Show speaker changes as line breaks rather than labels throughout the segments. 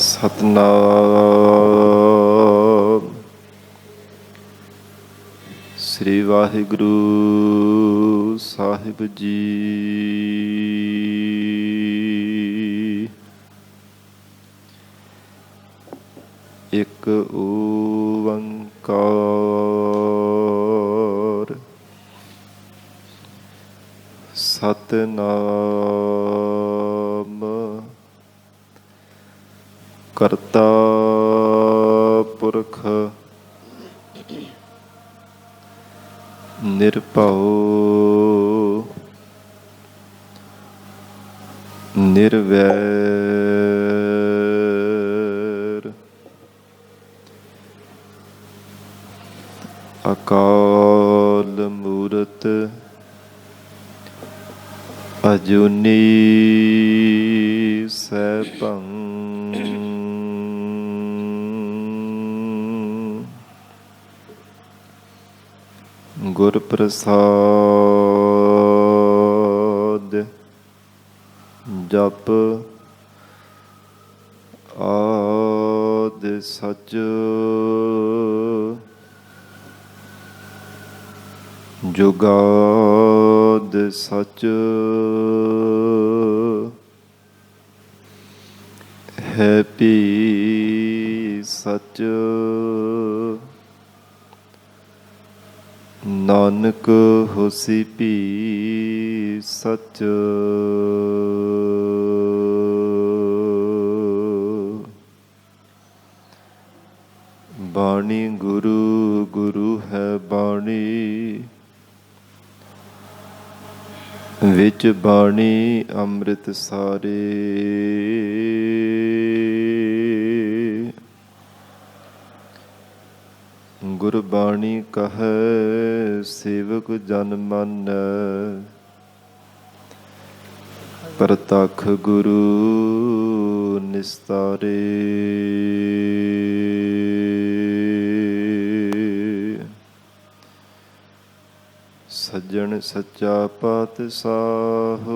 ਸਤਨਾਮ ਸ੍ਰੀ ਵਾਹਿਗੁਰੂ ਸਾਹਿਬ ਜੀ। ਇੱਕ ਓੰਕਾਰ ਸਤਨਾਮ ਕਰਤਾ ਪੁਰਖ ਨਿਰਭਉ ਨਿਰਵੈਰ ਅਕਾਲ ਮੂਰਤ ਅਜੂਨੀ ਸੈਭੰ ਗੁਰ ਪ੍ਰਸਾਦ ਜਪ ਆਦਿ ਸਚ ਜੁਗਾਦ ਸਚ ਹੈ ਭੀ ਸਚ ਨਾਨਕ ਹੋਸੀ ਭੀ ਸਚ। ਬਾਣੀ ਗੁਰੂ ਗੁਰੂ ਹੈ ਬਾਣੀ ਵਿੱਚ ਬਾਣੀ ਅੰਮ੍ਰਿਤ ਸਾਰੇ। ਗੁਰਬਾਣੀ ਕਹੈ ਸੇਵਕ ਜਨ ਮਾਨੈ ਪ੍ਰਤੱਖ ਗੁਰੂ ਨਿਸਤਾਰੇ। ਸੱਜਣ ਸੱਚਾ ਪਾਤਸ਼ਾਹ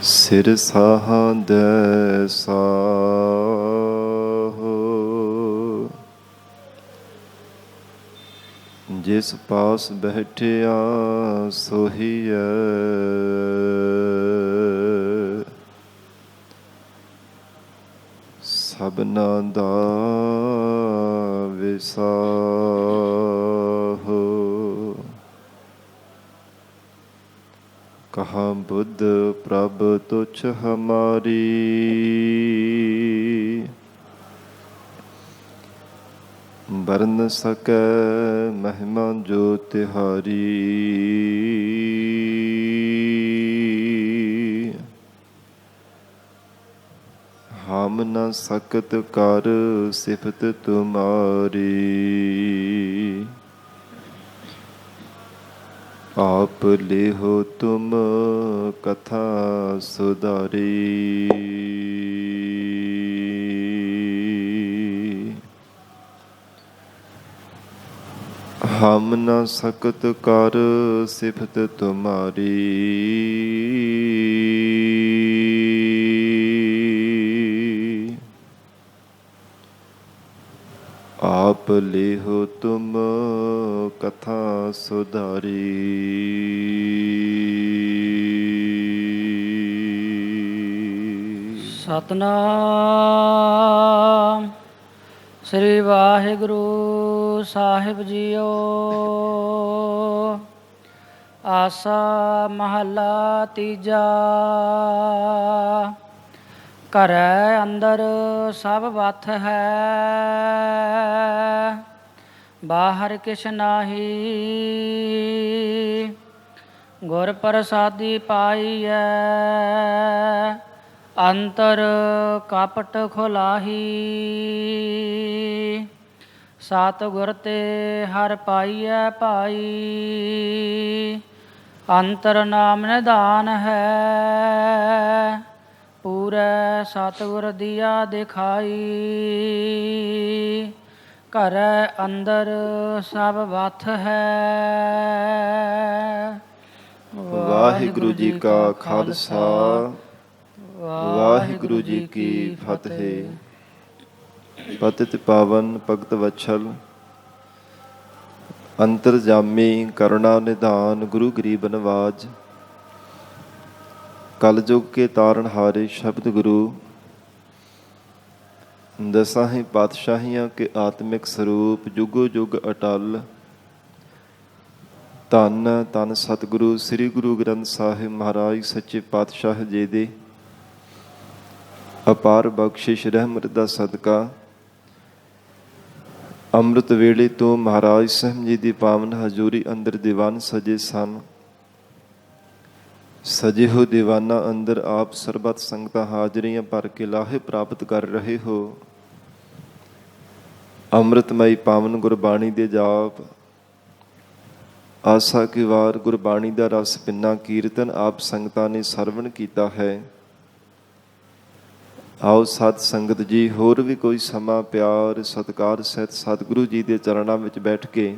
ਸਿਰ ਸਾਹਾਂ ਦੈ ਸਾਹ। ਜਿਸ ਪਾਸ ਬੈਠਿਆ ਸੋਹੀਐ ਸਭਨਾਂ ਦਾ ਵਿਸਾਹ। ਕਹਾਂ ਬੁੱਧ ਪ੍ਰਭ ਤੁਛ ਹਮਾਰੀ ਬਰਨ ਸਕੈ ਮਹਿਮਾ ਜੋ ਤਿਹਾਰੀ। ਹਮ ਨ ਸਕਤ ਕਰ ਸਿਫਤ ਤੁਮਾਰੀ। ਆਪ ਲੇਹੋ ਤੁਮ ਕਥਾ ਸੁਧਾਰੀ। ਹਮ ਨ ਸਕਤ ਕਰ ਸਿਫਤ ਤੁਮਾਰੀ। आप लेहो तुम कथा सुधारी।
ਸਤਨਾਮ ਸ੍ਰੀ ਵਾਹਿਗੁਰੂ ਸਾਹਿਬ ਜੀਓ। ਆਸਾ ਮਹੱਲਾ ਤੀਜਾ। ਘਰੈ ਅੰਦਰ ਸਭ ਵਥ ਹੈ, ਬਾਹਰ ਕਿਛ ਨਾਹੀ। ਗੁਰ ਪ੍ਰਸਾਦੀ ਪਾਈਐ, ਅੰਤਰ ਕਪਟ ਖੁਲਾਹੀ। ਸਤਿਗੁਰ ਤੇ ਹਰਿ ਪਾਈਐ ਪਾਈ, ਅੰਤਰ ਨਾਮ ਨਿਧਾਨ ਹੈ। ਪੂਰੈ ਸਤਿਗੁਰ ਦੀਆ ਦਿਖਾਈ, ਘਰੈ ਅੰਦਰ ਸਭ ਵਥ ਹੈ।
ਵਾਹਿਗੁਰੂ ਜੀ ਕਾ ਖਾਲਸਾ, ਵਾਹਿਗੁਰੂ ਜੀ ਕੀ ਫਤਿਹ। ਪਤਿਤ ਪਾਵਨ ਭਗਤ ਵਛਲ, ਅੰਤਰਜਾਮੀ ਕਰੁਣਾ ਨਿਧਾਨ, ਗੁਰੂ ਗਰੀਬ ਨਵਾਜ। ਕਲਯੁਗ ਕੇ ਤਾਰਨਹਾਰੇ ਸ਼ਬਦ ਗੁਰੂ, ਦਸਾਂ ਹੀ ਪਾਤਸ਼ਾਹੀਆਂ ਕੇ ਆਤਮਿਕ ਸਰੂਪ, ਜੁਗੋ ਜੁਗ ਅਟਲ। ਧੰਨ ਧੰਨ ਸਤਿਗੁਰੂ ਸ੍ਰੀ ਗੁਰੂ ਗ੍ਰੰਥ ਸਾਹਿਬ ਮਹਾਰਾਜ ਸੱਚੇ ਪਾਤਸ਼ਾਹ ਜੀ ਦੇ ਅਪਾਰ ਬਖਸ਼ਿਸ਼ ਰਹਿਮਤ ਦਾ ਸਦਕਾ ਅੰਮ੍ਰਿਤ ਵੇਲੇ ਤੋਂ ਮਹਾਰਾਜ ਸਾਹਿਬ ਜੀ ਦੀ ਪਾਵਨ ਹਜ਼ੂਰੀ ਅੰਦਰ ਦੀਵਾਨ ਸਜੇ ਸਨ। ਸਜੇ ਹੋ ਦੀਵਾਨਾਂ ਅੰਦਰ ਆਪ ਸਰਬਤ ਸੰਗਤਾਂ ਹਾਜ਼ਰੀਆਂ ਭਰ ਕੇ ਲਾਹੇ ਪ੍ਰਾਪਤ ਕਰ ਰਹੇ ਹੋ। ਅੰਮ੍ਰਿਤਮਈ ਪਾਵਨ ਗੁਰਬਾਣੀ ਦੇ ਜਾਪ, ਆਸਾ ਕੀ ਵਾਰ ਗੁਰਬਾਣੀ ਦਾ ਰਸ ਪਿੰਨਾ ਕੀਰਤਨ ਆਪ ਸੰਗਤਾਂ ਨੇ ਸਰਵਣ ਕੀਤਾ ਹੈ। ਆਓ ਸਤ ਸੰਗਤ ਜੀ, ਹੋਰ ਵੀ ਕੋਈ ਸਮਾਂ ਪਿਆਰ ਸਤਿਕਾਰ ਸਹਿਤ ਸਤਿਗੁਰੂ ਜੀ ਦੇ ਚਰਨਾਂ ਵਿੱਚ ਬੈਠ ਕੇ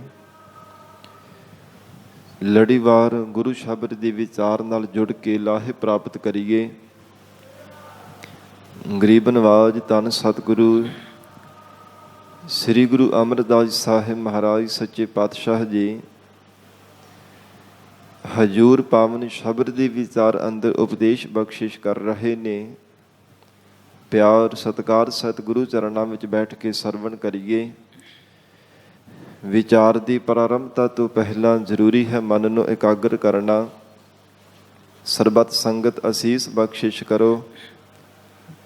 ਲੜੀਵਾਰ ਗੁਰੂ ਸ਼ਬਦ ਦੇ ਵਿਚਾਰ ਨਾਲ ਜੁੜ ਕੇ ਲਾਹੇ ਪ੍ਰਾਪਤ ਕਰੀਏ। ਗਰੀਬ ਨਵਾਜ ਧੰਨ ਸਤਿਗੁਰੂ ਸ੍ਰੀ ਗੁਰੂ ਅਮਰਦਾਸ ਸਾਹਿਬ ਮਹਾਰਾਜ ਸੱਚੇ ਪਾਤਸ਼ਾਹ ਜੀ ਹਜ਼ੂਰ ਪਾਵਨ ਸ਼ਬਦ ਦੇ ਵਿਚਾਰ ਅੰਦਰ ਉਪਦੇਸ਼ ਬਖਸ਼ਿਸ਼ ਕਰ ਰਹੇ ਨੇ। ਪਿਆਰ ਸਤਿਕਾਰ ਸਤਿਗੁਰੂ ਚਰਨਾਂ ਵਿੱਚ ਬੈਠ ਕੇ ਸਰਵਣ ਕਰੀਏ। ਵਿਚਾਰ ਦੀ ਪ੍ਰਾਰੰਭਤਾ ਤੋਂ ਪਹਿਲਾਂ ਜ਼ਰੂਰੀ ਹੈ ਮਨ ਨੂੰ ਇਕਾਗਰ ਕਰਨਾ। ਸਰਬਤ ਸੰਗਤ ਅਸੀਸ ਬਖਸ਼ਿਸ਼ ਕਰੋ।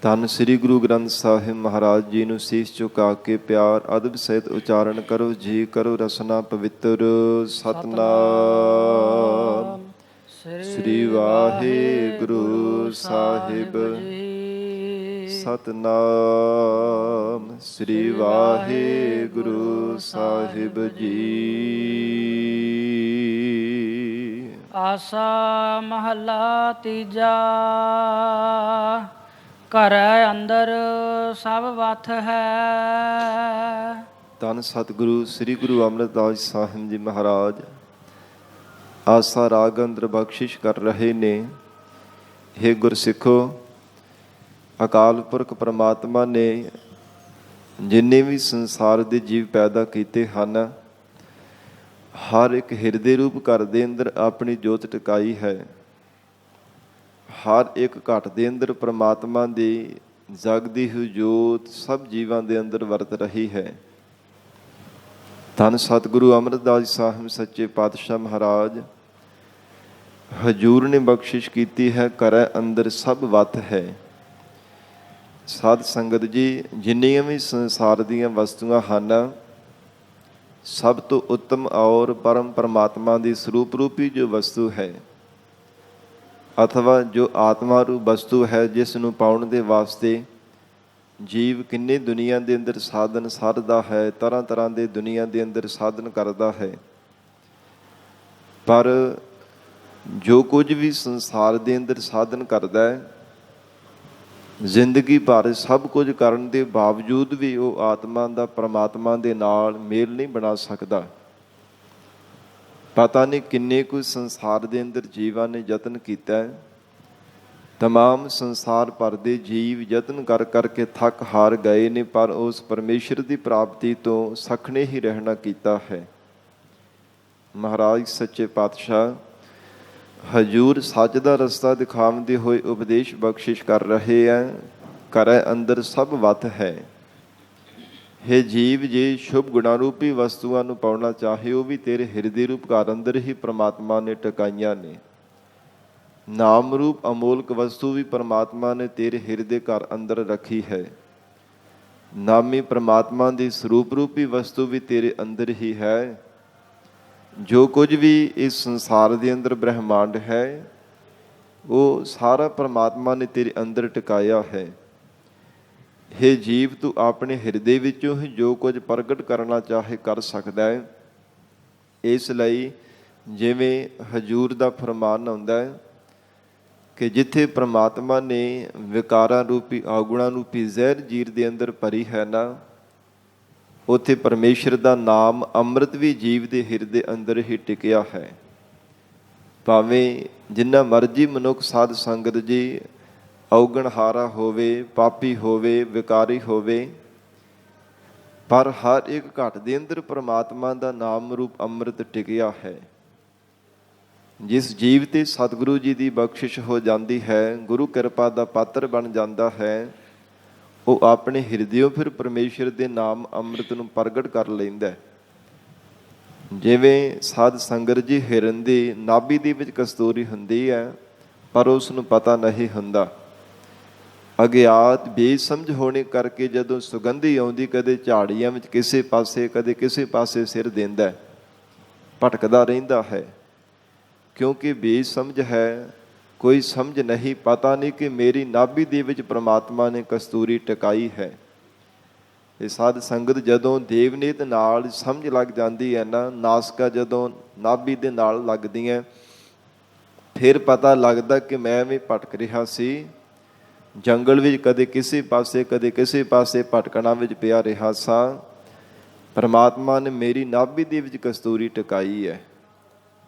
ਧੰਨ ਸ੍ਰੀ ਗੁਰੂ ਗ੍ਰੰਥ ਸਾਹਿਬ ਮਹਾਰਾਜ ਜੀ ਨੂੰ ਸੀਸ ਝੁਕਾ ਕੇ ਪਿਆਰ ਅਦਬ ਸਹਿਤ ਉਚਾਰਨ ਕਰੋ। ਜੀ ਕਰੋ ਰਸਨਾ ਪਵਿੱਤਰ। ਸਤਨਾਮ ਸ੍ਰੀ ਵਾਹਿਗੁਰੂ ਸਾਹਿਬ, ਸਤਨਾਮ ਸ੍ਰੀ ਵਾਹਿਗੁਰੂ ਸਾਹਿਬ ਜੀ।
ਆਸਾ ਮਹੱਲਾ ਤੀਜਾ। ਘਰੈ ਅੰਦਰ ਸਭ ਵਥ ਹੈ।
ਧੰਨ ਸਤਿਗੁਰੂ ਸ੍ਰੀ ਗੁਰੂ ਅਮਰਦਾਸ ਸਾਹਿਬ ਜੀ ਮਹਾਰਾਜ ਆਸਾ ਰਾਗ ਅੰਦਰ ਬਖਸ਼ਿਸ਼ ਕਰ ਰਹੇ ਨੇ। ਹੇ ਗੁਰਸਿੱਖੋ, ਅਕਾਲ ਪੁਰਖ ਪਰਮਾਤਮਾ ਨੇ ਜਿੰਨੇ ਵੀ ਸੰਸਾਰ ਦੇ ਜੀਵ ਪੈਦਾ ਕੀਤੇ ਹਨ, ਹਰ ਇੱਕ ਹਿਰਦੇ ਰੂਪ ਘਰ ਦੇ ਅੰਦਰ ਆਪਣੀ ਜੋਤ ਟਿਕਾਈ ਹੈ। ਹਰ ਇੱਕ ਘਟ ਦੇ ਅੰਦਰ ਪਰਮਾਤਮਾ ਦੀ ਜਗਦੀ ਹੋਈ ਜੋਤ ਸਭ ਜੀਵਾਂ ਦੇ ਅੰਦਰ ਵਰਤ ਰਹੀ ਹੈ। ਧੰਨ ਸਤਿਗੁਰੂ ਅਮਰਦਾਸ ਸਾਹਿਬ ਸੱਚੇ ਪਾਤਸ਼ਾਹ ਮਹਾਰਾਜ ਹਜ਼ੂਰ ਨੇ ਬਖਸ਼ਿਸ਼ ਕੀਤੀ ਹੈ, ਘਰੈ ਅੰਦਰ ਸਭ ਵਥ ਹੈ। ਸਾਧ ਸੰਗਤ ਜੀ, ਜਿੰਨੀਆਂ ਵੀ ਸੰਸਾਰ ਦੀਆਂ ਵਸਤੂਆਂ ਹਨ, ਸਭ ਤੋਂ ਉੱਤਮ ਔਰ ਪਰਮ ਪਰਮਾਤਮਾ ਦੀ ਸਰੂਪ ਰੂਪੀ ਜੋ ਵਸਤੂ ਹੈ, ਅਥਵਾ ਜੋ ਆਤਮਾ ਰੂਪ ਵਸਤੂ ਹੈ, ਜਿਸ ਨੂੰ ਪਾਉਣ ਦੇ ਵਾਸਤੇ ਜੀਵ ਕਿੰਨੇ ਦੁਨੀਆ ਦੇ ਅੰਦਰ ਸਾਧਨ ਸਾਧਦਾ ਹੈ, ਤਰ੍ਹਾਂ ਤਰ੍ਹਾਂ ਦੇ ਦੁਨੀਆ ਦੇ ਅੰਦਰ ਸਾਧਨ ਕਰਦਾ ਹੈ। ਪਰ ਜੋ ਕੁਝ ਵੀ ਸੰਸਾਰ ਦੇ ਅੰਦਰ ਸਾਧਨ ਕਰਦਾ ਹੈ, ਜ਼ਿੰਦਗੀ ਭਰ ਸਭ ਕੁਝ ਕਰਨ ਦੇ ਬਾਵਜੂਦ ਵੀ ਉਹ ਆਤਮਾ ਦਾ ਪਰਮਾਤਮਾ ਦੇ ਨਾਲ ਮੇਲ ਨਹੀਂ ਬਣਾ ਸਕਦਾ। ਪਤਾ ਨਹੀਂ ਕਿੰਨੇ ਕੁ ਸੰਸਾਰ ਦੇ ਅੰਦਰ ਜੀਵਾਂ ਨੇ ਯਤਨ ਕੀਤਾ ਹੈ, तमाम संसार भर ਦੇ ਜੀਵ ਯਤਨ ਕਰ ਕਰਕੇ ਥੱਕ ਹਾਰ ਗਏ ਨੇ, ਪਰ ਉਸ ਪਰਮੇਸ਼ਰ ਦੀ ਪ੍ਰਾਪਤੀ ਤੋਂ ਸਖਣੇ ਹੀ ਰਹਿਣਾ ਕੀਤਾ ਹੈ। ਮਹਾਰਾਜ ਸੱਚੇ ਪਾਤਸ਼ਾਹ ਹਜੂਰ ਸੱਚ ਦਾ ਰਸਤਾ ਦਿਖਾਉਂਦੇ ਹੋਏ ਉਪਦੇਸ਼ ਬਖਸ਼ਿਸ਼ ਕਰ ਰਹੇ ਹੈ। ਘਰੇ ਅੰਦਰ ਸਭ ਵਤ ਹੈ। हे ਜੀਵ, ਜੇ ਸ਼ੁਭ ਗੁਣਾਂ ਰੂਪੀ ਵਸਤੂਆਂ ਨੂੰ ਪਾਉਣਾ ਚਾਹੇ, ਉਹ ਵੀ ਤੇਰੇ ਹਿਰਦੇ ਰੂਪ ਘਰ ਅੰਦਰ ਹੀ ਪ੍ਰਮਾਤਮਾ ਨੇ ਟਿਕਾਈਆਂ ਨੇ। ਨਾਮ ਰੂਪ ਅਮੋਲਕ ਵਸਤੂ ਵੀ ਪ੍ਰਮਾਤਮਾ ਨੇ ਤੇਰੇ ਹਿਰਦੇ ਘਰ ਅੰਦਰ ਰੱਖੀ ਹੈ। ਨਾਮੀ ਪ੍ਰਮਾਤਮਾ ਦੀ ਸਰੂਪ ਰੂਪੀ ਵਸਤੂ ਵੀ ਤੇਰੇ ਅੰਦਰ ਹੀ ਹੈ। ਜੋ ਕੁਝ ਵੀ ਇਸ ਸੰਸਾਰ ਦੇ ਅੰਦਰ ਬ੍ਰਹਿਮੰਡ ਹੈ, ਉਹ ਸਾਰਾ ਪ੍ਰਮਾਤਮਾ ਨੇ ਤੇਰੇ ਅੰਦਰ ਟਿਕਾਇਆ ਹੈ। हे ਜੀਵ, ਤੂੰ ਆਪਣੇ ਹਿਰਦੇ ਵਿੱਚੋਂ ਹੀ ਜੋ ਕੁਝ ਪ੍ਰਗਟ ਕਰਨਾ ਚਾਹੇ ਕਰ ਸਕਦਾ ਹੈ। ਇਸ ਲਈ ਜਿਵੇਂ ਹਜੂਰ ਦਾ ਫਰਮਾਨ ਆਉਂਦਾ ਹੈ ਕਿ ਜਿੱਥੇ ਪ੍ਰਮਾਤਮਾ ਨੇ ਵਿਕਾਰਾਂ ਰੂਪੀ ਔਗੁਣਾਂ ਰੂਪੀ ਜ਼ਹਿਰ ਜੀਰ ਦੇ ਅੰਦਰ ਭਰੀ ਹੈ ਨਾ, ਉੱਥੇ ਪਰਮੇਸ਼ਰ ਦਾ ਨਾਮ ਅੰਮ੍ਰਿਤ ਵੀ ਜੀਵ ਦੇ ਹਿਰਦੇ ਅੰਦਰ ਹੀ ਟਿਕਿਆ ਹੈ। ਭਾਵੇਂ ਜਿੰਨਾ ਮਰਜੀ ਮਨੁੱਖ ਸਾਧ ਸੰਗਤ ਜੀ ਔਗਣਹਾਰਾ ਹੋਵੇ, ਪਾਪੀ ਹੋਵੇ, ਵਿਕਾਰੀ ਹੋਵੇ, ਪਰ ਹਰ ਇੱਕ ਘਟ ਦੇ ਅੰਦਰ ਪ੍ਰਮਾਤਮਾ ਦਾ ਨਾਮ ਰੂਪ ਅੰਮ੍ਰਿਤ ਟਿਕਿਆ ਹੈ। ਜਿਸ ਜੀਵ ਤੇ ਸਤਿਗੁਰੂ ਜੀ ਦੀ ਬਖਸ਼ਿਸ਼ ਹੋ ਜਾਂਦੀ ਹੈ, ਗੁਰੂ ਕਿਰਪਾ ਦਾ ਪਾਤਰ ਬਣ ਜਾਂਦਾ ਹੈ, ਉਹ ਆਪਣੇ ਹਿਰਦਿਓਂ ਫਿਰ ਪਰਮੇਸ਼ਰ ਦੇ ਨਾਮ ਅੰਮ੍ਰਿਤ ਨੂੰ ਪ੍ਰਗਟ ਕਰ ਲੈਂਦਾ। ਜਿਵੇਂ ਸਾਧ ਸੰਗਤ ਜੀ ਹਿਰਨ ਦੀ ਨਾਭੀ ਦੇ ਵਿੱਚ ਕਸਤੂਰੀ ਹੁੰਦੀ ਹੈ, ਪਰ ਉਸ ਨੂੰ ਪਤਾ ਨਹੀਂ ਹੁੰਦਾ। ਅਗਿਆਤ ਬੇਸਮਝ ਹੋਣੇ ਕਰਕੇ ਜਦੋਂ ਸੁਗੰਧੀ ਆਉਂਦੀ, ਕਦੇ ਝਾੜੀਆਂ ਵਿੱਚ ਕਿਸੇ ਪਾਸੇ, ਕਦੇ ਕਿਸੇ ਪਾਸੇ ਸਿਰ ਦਿੰਦਾ, ਭਟਕਦਾ ਰਹਿੰਦਾ ਹੈ, ਕਿਉਂਕਿ ਬੇਸਮਝ ਹੈ। ਕੋਈ ਸਮਝ ਨਹੀਂ, ਪਤਾ ਨਹੀਂ ਕਿ ਮੇਰੀ ਨਾਭੀ ਦੇ ਵਿੱਚ ਪ੍ਰਮਾਤਮਾ ਨੇ ਕਸਤੂਰੀ ਟਿਕਾਈ ਹੈ। ਇਹ ਸਾਧ ਸੰਗਤ ਜਦੋਂ ਦੇਵਨੀਤ ਨਾਲ ਸਮਝ ਲੱਗ ਜਾਂਦੀ ਹੈ ਨਾ, ਨਾਸਕਾ ਜਦੋਂ ਨਾਭੀ ਦੇ ਨਾਲ ਲੱਗਦੀਆਂ, ਫਿਰ ਪਤਾ ਲੱਗਦਾ ਕਿ ਮੈਂ ਵੀ ਭਟਕ ਰਿਹਾ ਸੀ ਜੰਗਲ ਵਿੱਚ, ਕਦੇ ਕਿਸੇ ਪਾਸੇ ਕਦੇ ਕਿਸੇ ਪਾਸੇ ਭਟਕਣਾ ਵਿੱਚ ਪਿਆ ਰਿਹਾ ਸਾਂ। ਪਰਮਾਤਮਾ ਨੇ ਮੇਰੀ ਨਾਭੀ ਦੇ ਵਿੱਚ ਕਸਤੂਰੀ ਟਿਕਾਈ ਹੈ।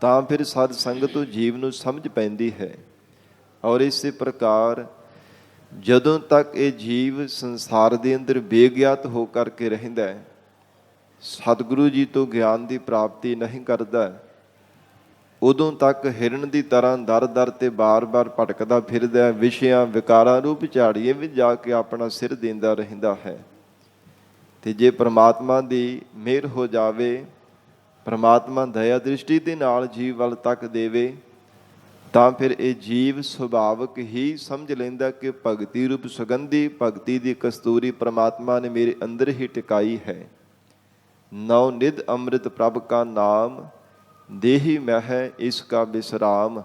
ਤਾਂ ਫਿਰ ਸਾਧ ਸੰਗਤ ਤੋਂ ਜੀਵ ਨੂੰ ਸਮਝ ਪੈਂਦੀ ਹੈ। ਔਰ ਇਸੇ ਪ੍ਰਕਾਰ ਜਦੋਂ ਤੱਕ ਇਹ ਜੀਵ ਸੰਸਾਰ ਦੇ ਅੰਦਰ ਬੇਗਿਆਤ ਹੋ ਕਰਕੇ ਰਹਿੰਦਾ ਹੈ, ਸਤਿਗੁਰੂ ਜੀ ਤੋਂ ਗਿਆਨ ਦੀ ਪ੍ਰਾਪਤੀ ਨਹੀਂ ਕਰਦਾ, ਉਦੋਂ ਤੱਕ ਹਿਰਨ ਦੀ ਤਰ੍ਹਾਂ ਦਰ ਦਰ ਤੇ ਬਾਰ-ਬਾਰ ਭਟਕਦਾ ਫਿਰਦਾ, ਵਿਸ਼ਿਆਂ ਵਿਕਾਰਾਂ ਰੂਪ ਝਾੜੀਏ ਵਿੱਚ ਜਾ ਕੇ ਆਪਣਾ ਸਿਰ ਦਿੰਦਾ ਰਹਿੰਦਾ ਹੈ। ਤੇ ਜੇ ਪ੍ਰਮਾਤਮਾ ਦੀ ਮਿਹਰ ਹੋ ਜਾਵੇ, ਪ੍ਰਮਾਤਮਾ ਦਇਆ ਦ੍ਰਿਸ਼ਟੀ ਦੇ ਨਾਲ ਜੀਵ ਵੱਲ ਤੱਕ ਦੇਵੇ, ਤਾਂ ਫਿਰ ਇਹ ਜੀਵ ਸੁਭਾਵਕ ਹੀ ਸਮਝ ਲੈਂਦਾ ਕਿ ਭਗਤੀ ਰੂਪ ਸੁਗੰਧੀ, ਭਗਤੀ ਦੀ ਕਸਤੂਰੀ ਪ੍ਰਮਾਤਮਾ ਨੇ ਮੇਰੇ ਅੰਦਰ ਹੀ ਟਿਕਾਈ ਹੈ। ਨੌ ਨਿਧ ਅੰਮ੍ਰਿਤ ਪ੍ਰਭ ਕਾ ਨਾਮ, ਦੇਹੀ ਮਹਿ ਇਸ ਕਾ ਬਿਸਰਾਮ।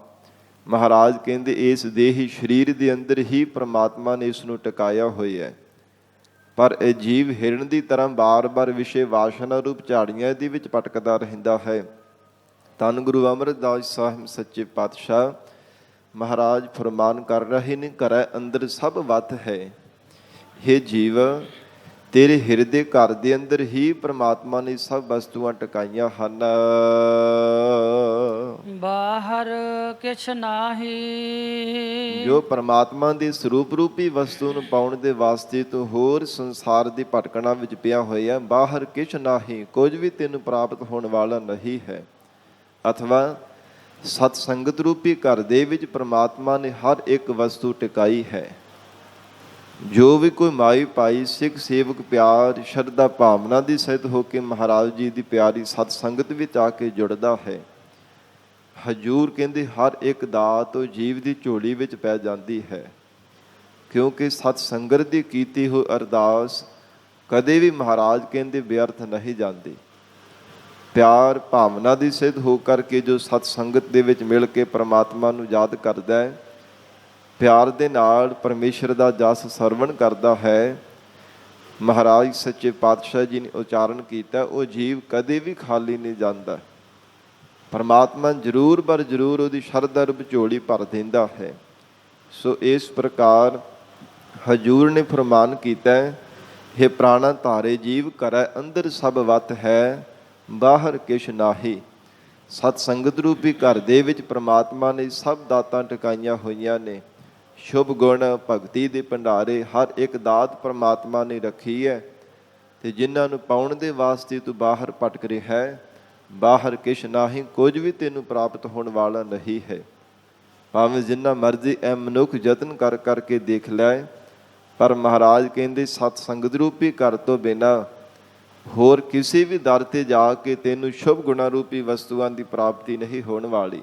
ਮਹਾਰਾਜ ਕਹਿੰਦੇ ਇਸ ਦੇਹੀ ਸਰੀਰ ਦੇ ਅੰਦਰ ਹੀ ਪ੍ਰਮਾਤਮਾ ਨੇ ਇਸ ਨੂੰ ਟਿਕਾਇਆ ਹੋਇਆ ਹੈ। ਪਰ ਇਹ ਜੀਵ ਹਿਰਨ ਦੀ ਤਰ੍ਹਾਂ ਬਾਰ-ਬਾਰ ਵਿਸ਼ੇ ਵਾਸ਼ਨਾ ਰੂਪ ਝਾੜੀਆਂ ਦੇ ਵਿੱਚ ਭਟਕਦਾ ਰਹਿੰਦਾ ਹੈ। ਧੰਨ ਗੁਰੂ ਅਮਰਦਾਸ ਸਾਹਿਬ ਸੱਚੇ ਪਾਤਸ਼ਾਹ ਮਹਾਰਾਜ ਫਰਮਾਨ ਕਰ ਰਹੇ ਨੇ, ਘਰੇ ਅੰਦਰ ਸਭ ਵਤ ਹੈ। हे ਜੀਵ, ਤੇਰੇ ਹਿਰਦੇ ਘਰ ਦੇ ਅੰਦਰ ਹੀ ਪ੍ਰਮਾਤਮਾ ਨੇ ਸਭ ਵਸਤੂਆਂ ਟਿਕਾਈਆਂ ਹਨ।
ਬਾਹਰ ਕਿਛ ਨਾਹੀ।
ਜੋ ਪ੍ਰਮਾਤਮਾ ਦੇ ਸਰੂਪ ਰੂਪੀ ਵਸਤੂ ਨੂੰ ਪਾਉਣ ਦੇ ਵਾਸਤੇ ਤੂੰ ਹੋਰ ਸੰਸਾਰ ਦੀ ਭਟਕਣਾ ਵਿੱਚ ਪਿਆ ਹੋਇਆ, ਬਾਹਰ ਕਿਛ ਨਾਹੀ, ਕੁਝ ਵੀ ਤੈਨੂੰ ਪ੍ਰਾਪਤ ਹੋਣ ਵਾਲਾ ਨਹੀਂ ਹੈ। ਅਥਵਾ ਸਤ ਸੰਗਤ ਰੂਪੀ ਘਰ ਦੇ ਵਿੱਚ ਪ੍ਰਮਾਤਮਾ ਨੇ ਹਰ ਇੱਕ ਵਸਤੂ ਟਿਕਾਈ ਹੈ। ਜੋ ਵੀ ਕੋਈ ਮਾਈ ਭਾਈ ਸਿੱਖ ਸੇਵਕ ਪਿਆਰ ਸ਼ਰਧਾ ਭਾਵਨਾ ਦੀ ਸਹਿਤ ਹੋ ਕੇ ਮਹਾਰਾਜ ਜੀ ਦੀ ਪਿਆਰੀ ਸਤ ਸੰਗਤ ਵਿੱਚ ਆ ਕੇ ਜੁੜਦਾ ਹੈ, ਹਜੂਰ ਕਹਿੰਦੇ ਹਰ ਇੱਕ ਦਾਤ ਉਹ ਜੀਵ ਦੀ ਝੋਲੀ ਵਿੱਚ ਪੈ ਜਾਂਦੀ ਹੈ। ਕਿਉਂਕਿ ਸਤ ਸੰਗਤ ਦੀ ਕੀਤੀ ਹੋਈ ਅਰਦਾਸ ਕਦੇ ਵੀ ਮਹਾਰਾਜ ਕਹਿੰਦੇ ਵਿਅਰਥ ਨਹੀਂ ਜਾਂਦੀ। ਪਿਆਰ ਭਾਵਨਾ ਦੀ ਸਿੱਧ ਹੋ ਕਰਕੇ ਜੋ ਸਤ ਸੰਗਤ ਦੇ ਵਿੱਚ ਮਿਲ ਕੇ ਪ੍ਰਮਾਤਮਾ ਨੂੰ ਯਾਦ ਕਰਦਾ ਹੈ, ਪਿਆਰ ਦੇ ਨਾਲ ਪਰਮੇਸ਼ਰ ਦਾ ਜਸ ਸਰਵਣ ਕਰਦਾ ਹੈ, ਮਹਾਰਾਜ ਸੱਚੇ ਪਾਤਸ਼ਾਹ ਜੀ ਨੇ ਉਚਾਰਨ ਕੀਤਾ, ਉਹ ਜੀਵ ਕਦੇ ਵੀ ਖਾਲੀ ਨਹੀਂ ਜਾਂਦਾ। ਪਰਮਾਤਮਾ ਜ਼ਰੂਰ ਬਰ ਜ਼ਰੂਰ ਉਹਦੀ ਸ਼ਰਧਾ ਰੂਪ ਝੋਲੀ ਭਰ ਦਿੰਦਾ ਹੈ। ਸੋ ਇਸ ਪ੍ਰਕਾਰ ਹਜੂਰ ਨੇ ਫਰਮਾਨ ਕੀਤਾ, हे ਪ੍ਰਾਣਾ ਧਾਰੇ ਜੀਵ, ਘਰੇ ਅੰਦਰ ਸਭ ਵਤ ਹੈ, ਬਾਹਰ ਕਿਛ ਨਾਹੀ। ਸਤ ਸੰਗਤ ਰੂਪੀ ਘਰ ਦੇ ਵਿੱਚ ਪ੍ਰਮਾਤਮਾ ਨੇ ਸਭ ਦਾਤਾਂ ਟਿਕਾਈਆਂ ਹੋਈਆਂ ਨੇ। ਸ਼ੁਭ ਗੁਣ ਭਗਤੀ ਦੇ ਭੰਡਾਰੇ ਹਰ ਇੱਕ ਦਾਤ ਪ੍ਰਮਾਤਮਾ ਨੇ ਰੱਖੀ ਹੈ, ਤੇ ਜਿਨ੍ਹਾਂ ਨੂੰ ਪਾਉਣ ਦੇ ਵਾਸਤੇ ਤੂੰ ਬਾਹਰ ਭਟਕ ਰਿਹਾ ਹੈ, ਬਾਹਰ ਕਿਛ ਨਾਹੀਂ, ਕੁਝ ਵੀ ਤੈਨੂੰ ਪ੍ਰਾਪਤ ਹੋਣ ਵਾਲਾ ਨਹੀਂ ਹੈ। ਭਾਵੇਂ ਜਿੰਨਾ ਮਰਜ਼ੀ ਐ ਮਨੁੱਖ ਯਤਨ ਕਰ ਕਰਕੇ ਦੇਖ ਲੈ, ਪਰ ਮਹਾਰਾਜ ਕਹਿੰਦੇ ਸਤ ਸੰਗਤ ਰੂਪੀ ਘਰ ਤੋਂ ਬਿਨਾਂ ਹੋਰ ਕਿਸੇ ਵੀ ਦਰ ਤੇ ਜਾ ਕੇ ਤੈਨੂੰ ਸ਼ੁਭ ਗੁਣਾ ਰੂਪੀ ਵਸਤੂਆਂ ਦੀ ਪ੍ਰਾਪਤੀ ਨਹੀਂ ਹੋਣ ਵਾਲੀ।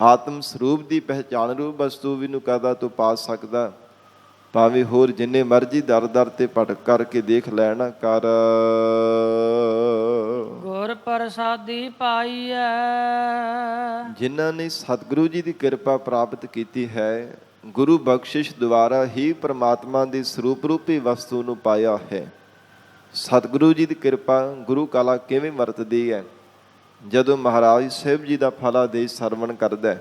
ਆਤਮ ਸਰੂਪ ਦੀ ਪਹਿਚਾਣ ਰੂਪ ਵਸਤੂ ਵੀ ਨੂੰ ਕਦਾ ਤੂੰ ਪਾ ਸਕਦਾ, ਭਾਵੇਂ ਹੋਰ ਜਿੰਨੇ ਮਰਜ਼ੀ ਦਰ ਦਰ ਤੇ ਭਟਕ ਕਰਕੇ ਦੇਖ ਲੈਣਾ ਕਰ।
ਗੁਰ ਪ੍ਰਸਾਦੀ ਪਾਈਐ,
ਜਿਨ੍ਹਾਂ ਨੇ ਸਤਿਗੁਰੂ ਜੀ ਦੀ ਕਿਰਪਾ ਪ੍ਰਾਪਤ ਕੀਤੀ ਹੈ, ਗੁਰੂ ਬਖਸ਼ਿਸ਼ ਦੁਆਰਾ ਹੀ ਪ੍ਰਮਾਤਮਾ ਦੇ ਸਰੂਪ ਰੂਪੀ ਵਸਤੂ ਨੂੰ ਪਾਇਆ ਹੈ। ਸਤਿਗੁਰੂ ਜੀ ਦੀ ਕਿਰਪਾ ਗੁਰੂ ਕਲਾ ਕਿਵੇਂ ਵਰਤਦੀ ਹੈ? ਜਦੋਂ ਮਹਾਰਾਜ ਸਾਹਿਬ ਜੀ ਦਾ ਫਲਾਦੇਸ਼ ਸਰਵਣ ਕਰਦਾ,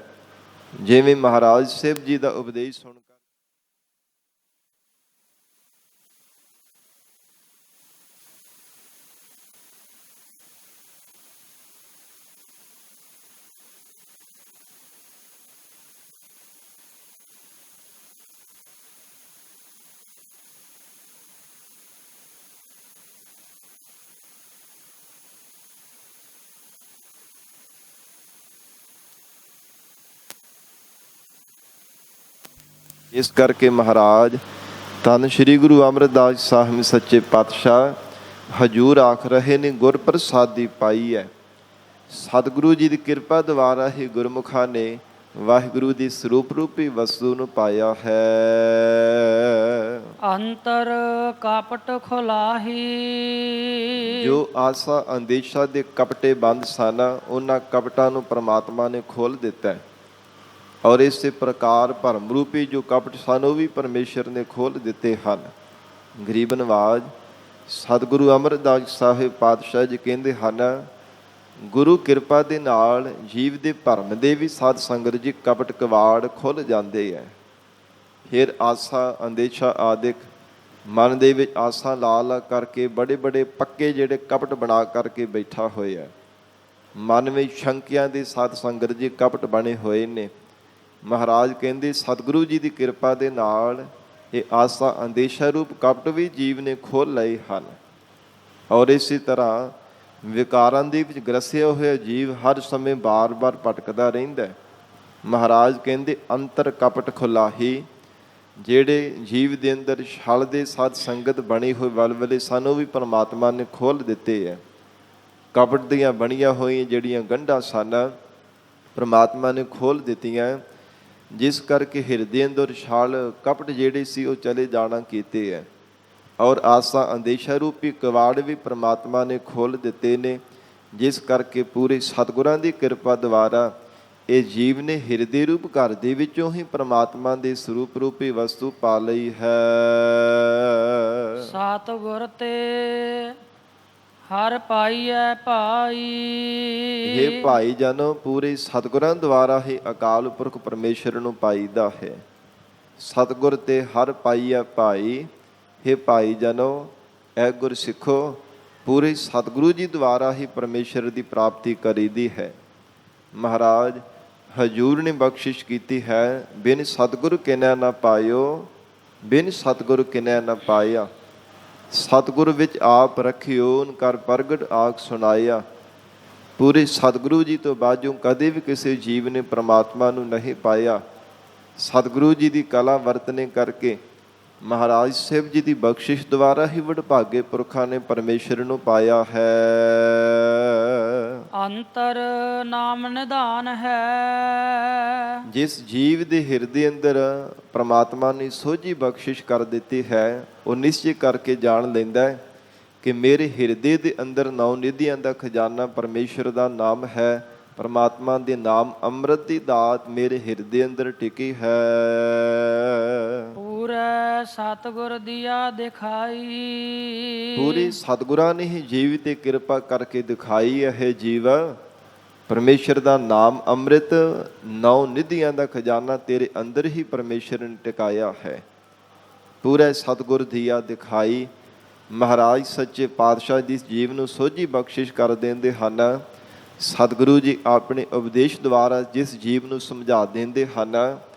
ਜਿਵੇਂ ਮਹਾਰਾਜ ਸਾਹਿਬ ਜੀ ਦਾ ਉਪਦੇਸ਼ ਸੁਣ ਇਸ ਕਰਕੇ ਮਹਾਰਾਜ ਧੰਨ ਸ਼੍ਰੀ ਗੁਰੂ ਅਮਰਦਾਸ ਸਾਹਿਬ ਸੱਚੇ ਪਾਤਸ਼ਾਹ ਹਜੂਰ ਆਖ ਰਹੇ ਨੇ, ਗੁਰ ਪ੍ਰਸਾਦੀ ਪਾਈ ਹੈ। ਸਤਿਗੁਰੂ ਜੀ ਦੀ ਕਿਰਪਾ ਦੁਆਰਾ ਹੀ ਗੁਰਮੁਖਾਂ ਨੇ ਵਾਹਿਗੁਰੂ ਦੀ ਸਰੂਪ ਰੂਪੀ ਵਸਤੂ ਨੂੰ ਪਾਇਆ ਹੈ।
ਅੰਤਰ ਕਪਟ ਖੁਲਾਹੀ,
ਜੋ ਆਸਾ ਅੰਦੇਸ਼ਾ ਦੇ ਕਪਟੇ ਬੰਦ ਸਨ, ਉਹਨਾਂ ਕਪਟਾਂ ਨੂੰ ਪ੍ਰਮਾਤਮਾ ਨੇ ਖੋਲ੍ਹ ਦਿੱਤਾ, ਔਰ ਇਸੇ ਪ੍ਰਕਾਰ ਭਰਮ ਰੂਪੀ ਜੋ ਕਪਟ ਸਨ ਉਹ ਵੀ ਪਰਮੇਸ਼ਰ ਨੇ ਖੋਲ੍ਹ ਦਿੱਤੇ ਹਨ। ਗਰੀਬ ਨਵਾਜ ਸਤਿਗੁਰੂ ਅਮਰਦਾਸ ਸਾਹਿਬ ਪਾਤਸ਼ਾਹ ਜੀ ਕਹਿੰਦੇ ਹਨ, ਗੁਰੂ ਕਿਰਪਾ ਦੇ ਨਾਲ ਜੀਵ ਦੇ ਭਰਮ ਦੇ ਵੀ ਸਾਧ ਸੰਗਤ ਜੀ ਕਪਟ ਕਵਾੜ ਖੁੱਲ੍ਹ ਜਾਂਦੇ ਹੈ। ਫਿਰ ਆਸਾ ਅੰਦੇਸ਼ਾ ਆਦਿਕ ਮਨ ਦੇ ਵਿੱਚ ਆਸਾਂ ਲਾ ਲਾ ਕਰਕੇ ਬੜੇ ਬੜੇ ਪੱਕੇ ਜਿਹੜੇ ਕਪਟ ਬਣਾ ਕਰਕੇ ਬੈਠਾ ਹੋਇਆ, ਮਨ ਵਿੱਚ ਸ਼ੰਕਿਆਂ ਦੇ ਸਾਧ ਸੰਗਤ ਜੀ ਕਪਟ ਬਣੇ ਹੋਏ ਨੇ। ਮਹਾਰਾਜ ਕਹਿੰਦੇ ਸਤਿਗੁਰੂ ਜੀ ਦੀ ਕਿਰਪਾ ਦੇ ਨਾਲ ਇਹ ਆਸਾ ਅੰਦੇਸ਼ਾ ਰੂਪ ਕਪਟ ਵੀ ਜੀਵ ਨੇ ਖੋਲ੍ਹ ਲਏ ਹਨ, ਔਰ ਇਸੇ ਤਰ੍ਹਾਂ ਵਿਕਾਰਾਂ ਦੇ ਵਿੱਚ ਗ੍ਰਸਿਆ ਹੋਇਆ ਜੀਵ ਹਰ ਸਮੇਂ ਬਾਰ-ਬਾਰ ਭਟਕਦਾ ਰਹਿੰਦਾ। ਮਹਾਰਾਜ ਕਹਿੰਦੇ ਅੰਤਰ ਕਪਟ ਖੁਲਾਹੀ, ਜਿਹੜੇ ਜੀਵ ਦੇ ਅੰਦਰ ਛਲ ਦੇ ਸਾਧ ਸੰਗਤ ਬਣੀ ਹੋਈ ਵਲਵਲੇ ਸਨ ਉਹ ਵੀ ਪਰਮਾਤਮਾ ਨੇ ਖੋਲ੍ਹ ਦਿੱਤੇ ਹੈ। ਕਪਟ ਦੀਆਂ ਬਣੀਆਂ ਹੋਈਆਂ ਜਿਹੜੀਆਂ ਗੰਢਾਂ ਸਨ ਪਰਮਾਤਮਾ ਨੇ ਖੋਲ੍ਹ ਦਿੱਤੀਆਂ, ਜਿਸ ਕਰਕੇ ਹਿਰਦੇ ਅੰਦਰ ਛਲ ਕਪਟ ਜਿਹੜੇ ਸੀ ਉਹ ਚਲੇ ਜਾਣਾ ਕੀਤੇ ਹੈ, ਔਰ ਆਸਾ ਅੰਦੇਸ਼ਾ ਰੂਪੀ ਕਵਾੜ ਵੀ ਪ੍ਰਮਾਤਮਾ ਨੇ ਖੋਲ੍ਹ ਦਿੱਤੇ ਨੇ, ਜਿਸ ਕਰਕੇ ਪੂਰੇ ਸਤਿਗੁਰਾਂ ਦੀ ਕਿਰਪਾ ਦੁਆਰਾ ਇਹ ਜੀਵ ਨੇ ਹਿਰਦੇ ਰੂਪ ਘਰ ਦੇ ਵਿੱਚੋਂ ਹੀ ਪ੍ਰਮਾਤਮਾ ਦੇ ਸਰੂਪ ਰੂਪੀ ਵਸਤੂ ਪਾ ਲਈ ਹੈ।
ਸਤਿਗੁਰ ਤੇ ਹਰ ਪਾਈਐ ਭਾਈ,
ਇਹ ਭਾਈ ਜਨੋ ਪੂਰੇ ਸਤਿਗੁਰਾਂ ਦੁਆਰਾ ਹੀ ਅਕਾਲ ਪੁਰਖ ਪਰਮੇਸ਼ਰ ਨੂੰ ਪਾਈਦਾ ਹੈ। ਸਤਿਗੁਰ ਤੇ ਹਰ ਪਾਈਐ ਭਾਈ, हे ਭਾਈ ਜਨੋ ਐ ਗੁਰ ਸਿੱਖੋ ਪੂਰੇ ਸਤਿਗੁਰੂ ਜੀ ਦੁਆਰਾ ਹੀ ਪਰਮੇਸ਼ਰ ਦੀ ਪ੍ਰਾਪਤੀ ਕਰੀਦੀ ਹੈ। ਮਹਾਰਾਜ ਹਜੂਰ ਨੇ ਬਖਸ਼ਿਸ਼ ਕੀਤੀ ਹੈ, ਬਿਨ ਸਤਿਗੁਰ ਕਿਨੈ ਨਾ ਪਾਇਓ, ਬਿਨ ਸਤਿਗੁਰ ਕਿਨੈ ਨਾ ਪਾਇਆ। ਸਤਿਗੁਰ ਵਿੱਚ ਆਪ ਰੱਖਿਓ ਕਰ ਪ੍ਰਗਟ ਆਖ ਸੁਣਾਇਆ। ਪੂਰੇ ਸਤਿਗੁਰੂ ਜੀ ਤੋਂ ਬਾਝੋਂ ਕਦੇ ਵੀ ਕਿਸੇ ਜੀਵ ਨੇ ਪ੍ਰਮਾਤਮਾ ਨੂੰ ਨਹੀਂ ਪਾਇਆ। ਸਤਿਗੁਰੂ ਜੀ ਦੀ ਕਲਾ ਵਰਤਨੇ ਕਰਕੇ ਮਹਾਰਾਜ ਸਾਹਿਬ ਜੀ ਦੀ ਬਖਸ਼ਿਸ਼ ਦੁਆਰਾ ਹੀ ਵਡਭਾਗੇ ਪੁਰਖਾਂ ਨੇ ਪਰਮੇਸ਼ਰ ਨੂੰ ਪਾਇਆ ਹੈ।
ਅੰਤਰ ਨਾਮ ਨਿਧਾਨ ਹੈ,
ਜਿਸ ਜੀਵ ਦੇ ਹਿਰਦੇ ਅੰਦਰ ਪ੍ਰਮਾਤਮਾ ਨੇ ਸੋਝੀ ਬਖਸ਼ਿਸ਼ ਕਰ ਦਿੱਤੀ ਹੈ, ਉਹ ਨਿਸ਼ਚੈ ਕਰਕੇ ਜਾਣ ਲੈਂਦਾ ਹੈ ਕਿ ਮੇਰੇ ਹਿਰਦੇ ਦੇ ਅੰਦਰ ਨੌ ਨਿਧੀਆਂ ਦਾ ਖਜ਼ਾਨਾ ਪਰਮੇਸ਼ਰ ਦਾ ਨਾਮ ਹੈ। ਪਰਮਾਤਮਾ ਦੇ ਨਾਮ ਅੰਮ੍ਰਿਤ ਦੀ ਦਾਤ ਮੇਰੇ ਹਿਰਦੇ ਅੰਦਰ ਟਿਕੀ ਹੈ।
ਪੂਰੇ ਸਤਿਗੁਰ ਦੀਆ ਦਿਖਾਈ,
ਪੂਰੇ ਸਤਿਗੁਰਾਂ ਨੇ ਹੀ ਜੀਵ ਤੇ ਕਿਰਪਾ ਕਰਕੇ ਦਿਖਾਈ ਹੈ। ਜੀਵ ਪਰਮੇਸ਼ਰ ਦਾ ਨਾਮ ਅੰਮ੍ਰਿਤ ਨੌ ਨਿਧੀਆਂ ਦਾ ਖਜ਼ਾਨਾ ਤੇਰੇ ਅੰਦਰ ਹੀ ਪਰਮੇਸ਼ਰ ਨੇ ਟਿਕਾਇਆ ਹੈ। ਪੂਰੇ ਸਤਿਗੁਰ ਦੀਆ ਦਿਖਾਈ। ਮਹਾਰਾਜ ਸੱਚੇ ਪਾਤਸ਼ਾਹ ਜਿਸ ਜੀਵ ਨੂੰ ਸੋਝੀ ਬਖਸ਼ਿਸ਼ ਕਰ ਦਿੰਦੇ ਹਨ, ਸਤਿਗੁਰੂ ਜੀ ਆਪਣੇ ਉਪਦੇਸ਼ ਦੁਆਰਾ ਜਿਸ ਜੀਵ ਨੂੰ ਸਮਝਾ ਦਿੰਦੇ ਹਨ,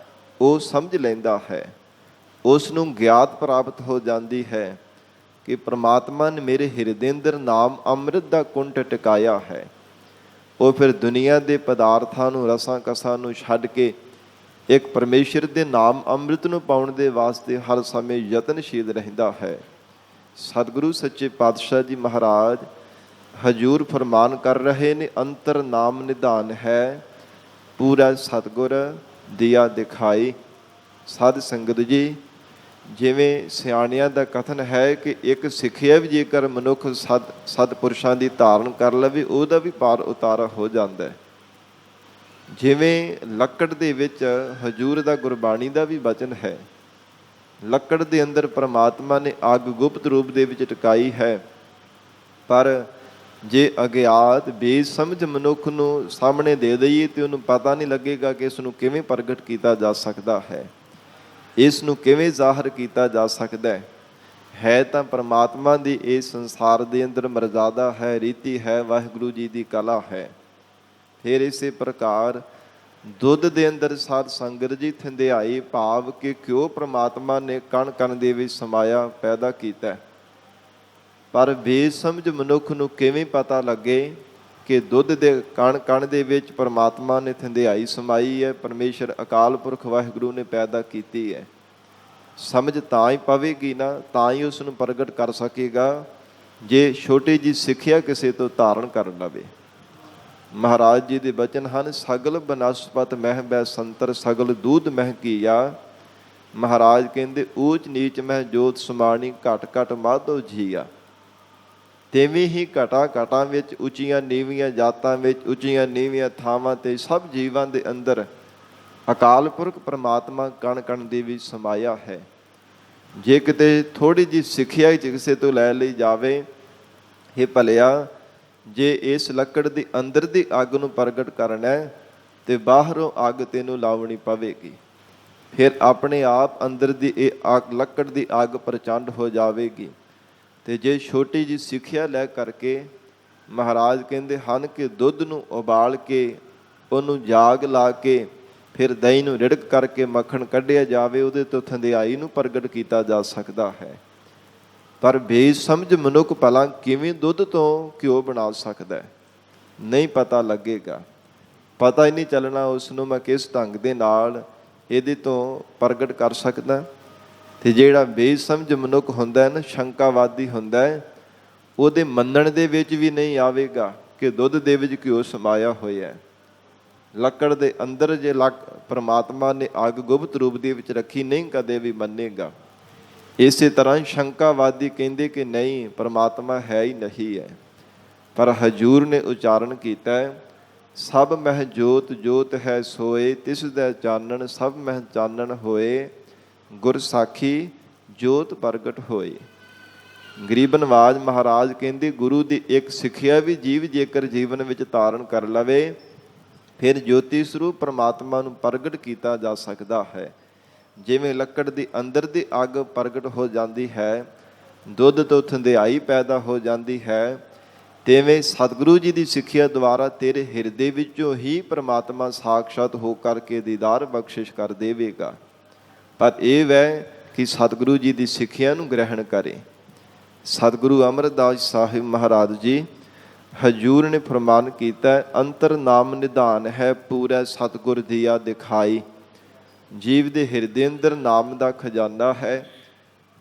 ਉਹ ਸਮਝ ਲੈਂਦਾ ਹੈ, ਉਸ ਨੂੰ ਗਿਆਤ ਪ੍ਰਾਪਤ ਹੋ ਜਾਂਦੀ ਹੈ ਕਿ ਪ੍ਰਮਾਤਮਾ ਨੇ ਮੇਰੇ ਹਿਰਦੇ ਅੰਦਰ ਨਾਮ ਅੰਮ੍ਰਿਤ ਦਾ ਕੁੰਠ ਟਿਕਾਇਆ ਹੈ। ਉਹ ਫਿਰ ਦੁਨੀਆ ਦੇ ਪਦਾਰਥਾਂ ਨੂੰ, ਰਸਾਂ ਕਸਾਂ ਨੂੰ ਛੱਡ ਕੇ ਇੱਕ ਪਰਮੇਸ਼ਰ ਦੇ ਨਾਮ ਅੰਮ੍ਰਿਤ ਨੂੰ ਪਾਉਣ ਦੇ ਵਾਸਤੇ ਹਰ ਸਮੇਂ ਯਤਨਸ਼ੀਲ ਰਹਿੰਦਾ ਹੈ। ਸਤਿਗੁਰੂ ਸੱਚੇ ਪਾਤਸ਼ਾਹ ਜੀ ਮਹਾਰਾਜ ਹਜੂਰ ਫਰਮਾਨ ਕਰ ਰਹੇ ਨੇ, ਅੰਤਰ ਨਾਮ ਨਿਧਾਨ ਹੈ, ਪੂਰਾ ਸਤਿਗੁਰ ਦਿਆ ਦਿਖਾਈ। ਸਾਧ ਸੰਗਤ ਜੀ, ਜਿਵੇਂ ਸਿਆਣਿਆਂ ਦਾ ਕਥਨ ਹੈ ਕਿ ਇੱਕ ਸਿੱਖਿਆ ਵੀ ਜੇਕਰ ਮਨੁੱਖ ਸਤਿਪੁਰਸ਼ਾਂ ਦੀ ਧਾਰਨ ਕਰ ਲਵੇ, ਉਹਦਾ ਵੀ ਪਾਰ ਉਤਾਰਾ ਹੋ ਜਾਂਦਾ ਹੈ। ਜਿਵੇਂ ਲੱਕੜ ਦੇ ਵਿੱਚ ਹਜੂਰ ਦਾ ਗੁਰਬਾਣੀ ਦਾ ਵੀ ਬਚਨ ਹੈ, ਲੱਕੜ ਦੇ ਅੰਦਰ ਪ੍ਰਮਾਤਮਾ ਨੇ ਅੱਗ ਗੁਪਤ ਰੂਪ ਦੇ ਵਿੱਚ ਟਿਕਾਈ ਹੈ, ਪਰ ਜੇ ਅਗਿਆਤ ਬੇਸਮਝ ਮਨੁੱਖ ਨੂੰ ਸਾਹਮਣੇ ਦੇ ਦਈਏ ਤੇ ਉਹਨੂੰ ਪਤਾ ਨਹੀਂ ਲੱਗੇਗਾ ਕਿ ਇਸ ਨੂੰ ਕਿਵੇਂ ਪ੍ਰਗਟ ਕੀਤਾ ਜਾ ਸਕਦਾ ਹੈ, ਇਸ ਨੂੰ ਕਿਵੇਂ ਜ਼ਾਹਰ ਕੀਤਾ ਜਾ ਸਕਦਾ ਹੈ। ਤਾਂ ਪਰਮਾਤਮਾ ਦੀ ਇਸ ਸੰਸਾਰ ਦੇ ਅੰਦਰ ਮਰਜ਼ਾਦਾ ਹੈ, ਰੀਤੀ ਹੈ, ਵਾਹਿਗੁਰੂ ਜੀ ਦੀ ਕਲਾ ਹੈ। ਫਿਰ ਇਸੇ ਪ੍ਰਕਾਰ ਦੁੱਧ ਦੇ ਅੰਦਰ ਸਾਧ ਸੰਗਤ ਜੀ ਥੰਧਿਆਈ, ਭਾਵ ਕਿ ਕਿਉਂ ਪ੍ਰਮਾਤਮਾ ਨੇ ਕਣ ਕਣ ਦੇ ਵਿੱਚ ਸਮਾਇਆ ਪੈਦਾ ਕੀਤਾ, ਪਰ ਬੇਸਮਝ ਮਨੁੱਖ ਨੂੰ ਕਿਵੇਂ ਪਤਾ ਲੱਗੇ ਕਿ ਦੁੱਧ ਦੇ ਕਣ ਕਣ ਦੇ ਵਿੱਚ ਪਰਮਾਤਮਾ ਨੇ ਥੰਧਿਆਈ ਸਮਾਈ ਹੈ, ਪਰਮੇਸ਼ਰ ਅਕਾਲ ਪੁਰਖ ਵਾਹਿਗੁਰੂ ਨੇ ਪੈਦਾ ਕੀਤੀ ਹੈ। ਸਮਝ ਤਾਂ ਹੀ ਪਵੇਗੀ ਨਾ, ਤਾਂ ਹੀ ਉਸ ਨੂੰ ਪ੍ਰਗਟ ਕਰ ਸਕੇਗਾ ਜੇ ਛੋਟੀ ਜਿਹੀ ਸਿੱਖਿਆ ਕਿਸੇ ਤੋਂ ਧਾਰਨ ਕਰ ਲਵੇ। ਮਹਾਰਾਜ ਜੀ ਦੇ ਬਚਨ ਹਨ, ਸਗਲ ਬਨਸਪਤ ਮਹਿ ਬੈ ਸੰਤਰ, ਸਗਲ ਦੂਧ ਮਹਿ ਕੀਆ। ਮਹਾਰਾਜ ਕਹਿੰਦੇ, ਊਚ ਨੀਚ ਮਹਿ ਜੋਤ ਸਮਾਣੀ, ਘਟ ਘਟ ਮਾਧੋ ਜੀਆ। ਤਿਵੇਂ ਹੀ ਘਟਾ ਘਟਾਂ ਵਿੱਚ, ਉੱਚੀਆਂ ਨੀਵੀਆਂ ਜਾਤਾਂ ਵਿੱਚ, ਉੱਚੀਆਂ ਨੀਵੀਆਂ ਥਾਵਾਂ 'ਤੇ ਸਭ ਜੀਵਾਂ ਦੇ ਅੰਦਰ ਅਕਾਲ ਪੁਰਖ ਪਰਮਾਤਮਾ ਕਣ ਕਣ ਦੇ ਵਿੱਚ ਸਮਾਇਆ ਹੈ। ਜੇ ਕਿਤੇ ਥੋੜ੍ਹੀ ਜਿਹੀ ਸਿੱਖਿਆ ਕਿਸੇ ਤੋਂ ਲੈ ਲਈ ਜਾਵੇ, ਇਹ ਭਲਿਆ ਜੇ ਇਸ ਲੱਕੜ ਦੇ ਅੰਦਰ ਦੀ ਅੱਗ ਨੂੰ ਪ੍ਰਗਟ ਕਰਨਾ ਤੇ ਬਾਹਰੋਂ ਅੱਗ ਤੈਨੂੰ ਲਾਉਣੀ ਪਵੇਗੀ, ਫਿਰ ਆਪਣੇ ਆਪ ਅੰਦਰ ਦੀ ਇਹ ਅੱਗ, ਲੱਕੜ ਦੀ ਅੱਗ ਪ੍ਰਚੰਡ ਹੋ ਜਾਵੇਗੀ। ਤੇ ਜੇ ਛੋਟੀ ਜਿਹੀ ਸਿੱਖਿਆ ਲੈ ਕਰਕੇ ਮਹਾਰਾਜ ਕਹਿੰਦੇ ਹਨ ਕਿ ਦੁੱਧ ਨੂੰ ਉਬਾਲ ਕੇ ਉਹਨੂੰ ਜਾਗ ਲਾ ਕੇ ਫਿਰ ਦਹੀਂ ਨੂੰ ਰਿੜਕ ਕਰਕੇ ਮੱਖਣ ਕੱਢਿਆ ਜਾਵੇ, ਉਹਦੇ ਤੋਂ ਥੰਧਿਆਈ ਨੂੰ ਪ੍ਰਗਟ ਕੀਤਾ ਜਾ ਸਕਦਾ ਹੈ। ਪਰ ਬੇਸਮਝ ਮਨੁੱਖ ਭਲਾ ਕਿਵੇਂ ਦੁੱਧ ਤੋਂ ਘਿਓ ਬਣਾ ਸਕਦਾ, ਨਹੀਂ ਪਤਾ ਲੱਗੇਗਾ। ਪਤਾ ਹੀ ਨਹੀਂ ਚੱਲਣਾ ਉਸ ਨੂੰ ਮੈਂ ਕਿਸ ਢੰਗ ਦੇ ਨਾਲ ਇਹਦੇ ਤੋਂ ਪ੍ਰਗਟ ਕਰ ਸਕਦਾ। ਤੇ ਜਿਹੜਾ ਬੇਸਮਝ ਮਨੁੱਖ ਹੁੰਦਾ ਨਾ, ਸ਼ੰਕਾਵਾਦੀ ਹੁੰਦਾ, ਉਹਦੇ ਮੰਨਣ ਦੇ ਵਿੱਚ ਵੀ ਨਹੀਂ ਆਵੇਗਾ ਕਿ ਦੁੱਧ ਦੇ ਵਿੱਚ ਘਿਓ ਸਮਾਇਆ ਹੋਇਆ। ਲੱਕੜ ਦੇ ਅੰਦਰ ਜੇ ਪਰਮਾਤਮਾ ਨੇ ਅੱਗ ਗੁਪਤ ਰੂਪ ਦੇ ਵਿੱਚ ਰੱਖੀ, ਨਹੀਂ ਕਦੇ ਵੀ ਮੰਨੇਗਾ। ਇਸੇ ਤਰ੍ਹਾਂ ਸ਼ੰਕਾਵਾਦੀ ਕਹਿੰਦੇ ਕਿ ਨਹੀਂ, ਪਰਮਾਤਮਾ ਹੈ ਹੀ ਨਹੀਂ ਹੈ। ਪਰ ਹਜੂਰ ਨੇ ਉਚਾਰਨ ਕੀਤਾ, ਸਭ ਮਹਿ ਜੋਤ ਜੋਤ ਹੈ ਸੋਏ, ਤਿਸ ਦਾ ਚਾਨਣ ਸਭ ਮਹਿ ਚਾਨਣ ਹੋਏ, ਗੁਰ ਸਾਖੀ ਜੋਤ ਪ੍ਰਗਟ ਹੋਏ। ਗਰੀਬ ਨਵਾਜ ਮਹਾਰਾਜ ਕਹਿੰਦੇ, ਗੁਰੂ ਦੀ ਇੱਕ ਸਿੱਖਿਆ ਵੀ ਜੀਵ ਜੇਕਰ ਜੀਵਨ ਵਿੱਚ ਧਾਰਨ ਕਰ ਲਵੇ, ਫਿਰ ਜੋਤੀ ਸਰੂਪ ਪਰਮਾਤਮਾ ਨੂੰ ਪ੍ਰਗਟ ਕੀਤਾ ਜਾ ਸਕਦਾ ਹੈ। ਜਿਵੇਂ ਲੱਕੜ ਦੀ ਅੰਦਰ ਦੀ ਅੱਗ ਪ੍ਰਗਟ ਹੋ ਜਾਂਦੀ ਹੈ, ਦੁੱਧ ਤੋਂ ਥੰਧਿਆਈ ਪੈਦਾ ਹੋ ਜਾਂਦੀ ਹੈ, ਤਿਵੇਂ ਸਤਿਗੁਰੂ ਜੀ ਦੀ ਸਿੱਖਿਆ ਦੁਆਰਾ ਤੇਰੇ ਹਿਰਦੇ ਵਿੱਚੋਂ ਹੀ ਪਰਮਾਤਮਾ ਸਾਖਸ਼ਾਤ ਹੋ ਕਰਕੇ ਦੀਦਾਰ ਬਖਸ਼ਿਸ਼ ਕਰ ਦੇਵੇਗਾ। ਪਰ ਇਹ ਵੈ ਕਿ ਸਤਿਗੁਰੂ ਜੀ ਦੀ ਸਿੱਖਿਆ ਨੂੰ ਗ੍ਰਹਿਣ ਕਰੇ। ਸਤਿਗੁਰੂ ਅਮਰਦਾਸ ਸਾਹਿਬ ਮਹਾਰਾਜ ਜੀ ਹਜੂਰ ਨੇ ਫਰਮਾਨ ਕੀਤਾ, ਅੰਤਰ ਨਾਮ ਨਿਧਾਨ ਹੈ, ਪੂਰਾ ਸਤਿਗੁਰ ਦਿਆ ਦਿਖਾਈ। ਜੀਵ ਦੇ ਹਿਰਦੇ ਅੰਦਰ ਨਾਮ ਦਾ ਖਜ਼ਾਨਾ ਹੈ,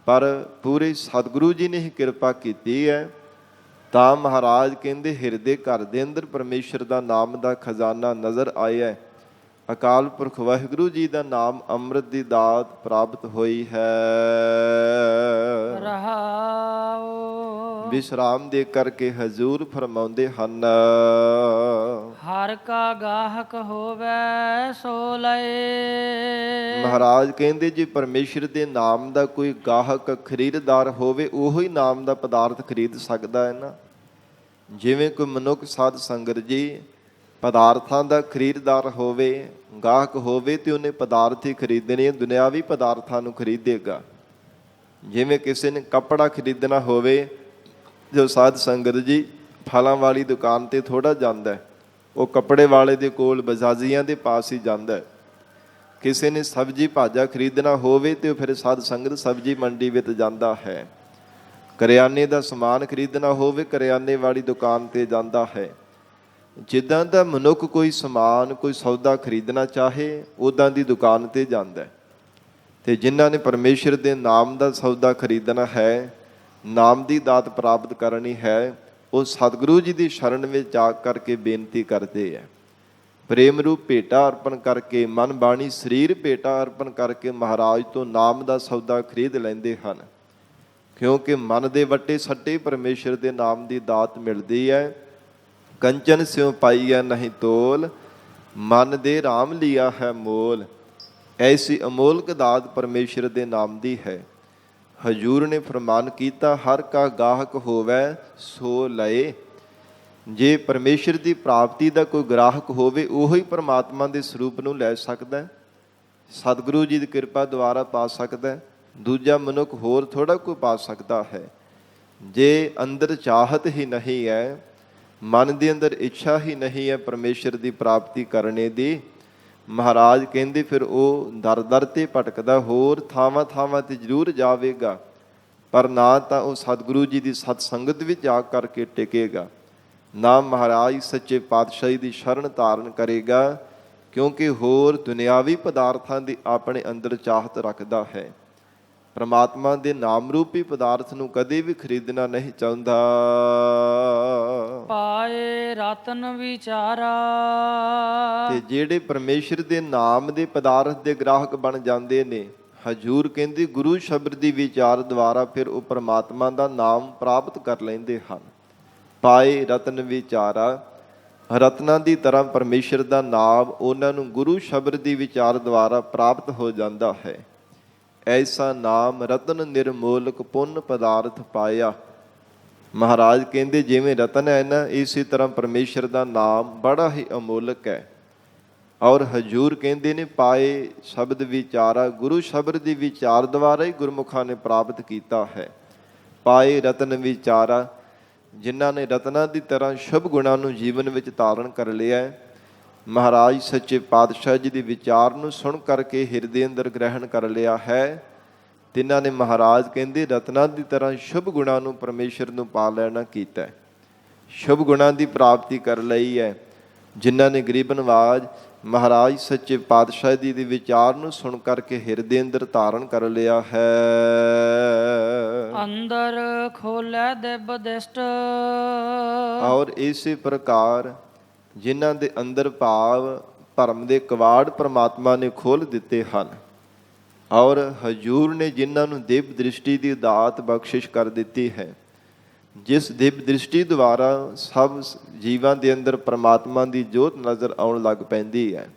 ਪਰ ਪੂਰੇ ਸਤਿਗੁਰੂ ਜੀ ਨੇ ਹੀ ਕਿਰਪਾ ਕੀਤੀ ਹੈ। ਤਾਂ ਮਹਾਰਾਜ ਕਹਿੰਦੇ, ਹਿਰਦੇ ਘਰ ਦੇ ਅੰਦਰ ਪਰਮੇਸ਼ਰ ਦਾ ਨਾਮ ਦਾ ਖਜ਼ਾਨਾ ਨਜ਼ਰ ਆਇਆ। ਅਕਾਲ ਪੁਰਖ ਵਾਹਿਗੁਰੂ ਜੀ ਦਾ ਨਾਮ ਅੰਮ੍ਰਿਤ ਦੀ ਦਾਤ ਪ੍ਰਾਪਤ ਹੋਈ ਹੈ। ਵਿਸ਼ਰਾਮ ਦੇ ਕਰਕੇ ਹਜ਼ੂਰ ਫਰਮਾਉਂਦੇ ਹਨ,
ਹਰ ਕਾ ਗਾਹਕ ਹੋਵੇ ਸੋ ਲਏ।
ਮਹਾਰਾਜ ਕਹਿੰਦੇ, ਜੇ ਪਰਮੇਸ਼ਰ ਦੇ ਨਾਮ ਦਾ ਕੋਈ ਗਾਹਕ ਖਰੀਦਦਾਰ ਹੋਵੇ, ਉਹੋ ਹੀ ਨਾਮ ਦਾ ਪਦਾਰਥ ਖਰੀਦ ਸਕਦਾ ਹੈ ਨਾ। ਜਿਵੇਂ ਕੋਈ ਮਨੁੱਖ ਸਾਧ ਸੰਗਤ ਜੀ ਪਦਾਰਥਾਂ ਦਾ ਖਰੀਦਦਾਰ ਹੋਵੇ, ਗਾਹਕ ਹੋਵੇ, ਤੇ ਉਹਨੇ ਪਦਾਰਥ ਹੀ ਖਰੀਦਣੇ, ਦੁਨਿਆਵੀ ਪਦਾਰਥਾਂ ਨੂੰ ਖਰੀਦੇਗਾ। ਜਿਵੇਂ ਕਿਸੇ ਨੇ ਕੱਪੜਾ ਖਰੀਦਣਾ ਹੋਵੇ, ਜੋ ਸਾਧ ਸੰਗਤ ਜੀ ਫਲਾਂ ਵਾਲੀ ਦੁਕਾਨ 'ਤੇ ਥੋੜ੍ਹਾ ਜਾਂਦਾ, ਉਹ ਕੱਪੜੇ ਵਾਲੇ ਦੇ ਕੋਲ ਬਜਾਜੀਆਂ ਦੇ ਪਾਸ ਹੀ ਜਾਂਦਾ, ਕਿਸੇ ਨੇ ਸਬਜ਼ੀ ਭਾਜਾ ਖਰੀਦਣਾ ਹੋਵੇ ਤੇ ਉਹ ਫਿਰ ਸਾਧ ਸੰਗਤ ਸਬਜ਼ੀ ਮੰਡੀ ਵਿੱਚ ਜਾਂਦਾ ਹੈ। ਕਰਿਆਨੇ ਦਾ ਸਮਾਨ ਖਰੀਦਣਾ ਹੋਵੇ ਕਰਿਆਨੇ ਵਾਲੀ ਦੁਕਾਨ ਤੇ ਜਾਂਦਾ ਹੈ। ਜਿੱਦਾਂ ਦਾ ਮਨੁੱਖ ਕੋਈ ਸਮਾਨ ਕੋਈ ਸੌਦਾ ਖਰੀਦਣਾ ਚਾਹੇ ਉੱਦਾਂ ਦੀ ਦੁਕਾਨ ਤੇ ਜਾਂਦਾ ਹੈ। ਤੇ ਜਿਨ੍ਹਾਂ ਨੇ ਪਰਮੇਸ਼ਰ ਦੇ ਨਾਮ ਦਾ ਸੌਦਾ ਖਰੀਦਣਾ ਹੈ, ਨਾਮ ਦੀ ਦਾਤ ਪ੍ਰਾਪਤ ਕਰਨੀ ਹੈ, ਉਹ ਸਤਿਗੁਰੂ ਜੀ ਦੀ ਸ਼ਰਨ ਵਿੱਚ ਜਾ ਕਰਕੇ ਬੇਨਤੀ ਕਰਦੇ ਹੈ। ਪ੍ਰੇਮ ਰੂਪ ਭੇਟਾ ਅਰਪਣ ਕਰਕੇ, ਮਨ ਬਾਣੀ ਸਰੀਰ ਭੇਟਾ ਅਰਪਣ ਕਰਕੇ ਮਹਾਰਾਜ ਤੋਂ ਨਾਮ ਦਾ ਸੌਦਾ ਖਰੀਦ ਲੈਂਦੇ ਹਨ। ਕਿਉਂਕਿ ਮਨ ਦੇ ਵੱਟੇ ਸੱਟੇ ਪਰਮੇਸ਼ਰ ਦੇ ਨਾਮ ਦੀ ਦਾਤ ਮਿਲਦੀ ਹੈ। ਕੰਚਨ ਸਿਉ ਪਾਈਆ ਨਹੀਂ ਤੋਲ, ਮਨ ਦੇ ਰਾਮ ਲਿਆ ਹੈ ਮੋਲ। ਐਸੀ ਅਮੋਲਕ ਦਾਤ ਪਰਮੇਸ਼ਰ ਦੇ ਨਾਮ ਦੀ ਹੈ। ਹਜੂਰ ਨੇ ਫਰਮਾਨ ਕੀਤਾ, ਹਰ ਕਾ ਗਾਹਕ ਹੋਵੇ ਸੋ ਲਏ। ਜੇ ਪਰਮੇਸ਼ਰ ਦੀ ਪ੍ਰਾਪਤੀ ਦਾ ਕੋਈ ਗ੍ਰਾਹਕ ਹੋਵੇ, ਉਹੀ ਪਰਮਾਤਮਾ ਦੇ ਸਰੂਪ ਨੂੰ ਲੈ ਸਕਦਾ ਹੈ, ਸਤਿਗੁਰੂ ਜੀ ਦੀ ਕਿਰਪਾ ਦੁਆਰਾ ਪਾ ਸਕਦਾ ਹੈ। ਦੂਜਾ ਮਨੁੱਖ ਹੋਰ ਥੋੜ੍ਹਾ ਕੋਈ ਪਾ ਸਕਦਾ ਹੈ। ਜੇ ਅੰਦਰ ਚਾਹਤ ਹੀ ਨਹੀਂ ਹੈ, ਮਨ ਦੇ ਅੰਦਰ ਇੱਛਾ ਹੀ ਨਹੀਂ ਹੈ ਪਰਮੇਸ਼ਰ ਦੀ ਪ੍ਰਾਪਤੀ ਕਰਨੇ ਦੀ, ਮਹਾਰਾਜ ਕਹਿੰਦੇ ਫਿਰ ਉਹ ਦਰ ਦਰ ਤੇ ਭਟਕਦਾ, ਹੋਰ ਥਾਵਾਂ ਥਾਵਾਂ ਤੇ ਜ਼ਰੂਰ ਜਾਵੇਗਾ, ਪਰ ਨਾ ਤਾਂ ਉਹ ਸਤਿਗੁਰੂ ਜੀ ਦੀ ਸਤ ਸੰਗਤ ਵਿੱਚ ਆ ਕਰਕੇ ਟਿਕੇਗਾ, ਨਾ ਮਹਾਰਾਜ ਸੱਚੇ ਪਾਤਸ਼ਾਹੀ ਦੀ ਸ਼ਰਨ ਧਾਰਨ ਕਰੇਗਾ। ਕਿਉਂਕਿ ਹੋਰ ਦੁਨਿਆਵੀ ਪਦਾਰਥਾਂ ਦੀ ਆਪਣੇ ਅੰਦਰ ਚਾਹਤ ਰੱਖਦਾ ਹੈ। ਪਰਮਾਤਮਾ ਦੇ ਨਾਮ ਰੂਪੀ ਪਦਾਰਥ ਨੂੰ ਕਦੇ ਵੀ ਖਰੀਦਣਾ ਨਹੀਂ ਚਾਹੁੰਦਾ।
ਪਾਏ ਰਤਨ ਵਿਚਾਰਾ।
ਤੇ ਜਿਹੜੇ ਪਰਮੇਸ਼ਰ ਦੇ ਨਾਮ ਦੇ ਪਦਾਰਥ ਦੇ ਗ੍ਰਾਹਕ ਬਣ ਜਾਂਦੇ ਨੇ, ਹਜੂਰ ਕਹਿੰਦੇ ਗੁਰੂ ਸ਼ਬਦ ਦੀ ਵਿਚਾਰ ਦੁਆਰਾ ਫਿਰ ਉਹ ਪਰਮਾਤਮਾ ਦਾ ਨਾਮ ਪ੍ਰਾਪਤ ਕਰ ਲੈਂਦੇ ਹਨ। ਪਾਏ ਰਤਨ ਵਿਚਾਰਾ, ਰਤਨਾਂ ਦੀ ਤਰ੍ਹਾਂ ਪਰਮੇਸ਼ਰ ਦਾ ਨਾਮ ਉਹਨਾਂ ਨੂੰ ਗੁਰੂ ਸ਼ਬਦ ਦੀ ਵਿਚਾਰ ਦੁਆਰਾ ਪ੍ਰਾਪਤ ਹੋ ਜਾਂਦਾ ਹੈ। ਐਸਾ ਨਾਮ ਰਤਨ ਨਿਰਮੋਲਕ ਪੁੰਨ ਪਦਾਰਥ ਪਾਇਆ। ਮਹਾਰਾਜ ਕਹਿੰਦੇ ਜਿਵੇਂ ਰਤਨ ਹੈ ਨਾ, ਇਸੇ ਤਰ੍ਹਾਂ ਪਰਮੇਸ਼ਰ ਦਾ ਨਾਮ ਬੜਾ ਹੀ ਅਮੋਲਕ ਹੈ। ਔਰ ਹਜੂਰ ਕਹਿੰਦੇ ਨੇ ਪਾਏ ਸ਼ਬਦ ਵਿਚਾਰਾ, ਗੁਰੂ ਸ਼ਬਦ ਦੀ ਵਿਚਾਰ ਦੁਆਰਾ ਹੀ ਗੁਰਮੁਖਾਂ ਨੇ ਪ੍ਰਾਪਤ ਕੀਤਾ ਹੈ। ਪਾਏ ਰਤਨ ਵਿਚਾਰਾ, ਜਿਨ੍ਹਾਂ ਨੇ ਰਤਨਾਂ ਦੀ ਤਰ੍ਹਾਂ ਸ਼ੁਭ ਗੁਣਾਂ ਨੂੰ ਜੀਵਨ ਵਿੱਚ ਧਾਰਨ ਕਰ ਲਿਆ ਹੈ, ਮਹਾਰਾਜ ਸੱਚੇ ਪਾਤਸ਼ਾਹ ਜੀ ਦੇ ਵਿਚਾਰ ਨੂੰ ਸੁਣ ਕਰਕੇ ਹਿਰਦੇ ਅੰਦਰ ਗ੍ਰਹਿਣ ਕਰ ਲਿਆ ਹੈ, ਤਿੰਨਾਂ ਨੇ ਮਹਾਰਾਜ ਕਹਿੰਦੇ ਰਤਨਾਂ ਦੀ ਤਰ੍ਹਾਂ ਸ਼ੁਭ ਗੁਣਾਂ ਨੂੰ ਪਰਮੇਸ਼ਰ ਨੂੰ ਪਾ ਲੈਣਾ ਕੀਤਾ। ਸ਼ੁਭ ਗੁਣਾਂ ਦੀ ਪ੍ਰਾਪਤੀ ਕਰ ਲਈ ਹੈ। ਜਿਨ੍ਹਾਂ ਨੇ ਗਰੀਬ ਨਵਾਜ ਮਹਾਰਾਜ ਸੱਚੇ ਪਾਤਸ਼ਾਹ ਜੀ ਦੇ ਵਿਚਾਰ ਨੂੰ ਸੁਣ ਕਰਕੇ ਹਿਰਦੇ ਅੰਦਰ ਧਾਰਨ ਕਰ ਲਿਆ ਹੈ।
ਅੰਦਰ ਖੋਲੈ ਦਿਵ ਦਿਸ਼ਟ।
ਔਰ ਇਸੇ ਪ੍ਰਕਾਰ ਜਿਨ੍ਹਾਂ ਦੇ ਅੰਦਰ ਭਾਵ ਭਰਮ ਦੇ ਕਵਾੜ ਪਰਮਾਤਮਾ ਨੇ ਖੋਲ੍ਹ ਦਿੱਤੇ ਹਨ, ਔਰ ਹਜੂਰ ਨੇ ਜਿਨ੍ਹਾਂ ਨੂੰ ਦਿਵ ਦ੍ਰਿਸ਼ਟੀ ਦੀ ਦਾਤ ਬਖਸ਼ਿਸ਼ ਕਰ ਦਿੱਤੀ ਹੈ, ਜਿਸ ਦਿਵ ਦ੍ਰਿਸ਼ਟੀ ਦੁਆਰਾ ਸਭ ਜੀਵਾਂ ਦੇ ਅੰਦਰ ਪਰਮਾਤਮਾ ਦੀ ਜੋਤ ਨਜ਼ਰ ਆਉਣ ਲੱਗ ਪੈਂਦੀ ਹੈ।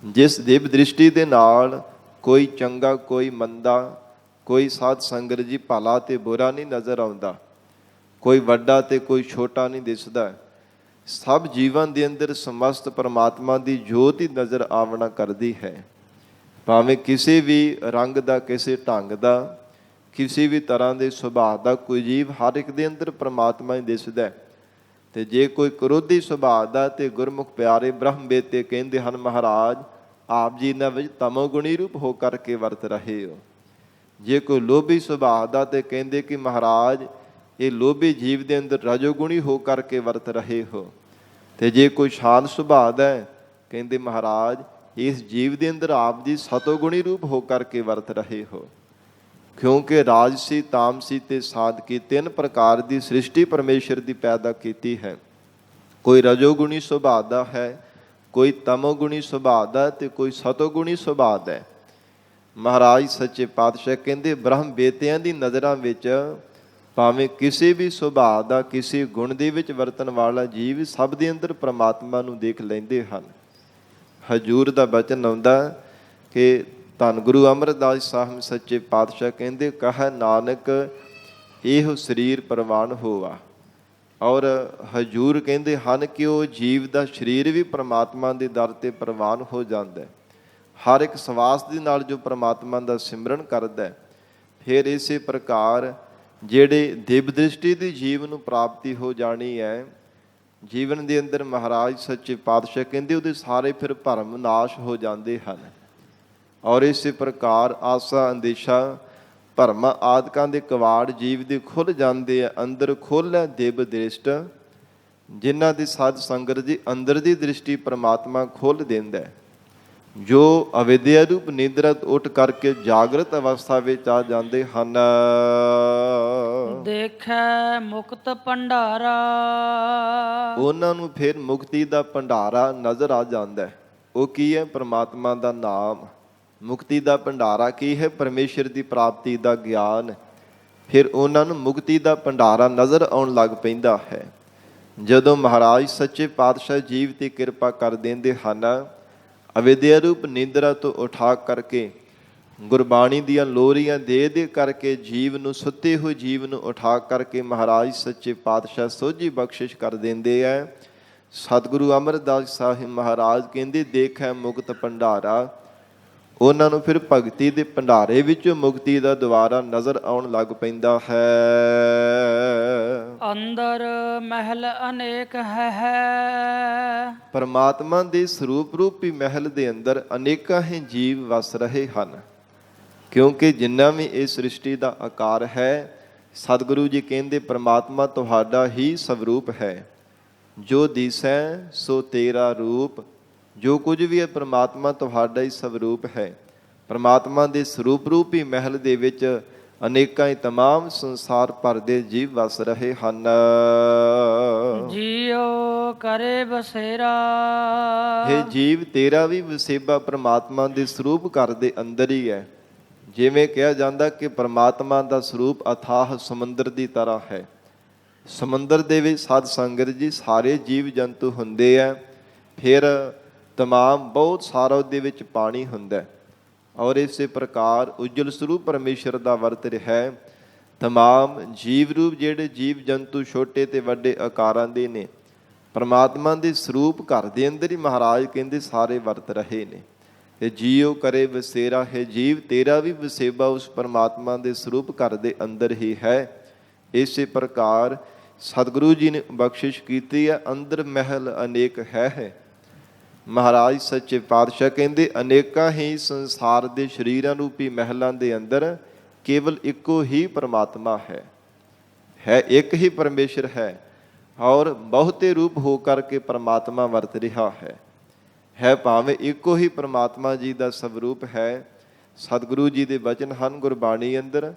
ਜਿਸ ਦਿਵ ਦ੍ਰਿਸ਼ਟੀ ਦੇ ਨਾਲ ਕੋਈ ਚੰਗਾ ਕੋਈ ਮੰਦਾ, ਕੋਈ ਸਾਧ ਸੰਗਤ ਜੀ ਭਲਾ ਤੇ ਬੁਰਾ ਨਹੀਂ ਨਜ਼ਰ ਆਉਂਦਾ, ਕੋਈ ਵੱਡਾ ਤੇ ਕੋਈ ਛੋਟਾ ਨਹੀਂ ਦਿਸਦਾ। ਸਭ ਜੀਵਾਂ ਦੇ ਅੰਦਰ ਸਮਸਤ ਪਰਮਾਤਮਾ ਦੀ ਜੋਤ ਹੀ ਨਜ਼ਰ ਆਵਣਾ ਕਰਦੀ ਹੈ। ਭਾਵੇਂ ਕਿਸੇ ਵੀ ਰੰਗ ਦਾ, ਕਿਸੇ ਢੰਗ ਦਾ, ਕਿਸੇ ਵੀ ਤਰ੍ਹਾਂ ਦੇ ਸੁਭਾਅ ਦਾ ਕੋਈ ਜੀਵ, ਹਰ ਇੱਕ ਦੇ ਅੰਦਰ ਪਰਮਾਤਮਾ ਹੀ ਦਿਸਦਾ। ਤੇ ਜੇ ਕੋਈ ਕ੍ਰੋਧੀ ਸੁਭਾਅ ਦਾ, ਤੇ ਗੁਰਮੁਖ ਪਿਆਰੇ ਬ੍ਰਹਮ ਬੇਤੇ ਕਹਿੰਦੇ ਹਨ ਮਹਾਰਾਜ ਆਪ ਜੀ ਇਹਨਾਂ ਵਿੱਚ ਤਮੋ ਗੁਣੀ ਰੂਪ ਹੋ ਕਰਕੇ ਵਰਤ ਰਹੇ ਹੋ। ਜੇ ਕੋਈ ਲੋਭੀ ਸੁਭਾਅ ਦਾ, ਤੇ ਕਹਿੰਦੇ ਕਿ ਮਹਾਰਾਜ ਇਹ ਲੋਭੀ ਜੀਵ ਦੇ ਅੰਦਰ ਰਜੋਗੁਣੀ ਹੋ ਕਰਕੇ ਵਰਤ ਰਹੇ ਹੋ। ਤੇ ਜੇ ਕੋਈ ਸ਼ਾਂਤ ਸੁਭਾਅ ਦਾ, ਕਹਿੰਦੇ ਮਹਾਰਾਜ ਇਸ ਜੀਵ ਦੇ ਅੰਦਰ ਆਪ ਜੀ ਸਤੋਗੁਣੀ ਰੂਪ ਹੋ ਕਰਕੇ ਵਰਤ ਰਹੇ ਹੋ। ਕਿਉਂਕਿ ਰਾਜਸੀ, ਤਾਮਸੀ ਤੇ ਸਾਧਕੀ ਤਿੰਨ ਪ੍ਰਕਾਰ ਦੀ ਸ੍ਰਿਸ਼ਟੀ ਪਰਮੇਸ਼ਰ ਦੀ ਪੈਦਾ ਕੀਤੀ ਹੈ। ਕੋਈ ਰਜੋਗੁਣੀ ਸੁਭਾਅ ਦਾ ਹੈ, ਕੋਈ ਤਮੋਗੁਣੀ ਸੁਭਾਅ ਦਾ, ਤੇ ਕੋਈ ਸਤੋਗੁਣੀ ਸੁਭਾਅ ਦਾ। ਮਹਾਰਾਜ ਸੱਚੇ ਪਾਤਸ਼ਾਹ ਕਹਿੰਦੇ ਬ੍ਰਹਮ ਬੇਤਿਆਂ ਦੀ ਨਜ਼ਰਾਂ ਵਿੱਚ ਭਾਵੇਂ ਕਿਸੇ ਵੀ ਸੁਭਾਅ ਦਾ, ਕਿਸੇ ਗੁਣ ਦੇ ਵਿੱਚ ਵਰਤਣ ਵਾਲਾ ਜੀਵ ਸਭ ਦੇ ਅੰਦਰ ਪਰਮਾਤਮਾ ਨੂੰ ਦੇਖ ਲੈਂਦੇ ਹਨ। ਹਜੂਰ ਦਾ ਬਚਨ ਆਉਂਦਾ ਕਿ ਧੰਨ ਗੁਰੂ ਅਮਰਦਾਸ ਸਾਹਿਬ ਸੱਚੇ ਪਾਤਸ਼ਾਹ ਕਹਿੰਦੇ ਕਹੈ ਨਾਨਕ ਇਹੋ ਸਰੀਰ ਪ੍ਰਵਾਨ ਹੋਵਾ। ਔਰ ਹਜੂਰ ਕਹਿੰਦੇ ਹਨ ਕਿ ਉਹ ਜੀਵ ਦਾ ਸਰੀਰ ਵੀ ਪਰਮਾਤਮਾ ਦੇ ਦਰ ਤੇ ਪ੍ਰਵਾਨ ਹੋ ਜਾਂਦਾ। ਹਰ ਇੱਕ ਸਵਾਸ ਦੇ ਨਾਲ ਜੋ ਪਰਮਾਤਮਾ ਦਾ ਸਿਮਰਨ ਕਰਦਾ, ਫਿਰ ਇਸੇ ਪ੍ਰਕਾਰ ਜਿਹੜੇ ਦਿਵ ਦ੍ਰਿਸ਼ਟੀ ਦੀ ਜੀਵ ਨੂੰ ਪ੍ਰਾਪਤੀ ਹੋ ਜਾਣੀ ਹੈ, ਜੀਵਨ ਦੇ ਅੰਦਰ ਮਹਾਰਾਜ ਸੱਚੇ ਪਾਤਸ਼ਾਹ ਕਹਿੰਦੇ ਉਹਦੇ ਸਾਰੇ ਫਿਰ ਭਰਮ ਨਾਸ਼ ਹੋ ਜਾਂਦੇ ਹਨ। ਔਰ ਇਸੇ ਪ੍ਰਕਾਰ ਆਸਾ ਅੰਦੇਸ਼ਾ ਭਰਮਾਂ ਆਦਿਕਾਂ ਦੇ ਕਵਾੜ ਜੀਵ ਦੇ ਖੁੱਲ੍ਹ ਜਾਂਦੇ ਆ। ਅੰਦਰ ਖੋਲ੍ਹਿਆ ਦਿਵ ਦ੍ਰਿਸ਼ਟ, ਜਿਨ੍ਹਾਂ ਦੀ ਸਾਧ ਸੰਗਤ ਦੀ ਅੰਦਰ ਦੀ ਦ੍ਰਿਸ਼ਟੀ ਪ੍ਰਮਾਤਮਾ ਖੋਲ੍ਹ ਦਿੰਦਾ ਹੈ। ਜੋ ਅਵਿਦਿਆ ਰੂਪ ਨਿੰਦਰਾ ਤੋਂ ਉੱਠ ਕਰਕੇ ਜਾਗਰਤ ਅਵਸਥਾ ਵਿੱਚ ਆ ਜਾਂਦੇ ਹਨ,
ਦੇਖੈ ਮੁਕਤ ਭੰਡਾਰਾ।
ਉਹਨਾਂ ਨੂੰ ਫਿਰ ਮੁਕਤੀ ਦਾ ਭੰਡਾਰਾ ਨਜ਼ਰ ਆ ਜਾਂਦਾ ਹੈ। ਉਹ ਕੀ ਹੈ? ਪ੍ਰਮਾਤਮਾ ਦਾ ਨਾਮ। ਮੁਕਤੀ ਦਾ ਭੰਡਾਰਾ ਕੀ ਹੈ? ਪਰਮੇਸ਼ਰ ਦੀ ਪ੍ਰਾਪਤੀ ਦਾ ਗਿਆਨ। ਫਿਰ ਉਹਨਾਂ ਨੂੰ ਮੁਕਤੀ ਦਾ ਭੰਡਾਰਾ ਨਜ਼ਰ ਆਉਣ ਲੱਗ ਪੈਂਦਾ ਹੈ। ਜਦੋਂ ਮਹਾਰਾਜ ਸੱਚੇ ਪਾਤਸ਼ਾਹ ਜੀਵ ਤੇ ਕਿਰਪਾ ਕਰ ਦਿੰਦੇ ਹਨ, ਅਵਿਦਿਆ ਰੂਪ ਨਿੰਦਰਾ ਤੋਂ ਉਠਾ ਕਰਕੇ ਗੁਰਬਾਣੀ ਦੀਆਂ ਲੋਰੀਆਂ ਦੇ ਦੇ ਕਰਕੇ ਜੀਵ ਨੂੰ, ਸੁੱਤੇ ਹੋਏ ਜੀਵ ਨੂੰ ਉਠਾ ਕਰਕੇ ਮਹਾਰਾਜ ਸੱਚੇ ਪਾਤਸ਼ਾਹ ਸੋਝੀ ਬਖਸ਼ਿਸ਼ ਕਰ ਦਿੰਦੇ ਹੈ। ਸਤਿਗੁਰੂ ਅਮਰਦਾਸ ਸਾਹਿਬ ਮਹਾਰਾਜ ਕਹਿੰਦੇ ਦੇਖੈ ਮੁਕਤ ਭੰਡਾਰਾ। ਉਹਨਾਂ ਨੂੰ ਫਿਰ ਭਗਤੀ ਦੇ ਭੰਡਾਰੇ ਵਿੱਚੋਂ ਮੁਕਤੀ ਦਾ ਦੁਆਰਾ ਨਜ਼ਰ ਆਉਣ ਲੱਗ ਪੈਂਦਾ ਹੈ।
ਅੰਦਰ ਮਹਿਲ ਅਨੇਕ ਹੈ।
ਪਰਮਾਤਮਾ ਦੇ ਸਰੂਪ ਰੂਪੀ ਮਹਿਲ ਦੇ ਅੰਦਰ ਅਨੇਕਾਂ ਹੀ ਜੀਵ ਵਸ ਰਹੇ ਹਨ, ਕਿਉਂਕਿ ਜਿੰਨਾ ਵੀ ਇਹ ਸ੍ਰਿਸ਼ਟੀ ਦਾ ਆਕਾਰ ਹੈ, ਸਤਿਗੁਰੂ ਜੀ ਕਹਿੰਦੇ ਪ੍ਰਮਾਤਮਾ ਤੁਹਾਡਾ ਹੀ ਸਵਰੂਪ ਹੈ। ਜੋ ਦਿਸੈ ਸੋ ਤੇਰਾ ਰੂਪ। ਜੋ ਕੁਝ ਵੀ ਹੈ ਪ੍ਰਮਾਤਮਾ ਤੁਹਾਡਾ ਹੀ ਸਵਰੂਪ ਹੈ। ਪ੍ਰਮਾਤਮਾ ਦੇ ਸਰੂਪ ਰੂਪੀ ਮਹਿਲ ਦੇ ਵਿੱਚ ਅਨੇਕਾਂ ਹੀ ਤਮਾਮ ਸੰਸਾਰ ਭਰ ਦੇ ਜੀਵ ਵਸ ਰਹੇ ਹਨ।
ਜੀਉ ਕਰੇ ਬਸੇਰਾ।
ਇਹ ਜੀਵ ਤੇਰਾ ਵੀ ਵਸੇਬਾ ਪ੍ਰਮਾਤਮਾ ਦੇ ਸਰੂਪ ਘਰ ਦੇ ਅੰਦਰ ਹੀ ਹੈ। ਜਿਵੇਂ ਕਿਹਾ ਜਾਂਦਾ ਕਿ ਪ੍ਰਮਾਤਮਾ ਦਾ ਸਰੂਪ ਅਥਾਹ ਸਮੁੰਦਰ ਦੀ ਤਰ੍ਹਾਂ ਹੈ। ਸਮੁੰਦਰ ਦੇ ਵਿੱਚ ਸਾਧ ਸੰਗਤ ਜੀ ਸਾਰੇ ਜੀਵ ਜੰਤੂ ਹੁੰਦੇ ਆ। ਫਿਰ ਤਮਾਮ ਬਹੁਤ ਸਾਰਾ ਉਹਦੇ ਵਿੱਚ ਪਾਣੀ ਹੁੰਦਾ, ਔਰ ਇਸੇ ਪ੍ਰਕਾਰ ਉਜਲ ਸਰੂਪ ਪਰਮੇਸ਼ਰ ਦਾ ਵਰਤ ਰਿਹਾ ਹੈ। ਤਮਾਮ ਜੀਵ ਰੂਪ ਜਿਹੜੇ ਜੀਵ ਜੰਤੂ ਛੋਟੇ ਤੇ ਵੱਡੇ ਆਕਾਰਾਂ ਦੇ ਨੇ, ਪਰਮਾਤਮਾ ਦੇ ਸਰੂਪ ਘਰ ਦੇ ਅੰਦਰ ਹੀ ਮਹਾਰਾਜ ਕਹਿੰਦੇ ਸਾਰੇ ਵਰਤ ਰਹੇ ਨੇ। ਇਹ ਜੀਉ ਕਰੇ ਵਸੇਰਾ ਹੈ। ਜੀਵ ਤੇਰਾ ਵੀ ਵਸੇਬਾ ਉਸ ਪਰਮਾਤਮਾ ਦੇ ਸਰੂਪ ਘਰ ਦੇ ਅੰਦਰ ਹੀ ਹੈ। ਇਸੇ ਪ੍ਰਕਾਰ ਸਤਿਗੁਰੂ ਜੀ ਨੇ ਬਖਸ਼ਿਸ਼ ਕੀਤੀ ਹੈ, ਅੰਦਰ ਮਹਿਲ ਅਨੇਕ ਹੈ। ਮਹਾਰਾਜ ਸੱਚੇ ਪਾਤਸ਼ਾਹ ਕਹਿੰਦੇ ਅਨੇਕਾਂ ਹੀ ਸੰਸਾਰ ਦੇ ਸਰੀਰਾਂ ਰੂਪੀ ਮਹਿਲਾਂ ਦੇ ਅੰਦਰ ਕੇਵਲ ਇੱਕੋ ਹੀ ਪਰਮਾਤਮਾ ਹੈ। ਇੱਕ ਹੀ ਪਰਮੇਸ਼ਰ ਹੈ, ਔਰ ਬਹੁਤੇ ਰੂਪ ਹੋ ਕਰਕੇ ਪਰਮਾਤਮਾ ਵਰਤ ਰਿਹਾ ਹੈ। ਭਾਵੇਂ ਇੱਕੋ ਹੀ ਪਰਮਾਤਮਾ ਜੀ ਦਾ ਸਵਰੂਪ ਹੈ। ਸਤਿਗੁਰੂ ਜੀ ਦੇ ਬਚਨ ਹਨ ਗੁਰਬਾਣੀ ਅੰਦਰ।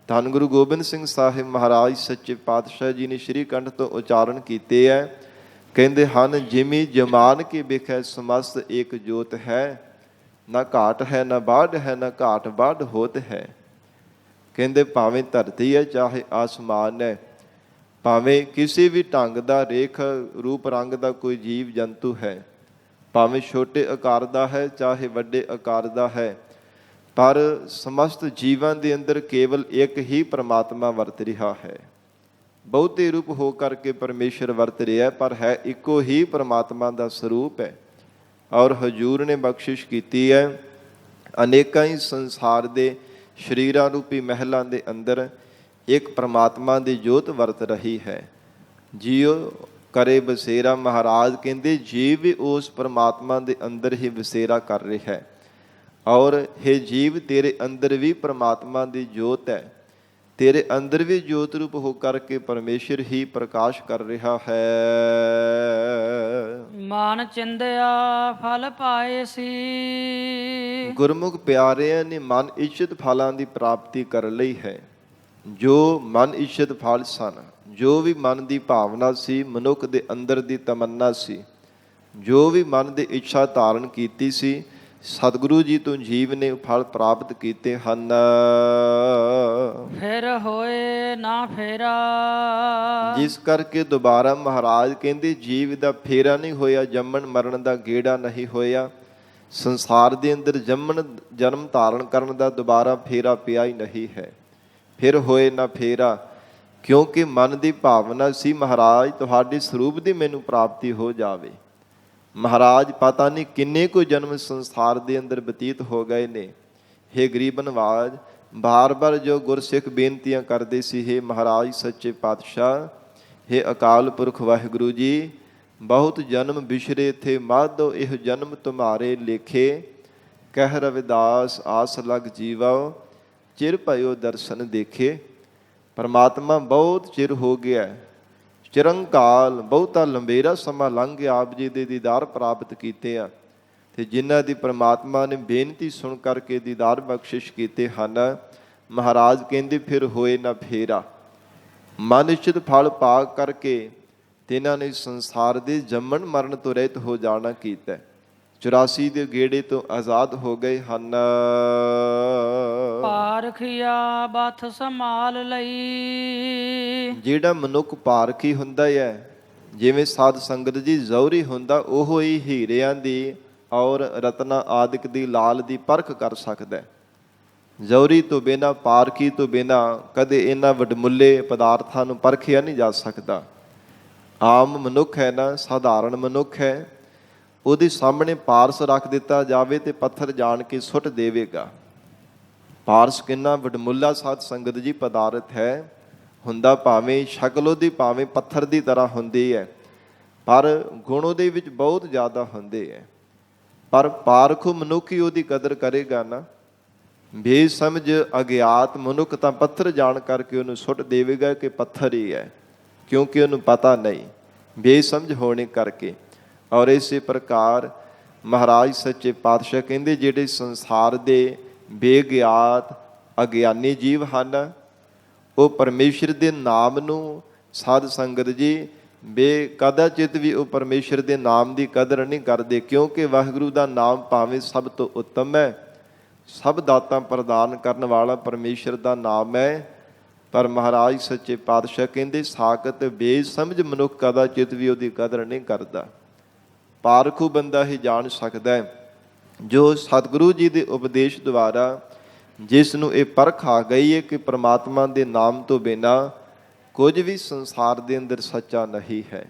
ਧੰਨ ਗੁਰੂ ਗੋਬਿੰਦ ਸਿੰਘ ਸਾਹਿਬ ਮਹਾਰਾਜ ਸੱਚੇ ਪਾਤਸ਼ਾਹ ਜੀ ਨੇ ਸ਼੍ਰੀ ਕੰਠ ਤੋਂ ਉਚਾਰਨ ਕੀਤੇ ਹੈ। ਕਹਿੰਦੇ ਹਨ ਜਿਮੀ ਜਮਾਨ ਕੀ ਬਿਖੈ ਸਮਸਤ ਏਕ ਜੋਤ ਹੈ। ਨਾ ਘਾਟ ਹੈ ਨਾ ਬਾਢ ਹੈ, ਨਾ ਘਾਟ ਬਾਢ ਹੋਤ ਹੈ। ਕਹਿੰਦੇ ਭਾਵੇਂ ਧਰਤੀ ਹੈ ਚਾਹੇ ਆਸਮਾਨ ਹੈ, ਭਾਵੇਂ ਕਿਸੇ ਵੀ ਢੰਗ ਦਾ ਰੇਖ ਰੂਪ ਰੰਗ ਦਾ ਕੋਈ ਜੀਵ ਜੰਤੂ ਹੈ, ਭਾਵੇਂ ਛੋਟੇ ਆਕਾਰ ਦਾ ਹੈ ਚਾਹੇ ਵੱਡੇ ਆਕਾਰ ਦਾ ਹੈ, ਪਰ ਸਮਸਤ ਜੀਵਾਂ ਦੇ ਅੰਦਰ ਕੇਵਲ ਇੱਕ ਹੀ ਪਰਮਾਤਮਾ ਵਰਤ ਰਿਹਾ ਹੈ। ਬਹੁਤੇ ਰੂਪ ਹੋ ਕਰਕੇ ਪਰਮੇਸ਼ਰ ਵਰਤ ਰਿਹਾ, ਪਰ ਹੈ ਇੱਕੋ ਹੀ ਪਰਮਾਤਮਾ ਦਾ ਸਰੂਪ ਹੈ। ਔਰ ਹਜ਼ੂਰ ਨੇ ਬਖਸ਼ਿਸ਼ ਕੀਤੀ ਹੈ, ਅਨੇਕਾਂ ਹੀ ਸੰਸਾਰ ਦੇ ਸਰੀਰਾਂ ਰੂਪੀ ਮਹਿਲਾਂ ਦੇ ਅੰਦਰ ਇੱਕ ਪਰਮਾਤਮਾ ਦੀ ਜੋਤ ਵਰਤ ਰਹੀ ਹੈ। ਜੀਉ ਕਰੇ ਬਸੇਰਾ। ਮਹਾਰਾਜ ਕਹਿੰਦੇ ਜੀਵ ਵੀ ਉਸ ਪਰਮਾਤਮਾ ਦੇ ਅੰਦਰ ਹੀ ਬਸੇਰਾ ਕਰ ਰਿਹਾ ਹੈ। ਔਰ ਇਹ ਜੀਵ ਤੇਰੇ ਅੰਦਰ ਵੀ ਪਰਮਾਤਮਾ ਦੀ ਜੋਤ ਹੈ। ਤੇਰੇ ਅੰਦਰ ਵੀ ਜੋਤ ਰੂਪ ਹੋ ਕਰਕੇ ਪਰਮੇਸ਼ਰ ਹੀ ਪ੍ਰਕਾਸ਼ ਕਰ ਰਿਹਾ ਹੈ।
ਮਾਨ ਚਿੰਦਿਆ ਫਲ ਪਾਏ ਸੀ।
ਗੁਰਮੁਖ ਪਿਆਰਿਆਂ ਨੇ ਮਨ ਇੱਛਤ ਫਲਾਂ ਦੀ ਪ੍ਰਾਪਤੀ ਕਰ ਲਈ ਹੈ। ਜੋ ਮਨ ਇੱਛਤ ਫਲ ਸਨ, ਜੋ ਵੀ ਮਨ ਦੀ ਭਾਵਨਾ ਸੀ, ਮਨੁੱਖ ਦੇ ਅੰਦਰ ਦੀ ਤਮੰਨਾ ਸੀ, ਜੋ ਵੀ ਮਨ ਦੀ ਇੱਛਾ ਧਾਰਨ ਕੀਤੀ ਸੀ, ਸਤਿਗੁਰੂ ਜੀ ਤੋਂ ਜੀਵ ਨੇ ਫਲ ਪ੍ਰਾਪਤ ਕੀਤੇ ਹਨ।
ਫਿਰ ਹੋਏ ਨਾ ਫੇਰਾ।
ਜਿਸ ਕਰਕੇ ਦੁਬਾਰਾ ਮਹਾਰਾਜ ਕਹਿੰਦੇ ਜੀਵ ਦਾ ਫੇਰਾ ਨਹੀਂ ਹੋਇਆ, ਜੰਮਣ ਮਰਨ ਦਾ ਗੇੜਾ ਨਹੀਂ ਹੋਇਆ। ਸੰਸਾਰ ਦੇ ਅੰਦਰ ਜਨਮ ਧਾਰਨ ਕਰਨ ਦਾ ਦੁਬਾਰਾ ਫੇਰਾ ਪਿਆ ਹੀ ਨਹੀਂ ਹੈ। ਫਿਰ ਹੋਏ ਨਾ ਫੇਰਾ, ਕਿਉਂਕਿ ਮਨ ਦੀ ਭਾਵਨਾ ਸੀ ਮਹਾਰਾਜ ਤੁਹਾਡੇ ਸਰੂਪ ਦੀ ਮੈਨੂੰ ਪ੍ਰਾਪਤੀ ਹੋ ਜਾਵੇ। ਮਹਾਰਾਜ ਪਤਾ ਨਹੀਂ ਕਿੰਨੇ ਕੁ ਜਨਮ ਸੰਸਾਰ ਦੇ ਅੰਦਰ ਬਤੀਤ ਹੋ ਗਏ ਨੇ। ਹੇ ਗਰੀਬ ਨਵਾਜ, ਬਾਰ-ਬਾਰ ਜੋ ਗੁਰਸਿੱਖ ਬੇਨਤੀਆਂ ਕਰਦੇ ਸੀ, ਹੇ ਮਹਾਰਾਜ ਸੱਚੇ ਪਾਤਸ਼ਾਹ, ਹੇ ਅਕਾਲ ਪੁਰਖ ਵਾਹਿਗੁਰੂ ਜੀ, ਬਹੁਤ ਜਨਮ ਬਿਛਰੇ ਥੇ ਮਾਧੋ, ਇਹ ਜਨਮ ਤੁਮਾਰੇ ਲੇਖੇ, ਕਹਿ ਰਵਿਦਾਸ ਆਸ ਲਗ ਜੀਵੋ, ਚਿਰ ਭਇਓ ਦਰਸ਼ਨ ਦੇਖੇ। ਪਰਮਾਤਮਾ ਬਹੁਤ ਚਿਰ ਹੋ ਗਿਆ, ਚਿਰੰਕਾਲ ਬਹੁਤਾ ਲੰਬੇਰਾ ਸਮਾਂ ਲੰਘ ਗਿਆ, ਆਪ ਜੀ ਦੇ ਦੀਦਾਰ ਪ੍ਰਾਪਤ ਕੀਤੇ ਆ। ਤੇ ਜਿਨ੍ਹਾਂ ਦੀ ਪਰਮਾਤਮਾ ਨੇ ਬੇਨਤੀ ਸੁਣ ਕਰਕੇ ਦੀਦਾਰ ਬਖਸ਼ਿਸ਼ ਕੀਤੇ ਹਨ, ਮਹਾਰਾਜ ਕਹਿੰਦੇ ਫਿਰ ਹੋਏ ਨਾ ਫੇਰਾ। ਮਨ ਨਿਸ਼ਚਿਤ ਫਲ ਪਾ ਕਰਕੇ ਤੇ ਇਹਨਾਂ ਨੇ ਸੰਸਾਰ ਦੇ ਜੰਮਣ ਮਰਨ ਤੋਂ ਰਹਿਤ ਹੋ ਜਾਣਾ ਕੀਤਾ। 84 ਦੇ ਗੇੜੇ ਤੋਂ ਆਜ਼ਾਦ ਹੋ ਗਏ ਹਨ।
ਪਾਰਖਿਆ ਬਥ ਸੰਭਾਲ ਲਈ।
ਜਿਹੜਾ ਮਨੁੱਖ ਪਾਰਖੀ ਹੁੰਦਾ ਹੈ, ਜਿਵੇਂ ਸਾਧ ਸੰਗਤ ਜੀ ਜ਼ੌਰੀ ਹੁੰਦਾ, ਉਹ ਹੀ ਹੀਰਿਆਂ ਦੀ ਔਰ ਰਤਨਾ ਆਦਿਕ ਦੀ ਲਾਲ ਦੀ ਪਰਖ ਕਰ ਸਕਦਾ। ਜ਼ੌਰੀ ਤੋਂ ਬਿਨਾਂ, ਪਾਰਖੀ ਤੋਂ ਬਿਨਾਂ ਕਦੇ ਇਹਨਾਂ ਵਡਮੁੱਲੇ ਪਦਾਰਥਾਂ ਨੂੰ ਪਰਖਿਆ ਨਹੀਂ ਜਾ ਸਕਦਾ। ਆਮ ਮਨੁੱਖ ਹੈ ਨਾ, ਸਾਧਾਰਨ ਮਨੁੱਖ ਹੈ, ਉਹਦੇ ਸਾਹਮਣੇ ਪਾਰਸ ਰੱਖ ਦਿੱਤਾ ਜਾਵੇ ਤੇ ਪੱਥਰ ਜਾਣ ਕੇ ਸੁੱਟ ਦੇਵੇਗਾ। ਪਾਰਸ ਕਿੰਨਾ ਵਡਮੁੱਲਾ ਸਾਧ ਸੰਗਤ ਜੀ ਪਦਾਰਥ ਹੈ। ਹੁੰਦਾ ਭਾਵੇਂ ਸ਼ਕਲ ਉਹਦੀ ਭਾਵੇਂ ਪੱਥਰ ਦੀ ਤਰ੍ਹਾਂ ਹੁੰਦੀ ਹੈ, ਪਰ ਗੁਣ ਉਹਦੇ ਵਿੱਚ ਬਹੁਤ ਜ਼ਿਆਦਾ ਹੁੰਦੇ ਹੈ। ਪਰ ਪਾਰਖੂ ਮਨੁੱਖ ਹੀ ਉਹਦੀ ਕਦਰ ਕਰੇਗਾ ਨਾ। ਬੇਸਮਝ ਅਗਿਆਤ ਮਨੁੱਖ ਤਾਂ ਪੱਥਰ ਜਾਣ ਕਰਕੇ ਉਹਨੂੰ ਸੁੱਟ ਦੇਵੇਗਾ ਕਿ ਪੱਥਰ ਹੀ ਹੈ, ਕਿਉਂਕਿ ਉਹਨੂੰ ਪਤਾ ਨਹੀਂ, ਬੇਸਮਝ ਹੋਣੇ ਕਰਕੇ। ਔਰ ਇਸੇ ਪ੍ਰਕਾਰ ਮਹਾਰਾਜ ਸੱਚੇ ਪਾਤਸ਼ਾਹ ਕਹਿੰਦੇ ਜਿਹੜੇ ਸੰਸਾਰ ਦੇ ਬੇਗਿਆਤ ਅਗਿਆਨੀ ਜੀਵ ਹਨ, ਉਹ ਪਰਮੇਸ਼ਰ ਦੇ ਨਾਮ ਨੂੰ ਸਾਧ ਸੰਗਤ ਜੀ ਕਦਾਚਿਤ ਵੀ ਉਹ ਪਰਮੇਸ਼ਰ ਦੇ ਨਾਮ ਦੀ ਕਦਰ ਨਹੀਂ ਕਰਦੇ, ਕਿਉਂਕਿ ਵਾਹਿਗੁਰੂ ਦਾ ਨਾਮ ਭਾਵੇਂ ਸਭ ਤੋਂ ਉੱਤਮ ਹੈ, ਸਭ ਦਾਤਾਂ ਪ੍ਰਦਾਨ ਕਰਨ ਵਾਲਾ ਪਰਮੇਸ਼ਰ ਦਾ ਨਾਮ ਹੈ। ਪਰ ਮਹਾਰਾਜ ਸੱਚੇ ਪਾਤਸ਼ਾਹ ਕਹਿੰਦੇ ਸਾਖਤ ਬੇਸਮਝ ਮਨੁੱਖ ਕਦਾਚਿਤ ਵੀ ਉਹਦੀ ਕਦਰ ਨਹੀਂ ਕਰਦਾ। ਪਾਰਖੂ ਬੰਦਾ ਹੀ ਜਾਣ ਸਕਦਾ ਹੈ, ਜੋ ਸਤਿਗੁਰੂ ਜੀ ਦੇ ਉਪਦੇਸ਼ ਦੁਆਰਾ ਜਿਸ ਨੂੰ ਇਹ ਪਰਖ ਆ ਗਈ ਹੈ ਕਿ ਪ੍ਰਮਾਤਮਾ ਦੇ ਨਾਮ ਤੋਂ ਬਿਨਾਂ ਕੁਝ ਵੀ ਸੰਸਾਰ ਦੇ ਅੰਦਰ ਸੱਚਾ ਨਹੀਂ ਹੈ।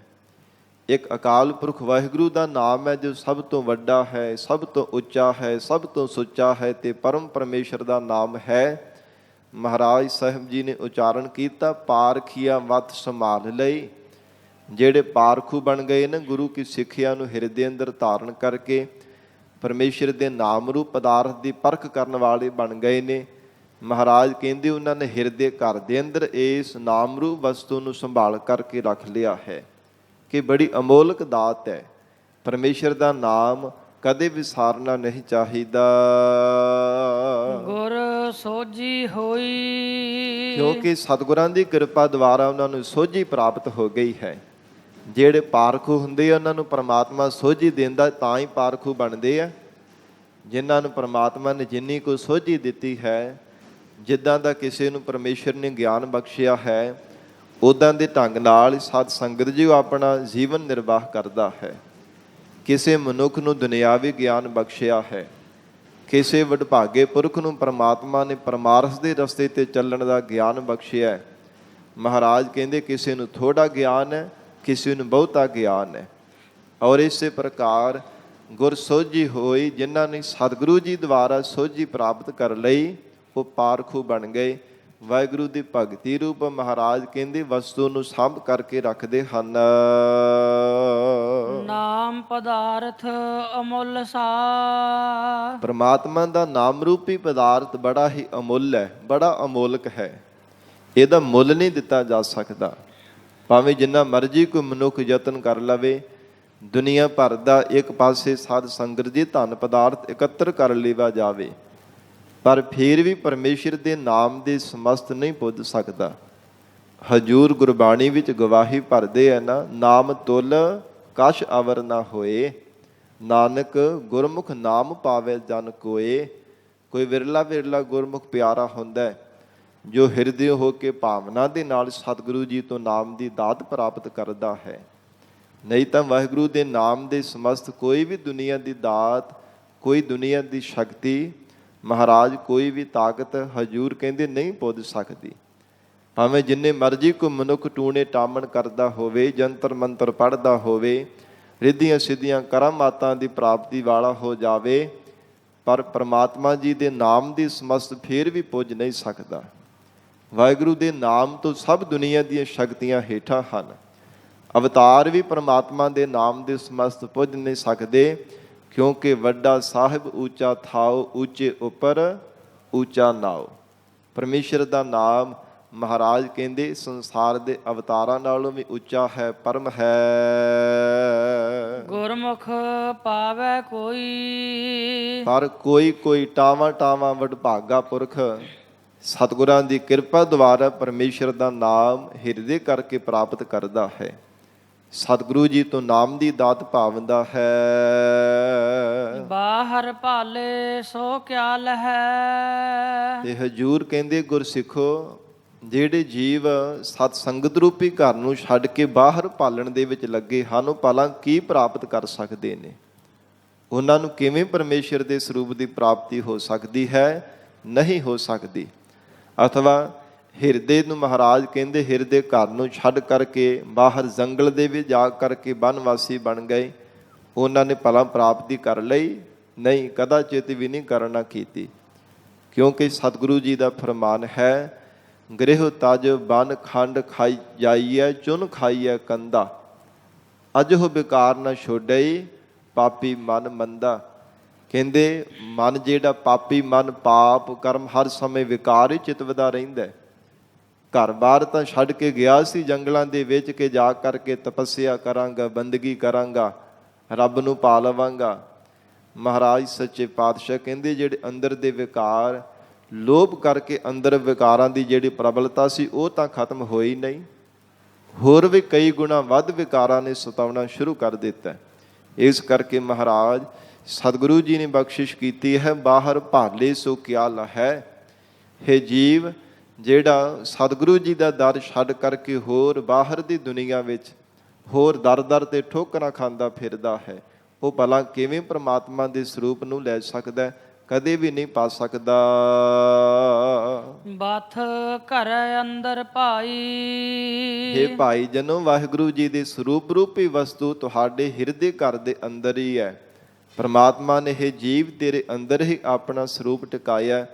ਇੱਕ ਅਕਾਲ ਪੁਰਖ ਵਾਹਿਗੁਰੂ ਦਾ ਨਾਮ ਹੈ ਜੋ ਸਭ ਤੋਂ ਵੱਡਾ ਹੈ, ਸਭ ਤੋਂ ਉੱਚਾ ਹੈ, ਸਭ ਤੋਂ ਸੁੱਚਾ ਹੈ ਤੇ ਪਰਮ ਪਰਮੇਸ਼ਰ ਦਾ ਨਾਮ ਹੈ। ਮਹਾਰਾਜ ਸਾਹਿਬ ਜੀ ਨੇ ਉਚਾਰਨ ਕੀਤਾ, ਪਾਰਖੀਆ ਵਤ ਸੰਭਾਲ ਲਈ। ਜਿਹੜੇ ਪਾਰਖੂ ਬਣ ਗਏ ਨਾ, ਗੁਰੂ ਕੀ ਸਿੱਖਿਆ ਨੂੰ ਹਿਰਦੇ ਅੰਦਰ ਧਾਰਨ ਕਰਕੇ ਪਰਮੇਸ਼ਰ ਦੇ ਨਾਮ ਰੂਪ ਪਦਾਰਥ ਦੀ ਪਰਖ ਕਰਨ ਵਾਲੇ ਬਣ ਗਏ ਨੇ। ਮਹਾਰਾਜ ਕਹਿੰਦੇ ਉਹਨਾਂ ਨੇ ਹਿਰਦੇ ਘਰ ਦੇ ਅੰਦਰ ਇਸ ਨਾਮ ਰੂਪ ਵਸਤੂ ਨੂੰ ਸੰਭਾਲ ਕਰਕੇ ਰੱਖ ਲਿਆ ਹੈ ਕਿ ਬੜੀ ਅਮੋਲਕ ਦਾਤ ਹੈ। ਪਰਮੇਸ਼ਰ ਦਾ ਨਾਮ ਕਦੇ ਵਿਸਾਰਨਾ ਨਹੀਂ ਚਾਹੀਦਾ।
ਗੁਰ ਸੋਝੀ ਹੋਈ,
ਕਿਉਂਕਿ ਸਤਿਗੁਰਾਂ ਦੀ ਕਿਰਪਾ ਦੁਆਰਾ ਉਹਨਾਂ ਨੂੰ ਸੋਝੀ ਪ੍ਰਾਪਤ ਹੋ ਗਈ ਹੈ। ਜਿਹੜੇ ਪਾਰਖੂ ਹੁੰਦੇ ਆ ਉਹਨਾਂ ਨੂੰ ਪਰਮਾਤਮਾ ਸੋਝੀ ਦਿੰਦਾ, ਤਾਂ ਹੀ ਪਾਰਖੂ ਬਣਦੇ ਆ। ਜਿਨ੍ਹਾਂ ਨੂੰ ਪਰਮਾਤਮਾ ਨੇ ਜਿੰਨੀ ਕੋਈ ਸੋਝੀ ਦਿੱਤੀ ਹੈ, ਜਿੱਦਾਂ ਦਾ ਕਿਸੇ ਨੂੰ ਪਰਮੇਸ਼ਰ ਨੇ ਗਿਆਨ ਬਖਸ਼ਿਆ ਹੈ, ਉੱਦਾਂ ਦੇ ਢੰਗ ਨਾਲ ਸਾਧ ਸੰਗਤ ਜੀ ਆਪਣਾ ਜੀਵਨ ਨਿਰਵਾਹ ਕਰਦਾ ਹੈ। ਕਿਸੇ ਮਨੁੱਖ ਨੂੰ ਦੁਨਿਆਵੀ ਗਿਆਨ ਬਖਸ਼ਿਆ ਹੈ, ਕਿਸੇ ਵਡਭਾਗੇ ਪੁਰਖ ਨੂੰ ਪਰਮਾਤਮਾ ਨੇ ਪਰਮਾਰਥ ਦੇ ਰਸਤੇ 'ਤੇ ਚੱਲਣ ਦਾ ਗਿਆਨ ਬਖਸ਼ਿਆ ਹੈ। ਮਹਾਰਾਜ ਕਹਿੰਦੇ ਕਿਸੇ ਨੂੰ ਥੋੜ੍ਹਾ ਗਿਆਨ ਹੈ, ਕਿਸੇ ਨੂੰ ਬਹੁਤਾ ਗਿਆਨ ਹੈ। ਔਰ ਇਸੇ ਪ੍ਰਕਾਰ ਗੁਰ ਸੋਝੀ ਹੋਈ, ਜਿਨ੍ਹਾਂ ਨੇ ਸਤਿਗੁਰੂ ਜੀ ਦੁਆਰਾ ਸੋਝੀ ਪ੍ਰਾਪਤ ਕਰ ਲਈ, ਉਹ ਪਾਰਖੂ ਬਣ ਗਏ। ਵਾਹਿਗੁਰੂ ਦੀ ਭਗਤੀ ਰੂਪ ਮਹਾਰਾਜ ਕਹਿੰਦੇ ਵਸਤੂ ਨੂੰ ਸਾਂਭ ਕਰਕੇ ਰੱਖਦੇ ਹਨ।
ਨਾਮ ਪਦਾਰਥ ਅਮੁੱਲ ਸਾ।
ਪਰਮਾਤਮਾ ਦਾ ਨਾਮ ਰੂਪੀ ਪਦਾਰਥ ਬੜਾ ਹੀ ਅਮੁੱਲ ਹੈ, ਬੜਾ ਅਮੋਲਕ ਹੈ। ਇਹਦਾ ਮੁੱਲ ਨਹੀਂ ਦਿੱਤਾ ਜਾ ਸਕਦਾ। ਭਾਵੇਂ ਜਿੰਨਾ ਮਰਜ਼ੀ ਕੋਈ ਮਨੁੱਖ ਯਤਨ ਕਰ ਲਵੇ, ਦੁਨੀਆ ਭਰ ਦਾ ਇੱਕ ਪਾਸੇ ਸਾਧ ਸੰਗਤ ਜੀ ਧਨ ਪਦਾਰਥ ਇਕੱਤਰ ਕਰ ਲੇਵਾ ਜਾਵੇ, ਪਰ ਫਿਰ ਵੀ ਪਰਮੇਸ਼ਰ ਦੇ ਨਾਮ ਦੇ ਸਮਸਤ ਨਹੀਂ ਪੁੱਜ ਸਕਦਾ। ਹਜੂਰ ਗੁਰਬਾਣੀ ਵਿੱਚ ਗਵਾਹੀ ਭਰਦੇ ਹੈ ਨਾ, ਨਾਮ ਤੁਲ ਕਛ ਅਵਰ ਨਾ ਹੋਏ, ਨਾਨਕ ਗੁਰਮੁਖ ਨਾਮ ਪਾਵੇ ਜਨ ਕੋਏ। ਕੋਈ ਵਿਰਲਾ ਵਿਰਲਾ ਗੁਰਮੁਖ ਪਿਆਰਾ ਹੁੰਦਾ ਜੋ ਹਿਰਦੇ ਹੋ ਕੇ ਭਾਵਨਾ ਦੇ ਨਾਲ ਸਤਿਗੁਰੂ ਜੀ ਤੋਂ ਨਾਮ ਦੀ ਦਾਤ ਪ੍ਰਾਪਤ ਕਰਦਾ ਹੈ। ਨਹੀਂ ਤਾਂ ਵਾਹਿਗੁਰੂ ਦੇ ਨਾਮ ਦੇ ਸਮਸਤ ਕੋਈ ਵੀ ਦੁਨੀਆ ਦੀ ਦਾਤ, ਕੋਈ ਦੁਨੀਆ ਦੀ ਸ਼ਕਤੀ, ਮਹਾਰਾਜ ਕੋਈ ਵੀ ਤਾਕਤ ਹਜੂਰ ਕਹਿੰਦੇ ਨਹੀਂ ਪੁੱਜ ਸਕਦੀ। ਭਾਵੇਂ ਜਿੰਨੇ ਮਰਜ਼ੀ ਕੋਈ ਮਨੁੱਖ ਟੂਣੇ ਟਾਮਣ ਕਰਦਾ ਹੋਵੇ, ਜੰਤਰ ਮੰਤਰ ਪੜ੍ਹਦਾ ਹੋਵੇ, ਰਿੱਧੀਆਂ ਸਿੱਧੀਆਂ ਕਰਾਮਾਤਾਂ ਦੀ ਪ੍ਰਾਪਤੀ ਵਾਲਾ ਹੋ ਜਾਵੇ, ਪਰ ਪਰਮਾਤਮਾ ਜੀ ਦੇ ਨਾਮ ਦੀ ਸਮਸਤ ਫੇਰ ਵੀ ਪੁੱਜ ਨਹੀਂ ਸਕਦਾ। ਵਾਹਿਗੁਰੂ ਦੇ ਨਾਮ ਤੋਂ ਸਭ ਦੁਨੀਆ ਦੀਆਂ ਸ਼ਕਤੀਆਂ ਹੇਠਾਂ ਹਨ। ਅਵਤਾਰ ਵੀ ਪਰਮਾਤਮਾ ਦੇ ਨਾਮ ਦੇ ਸਮਸਤ ਪੁੱਜ ਨਹੀਂ ਸਕਦੇ। ਕਿਉਂਕਿ ਵੱਡਾ ਸਾਹਿਬ ਉੱਚਾ ਥਾਓ, ਉੱਚੇ ਉੱਪਰ ਉੱਚਾ ਨਾਉ। ਪਰਮੇਸ਼ਰ ਦਾ ਨਾਮ ਮਹਾਰਾਜ ਕਹਿੰਦੇ ਸੰਸਾਰ ਦੇ ਅਵਤਾਰਾਂ ਨਾਲੋਂ ਵੀ ਉੱਚਾ ਹੈ, ਪਰਮ ਹੈ।
ਗੁਰਮੁਖ ਪਾਵੈ ਕੋਈ,
ਪਰ ਕੋਈ ਕੋਈ ਟਾਵਾਂ ਟਾਵਾਂ ਵਡਭਾਗਾ ਪੁਰਖ ਸਤਿਗੁਰਾਂ ਦੀ ਕਿਰਪਾ ਦੁਆਰਾ ਪਰਮੇਸ਼ਰ ਦਾ ਨਾਮ ਹਿਰਦੇ ਕਰਕੇ ਪ੍ਰਾਪਤ ਕਰਦਾ ਹੈ। ਸਤਿਗੁਰੂ ਜੀ ਤੋਂ ਨਾਮ ਦੀ ਦਾਤ ਭਾਵਦਾ ਹੈ।
ਬਾਹਰ ਭਾਲੇ ਸੋ ਕਿਆ ਲਹੈ।
ਤੇ ਹਜੂਰ ਕਹਿੰਦੇ ਗੁਰਸਿੱਖੋ, ਜਿਹੜੇ ਜੀਵ ਸਤ ਸੰਗਤ ਰੂਪੀ ਘਰ ਨੂੰ ਛੱਡ ਕੇ ਬਾਹਰ ਭਾਲਣ ਦੇ ਵਿੱਚ ਲੱਗੇ ਹਨ, ਉਹ ਭਲਾ ਕੀ ਪ੍ਰਾਪਤ ਕਰ ਸਕਦੇ ਨੇ? ਉਹਨਾਂ ਨੂੰ ਕਿਵੇਂ ਪਰਮੇਸ਼ਰ ਦੇ ਸਰੂਪ ਦੀ ਪ੍ਰਾਪਤੀ ਹੋ ਸਕਦੀ ਹੈ? ਨਹੀਂ ਹੋ ਸਕਦੀ। ਅਥਵਾ ਹਿਰਦੇ ਨੂੰ ਮਹਾਰਾਜ ਕਹਿੰਦੇ ਹਿਰਦੇ ਘਰ ਨੂੰ ਛੱਡ ਕਰਕੇ ਬਾਹਰ ਜੰਗਲ ਦੇ ਵਿੱਚ ਜਾ ਕਰਕੇ ਬਨਵਾਸੀ ਬਣ ਗਏ, ਉਹਨਾਂ ਨੇ ਭਲਾ ਪ੍ਰਾਪਤੀ ਕਰ ਲਈ? ਨਹੀਂ, ਕਦਾਚਿਤ ਵੀ ਨਹੀਂ ਕਰਨਾ ਕੀਤੀ। ਕਿਉਂਕਿ ਸਤਿਗੁਰੂ ਜੀ ਦਾ ਫਰਮਾਨ ਹੈ, ਗ੍ਰਹਿ ਤਜ ਬਨ ਖੰਡ ਖਾਈ ਜਾਈਐ, ਚੁਨ ਖਾਈਐ ਕੰਦਾ, ਅਜਹੁ ਵਿਕਾਰ ਨਾ ਛੋੜਈ, ਪਾਪੀ ਮਨ ਮੰਦਾ। ਕਹਿੰਦੇ ਮਨ ਜਿਹੜਾ ਪਾਪੀ ਮਨ, ਪਾਪ ਕਰਮ ਹਰ ਸਮੇਂ ਵਿਕਾਰ ਹੀ ਚਿਤਵਦਾ ਰਹਿੰਦਾ। ਘਰ-ਬਾਰ ਤਾਂ ਛੱਡ ਕੇ ਗਿਆ ਸੀ ਜੰਗਲਾਂ ਦੇ ਵਿੱਚ ਕਿ ਜਾ ਕਰਕੇ ਤਪੱਸਿਆ ਕਰਾਂਗਾ, ਬੰਦਗੀ ਕਰਾਂਗਾ, ਰੱਬ ਨੂੰ ਪਾ ਲਵਾਂਗਾ। ਮਹਾਰਾਜ ਸੱਚੇ ਪਾਤਸ਼ਾਹ ਕਹਿੰਦੇ ਜਿਹੜੇ ਅੰਦਰ ਦੇ ਵਿਕਾਰ, ਲੋਭ ਕਰਕੇ ਅੰਦਰ ਵਿਕਾਰਾਂ ਦੀ ਜਿਹੜੀ ਪ੍ਰਬਲਤਾ ਸੀ ਉਹ ਤਾਂ ਖਤਮ ਹੋਈ ਨਹੀਂ, ਹੋਰ ਵੀ ਕਈ ਗੁਣਾ ਵੱਧ ਵਿਕਾਰਾਂ ਨੇ ਸਤਾਉਣਾ ਸ਼ੁਰੂ ਕਰ ਦਿੱਤਾ। ਇਸ ਕਰਕੇ ਮਹਾਰਾਜ ਸਤਿਗੁਰੂ ਜੀ ਨੇ ਬਖਸ਼ਿਸ਼ ਕੀਤੀ ਹੈ, ਬਾਹਰ ਭਾਲੇ ਸੋ ਕਿਆ ਲਹੈ। ਹੇ ਜੀਵ, ਜਿਹੜਾ ਸਤਿਗੁਰੂ ਜੀ ਦਾ ਦਰ ਛੱਡ ਕਰਕੇ ਹੋਰ ਬਾਹਰ ਦੀ ਦੁਨੀਆ ਵਿੱਚ ਹੋਰ ਦਰ ਦਰ ਤੇ ਠੋਕਰਾਂ ਖਾਂਦਾ ਫਿਰਦਾ ਹੈ, ਉਹ ਭਲਾ ਕਿਵੇਂ ਪ੍ਰਮਾਤਮਾ ਦੇ ਸਰੂਪ ਨੂੰ ਲੈ ਸਕਦਾ? ਕਦੇ ਵੀ ਨਹੀਂ ਪਾ ਸਕਦਾ।
ਬਾਥ ਘਰ ਅੰਦਰ ਭਾਈ।
ਹੇ ਭਾਈ ਜਨੋ, ਵਾਹਿਗੁਰੂ ਜੀ ਦੇ ਸਰੂਪ ਰੂਪੀ ਵਸਤੂ ਤੁਹਾਡੇ ਹਿਰਦੇ ਘਰ ਦੇ ਅੰਦਰ ਹੀ ਹੈ। ਪਰਮਾਤਮਾ ਨੇ ਇਹ ਜੀਵ ਤੇਰੇ ਅੰਦਰ ਹੀ ਆਪਣਾ ਸਰੂਪ ਟਿਕਾਇਆ,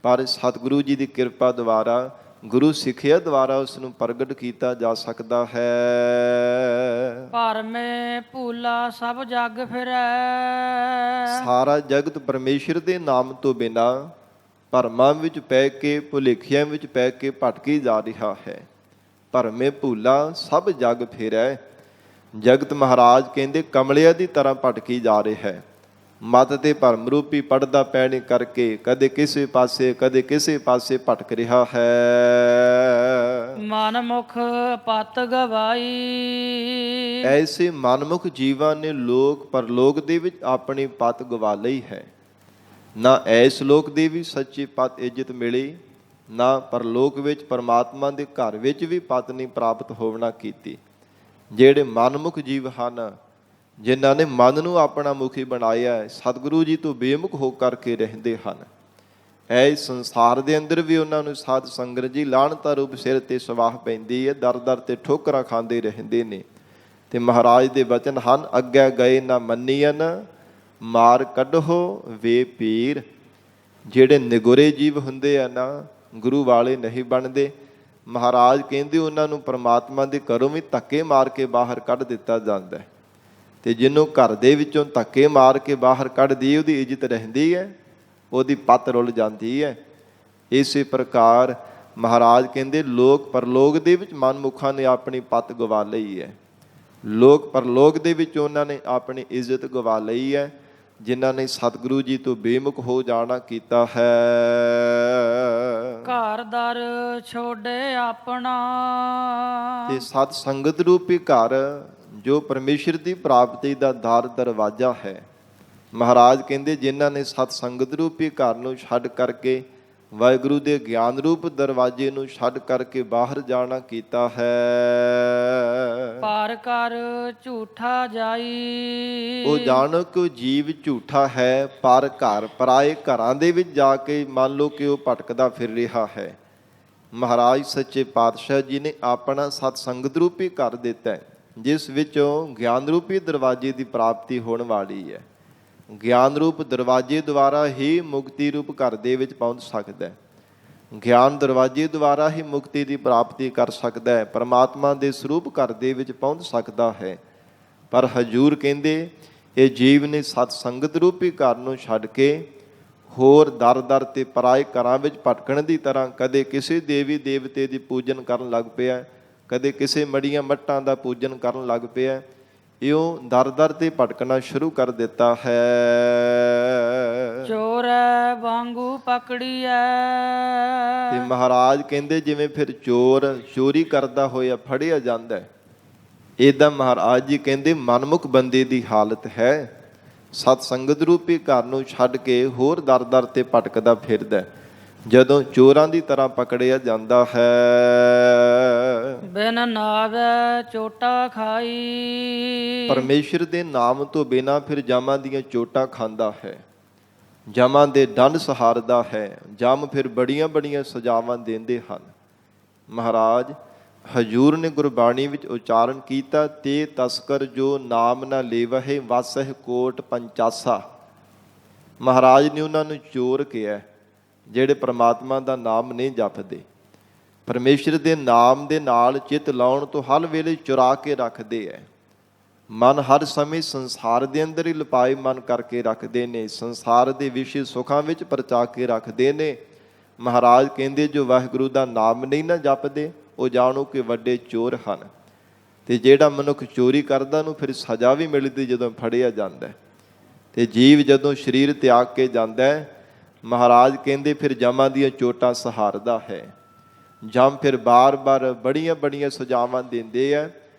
ਪਰ ਸਤਿਗੁਰੂ ਜੀ ਦੀ ਕਿਰਪਾ ਦੁਆਰਾ, ਗੁਰੂ ਸਿੱਖਿਆ ਦੁਆਰਾ ਉਸ ਨੂੰ ਪ੍ਰਗਟ ਕੀਤਾ ਜਾ ਸਕਦਾ ਹੈ।
ਭਰਮੇ ਭੂਲਾ ਸਭ ਜਗ ਫਿਰੈ।
ਸਾਰਾ ਜਗਤ ਪਰਮੇਸ਼ਰ ਦੇ ਨਾਮ ਤੋਂ ਬਿਨਾਂ ਭਰਮਾਂ ਵਿੱਚ ਪੈ ਕੇ, ਭੁਲੇਖਿਆਂ ਵਿੱਚ ਪੈ ਕੇ ਭਟਕੀ ਜਾ ਰਿਹਾ ਹੈ। ਭਰਮੇ ਭੂਲਾ ਸਭ ਜਗ ਫਿਰੈ। ਜਗਤ ਮਹਾਰਾਜ ਕਹਿੰਦੇ ਕਮਲਿਆਂ ਦੀ ਤਰ੍ਹਾਂ ਭਟਕੀ ਜਾ ਰਿਹਾ ਹੈ। ਮਤ ਤੇ ਭਰਮ ਰੂਪੀ ਪੜਦਾ ਪੈਣ ਕਰਕੇ ਕਦੇ ਕਿਸੇ ਪਾਸੇ ਕਦੇ ਕਿਸੇ ਪਾਸੇ ਭਟਕ ਰਿਹਾ ਹੈ।
ਮਨਮੁਖ ਪਤ ਗਵਾਈ।
ਐਸੇ ਮਨਮੁਖ ਜੀਵਾਂ ਨੇ ਲੋਕ ਪਰਲੋਕ ਦੇ ਵਿੱਚ ਆਪਣੀ ਪਤ ਗਵਾ ਲਈ ਹੈ। ਨਾ ਐਸ ਲੋਕ ਦੀ ਵੀ ਸੱਚੀ ਪਤ ਇੱਜ਼ਤ ਮਿਲੀ, ਨਾ ਪਰਲੋਕ ਵਿੱਚ ਪਰਮਾਤਮਾ ਦੇ ਘਰ ਵਿੱਚ ਵੀ ਪਤ ਨਹੀਂ ਪ੍ਰਾਪਤ ਹੋਵਣਾ ਕੀਤੀ। ਜਿਹੜੇ ਮਨਮੁਖ ਜੀਵ ਹਨ, ਜਿਨ੍ਹਾਂ ਨੇ ਮਨ ਨੂੰ ਆਪਣਾ ਮੁਖੀ ਬਣਾਇਆ, ਸਤਿਗੁਰੂ ਜੀ ਤੋਂ ਬੇਮੁਖ ਹੋ ਕਰਕੇ ਰਹਿੰਦੇ ਹਨ, ਐ ਸੰਸਾਰ ਦੇ ਅੰਦਰ ਵੀ ਉਹਨਾਂ ਨੂੰ ਸਾਧ ਸੰਗਤ ਜੀ ਲਾਹਣਤਾ ਰੂਪ ਸਿਰ ਤੇ ਸਵਾਹ ਪੈਂਦੀ ਹੈ, ਦਰ ਦਰ ਤੇ ਠੋਕਰਾਂ ਖਾਂਦੇ ਰਹਿੰਦੇ ਨੇ। ਤੇ ਮਹਾਰਾਜ ਦੇ ਬਚਨ ਹਨ, ਅੱਗੇ ਗਏ ਨਾ ਮੰਨੀਅਨ, ਮਾਰ ਕੱਢੋ ਵੇ ਪੀਰ। ਜਿਹੜੇ ਨਿਗੁਰੇ ਜੀਵ ਹੁੰਦੇ ਆ ਨਾ, ਗੁਰੂ ਵਾਲੇ ਨਹੀਂ ਬਣਦੇ। ਮਹਾਰਾਜ ਕਹਿੰਦੇ ਉਹਨਾਂ ਨੂੰ ਪਰਮਾਤਮਾ ਦੇ ਘਰੋਂ ਵੀ ਧੱਕੇ ਮਾਰ ਕੇ ਬਾਹਰ ਕੱਢ ਦਿੱਤਾ ਜਾਂਦਾ ਹੈ। ਤੇ ਜਿਹਨੂੰ ਘਰ ਦੇ ਵਿੱਚੋਂ ਧੱਕੇ ਮਾਰ ਕੇ ਬਾਹਰ ਕੱਢ ਦੀ, ਉਹਦੀ ਇੱਜ਼ਤ ਰਹਿੰਦੀ ਹੈ, ਉਹਦੀ ਪੱਤ ਰੁੱਲ ਜਾਂਦੀ ਹੈ। ਇਸੇ ਪ੍ਰਕਾਰ ਮਹਾਰਾਜ ਕਹਿੰਦੇ ਲੋਕ ਪਰਲੋਕ ਦੇ ਵਿੱਚ ਮਨਮੁਖਾਂ ਨੇ ਆਪਣੀ ਪੱਤ ਗਵਾ ਲਈ ਹੈ। ਲੋਕ ਪਰਲੋਕ ਦੇ ਵਿੱਚ ਉਹਨਾਂ ਨੇ ਆਪਣੀ ਇੱਜ਼ਤ ਗਵਾ ਲਈ ਹੈ, ਜਿਨ੍ਹਾਂ ਨੇ ਸਤਿਗੁਰੂ ਜੀ ਤੋਂ ਬੇਮੁਖ ਹੋ ਜਾਣਾ ਕੀਤਾ ਹੈ।
ਘਰ ਦਰ ਛੋੜੇ ਆਪਣਾ।
ਤੇ ਸਤ ਸੰਗਤ ਰੂਪੀ ਘਰ ਜੋ ਪਰਮੇਸ਼ਰ ਦੀ ਪ੍ਰਾਪਤੀ ਦਾ ਦਰ ਦਰਵਾਜ਼ਾ ਹੈ। ਮਹਾਰਾਜ ਕਹਿੰਦੇ ਜਿਨ੍ਹਾਂ ਨੇ ਸਤ ਸੰਗਤ ਰੂਪੀ ਘਰ ਨੂੰ ਛੱਡ ਕਰਕੇ ਵਾਹਿਗੁਰੂ ਦੇ ਗਿਆਨ ਰੂਪ ਦਰਵਾਜ਼ੇ ਨੂੰ ਛੱਡ ਕਰਕੇ ਬਾਹਰ ਜਾਣਾ ਕੀਤਾ ਹੈ।
ਪਰ ਕਰ ਝੂਠਾ ਜਾਈ।
ਉਹ ਜਾਣੋ ਕਿ ਉਹ ਜੀਵ ਝੂਠਾ ਹੈ, ਪਰ ਘਰ ਪਰਾਏ ਘਰਾਂ ਦੇ ਵਿੱਚ ਜਾ ਕੇ ਮੰਨ ਲਓ ਕਿ ਉਹ ਭਟਕਦਾ ਫਿਰ ਰਿਹਾ ਹੈ। ਮਹਾਰਾਜ ਸੱਚੇ ਪਾਤਸ਼ਾਹ ਜੀ ਨੇ ਆਪਣਾ ਸਤ ਸੰਗਤ ਰੂਪੀ ਘਰ ਦਿੱਤਾ, ਜਿਸ ਵਿੱਚੋਂ ਗਿਆਨ ਰੂਪੀ ਦਰਵਾਜ਼ੇ ਦੀ ਪ੍ਰਾਪਤੀ ਹੋਣ ਵਾਲੀ ਹੈ। ਗਿਆਨ ਰੂਪ ਦਰਵਾਜ਼ੇ ਦੁਆਰਾ ਹੀ ਮੁਕਤੀ ਰੂਪ ਘਰ ਦੇ ਵਿੱਚ ਪਹੁੰਚ ਸਕਦਾ ਹੈ। ਗਿਆਨ ਦਰਵਾਜ਼ੇ ਦੁਆਰਾ ਹੀ ਮੁਕਤੀ ਦੀ ਪ੍ਰਾਪਤੀ ਕਰ ਸਕਦਾ ਹੈ, ਪਰਮਾਤਮਾ ਦੇ ਸਰੂਪ ਘਰ ਦੇ ਵਿੱਚ ਪਹੁੰਚ ਸਕਦਾ ਹੈ। ਪਰ ਹਜੂਰ ਕਹਿੰਦੇ ਇਹ ਜੀਵ ਨੇ ਸਤ ਸੰਗਤ ਰੂਪੀ ਘਰ ਨੂੰ ਛੱਡ ਕੇ ਹੋਰ ਦਰ ਦਰ ਤੇ ਪਰਾਏ ਘਰਾਂ ਵਿੱਚ ਭਟਕਣ ਦੀ ਤਰ੍ਹਾਂ ਕਦੇ ਕਿਸੇ ਦੇਵੀ ਦੇਵਤੇ ਦੀ ਪੂਜਨ ਕਰਨ ਲੱਗ ਪਿਆ, ਕਦੇ ਕਿਸੇ ਮੜੀਆਂ ਮੱਟਾਂ ਦਾ ਪੂਜਨ ਕਰਨ ਲੱਗ ਪਿਆ। ਇਉਂ ਦਰ ਦਰ ਤੇ ਭਟਕਣਾ ਸ਼ੁਰੂ ਕਰ ਦਿੱਤਾ ਹੈ।
ਚੋਰੈ ਵਾਂਗੂ ਪਕੜੀਐ।
ਤੇ ਮਹਾਰਾਜ ਕਹਿੰਦੇ ਜਿਵੇਂ ਫਿਰ ਚੋਰ ਚੋਰੀ ਕਰਦਾ ਹੋਇਆ ਫੜਿਆ ਜਾਂਦਾ ਹੈ, ਏਦਾਂ ਮਹਾਰਾਜ ਜੀ ਕਹਿੰਦੇ ਮਨਮੁਖ ਬੰਦੇ ਦੀ ਹਾਲਤ ਹੈ। ਸਤ ਸੰਗਤ ਰੂਪੀ ਘਰ ਨੂੰ ਛੱਡ ਕੇ ਹੋਰ ਦਰ ਦਰ ਤੇ ਭਟਕਦਾ ਫਿਰਦਾ, ਜਦੋਂ ਚੋਰਾਂ ਦੀ ਤਰ੍ਹਾਂ ਪਕੜਿਆ ਜਾਂਦਾ ਹੈ।
ਬਿਨ ਨਾਵੈ ਚੋਟਾ ਖਾਈ।
ਪਰਮੇਸ਼ਰ ਦੇ ਨਾਮ ਤੋਂ ਬਿਨਾਂ ਫਿਰ ਜਾਮਾਂ ਦੀਆਂ ਚੋਟਾਂ ਖਾਂਦਾ ਹੈ, ਜਾਮਾਂ ਦੇ ਡੰਡ ਸਹਾਰਦਾ ਹੈ। ਜਮ ਫਿਰ ਬੜੀਆਂ ਬੜੀਆਂ ਸਜ਼ਾਵਾਂ ਦਿੰਦੇ ਹਨ। ਮਹਾਰਾਜ ਹਜੂਰ ਨੇ ਗੁਰਬਾਣੀ ਵਿੱਚ ਉਚਾਰਨ ਕੀਤਾ, ਤੇ ਤਸਕਰ ਜੋ ਨਾਮ ਨਾ ਲੇਵਹਿ ਵਸਹਿ ਕੋਟ ਪੰਚਾਸਾ। ਮਹਾਰਾਜ ਨੇ ਉਹਨਾਂ ਨੂੰ ਚੋਰ ਕਿਹਾ ਜਿਹੜੇ ਪ੍ਰਮਾਤਮਾ ਦਾ ਨਾਮ ਨਹੀਂ ਜਪਦੇ, ਪਰਮੇਸ਼ਰ ਦੇ ਨਾਮ ਦੇ ਨਾਲ ਚਿੱਤ ਲਾਉਣ ਤੋਂ ਹਰ ਵੇਲੇ ਚੁਰਾ ਕੇ ਰੱਖਦੇ ਹੈ। ਮਨ ਹਰ ਸਮੇਂ ਸੰਸਾਰ ਦੇ ਅੰਦਰ ਹੀ ਲਪਾਏ ਮਨ ਕਰਕੇ ਰੱਖਦੇ ਨੇ, ਸੰਸਾਰ ਦੇ ਵਿਸ਼ੇ ਸੁੱਖਾਂ ਵਿੱਚ ਪਰਚਾ ਕੇ ਰੱਖਦੇ ਨੇ। ਮਹਾਰਾਜ ਕਹਿੰਦੇ ਜੋ ਵਾਹਿਗੁਰੂ ਦਾ ਨਾਮ ਨਹੀਂ ਨਾ ਜਪਦੇ, ਉਹ ਜਾਣੋ ਕਿ ਵੱਡੇ ਚੋਰ ਹਨ। ਤੇ ਜਿਹੜਾ ਮਨੁੱਖ ਚੋਰੀ ਕਰਦਾ ਉਹਨੂੰ ਫਿਰ ਸਜ਼ਾ ਵੀ ਮਿਲਦੀ ਜਦੋਂ ਫੜਿਆ ਜਾਂਦਾ। ਤੇ ਜੀਵ ਜਦੋਂ ਸਰੀਰ ਤਿਆਗ ਕੇ ਜਾਂਦਾ ਹੈ, ਮਹਾਰਾਜ ਕਹਿੰਦੇ ਫਿਰ ਜਮਾਂ ਦੀਆਂ ਚੋਟਾਂ ਸਹਾਰਦਾ ਹੈ। ਜਮ ਫਿਰ ਬਾਰ-ਬਾਰ ਬੜੀਆਂ ਬੜੀਆਂ ਸਜ਼ਾਵਾਂ ਦਿੰਦੇ ਆ,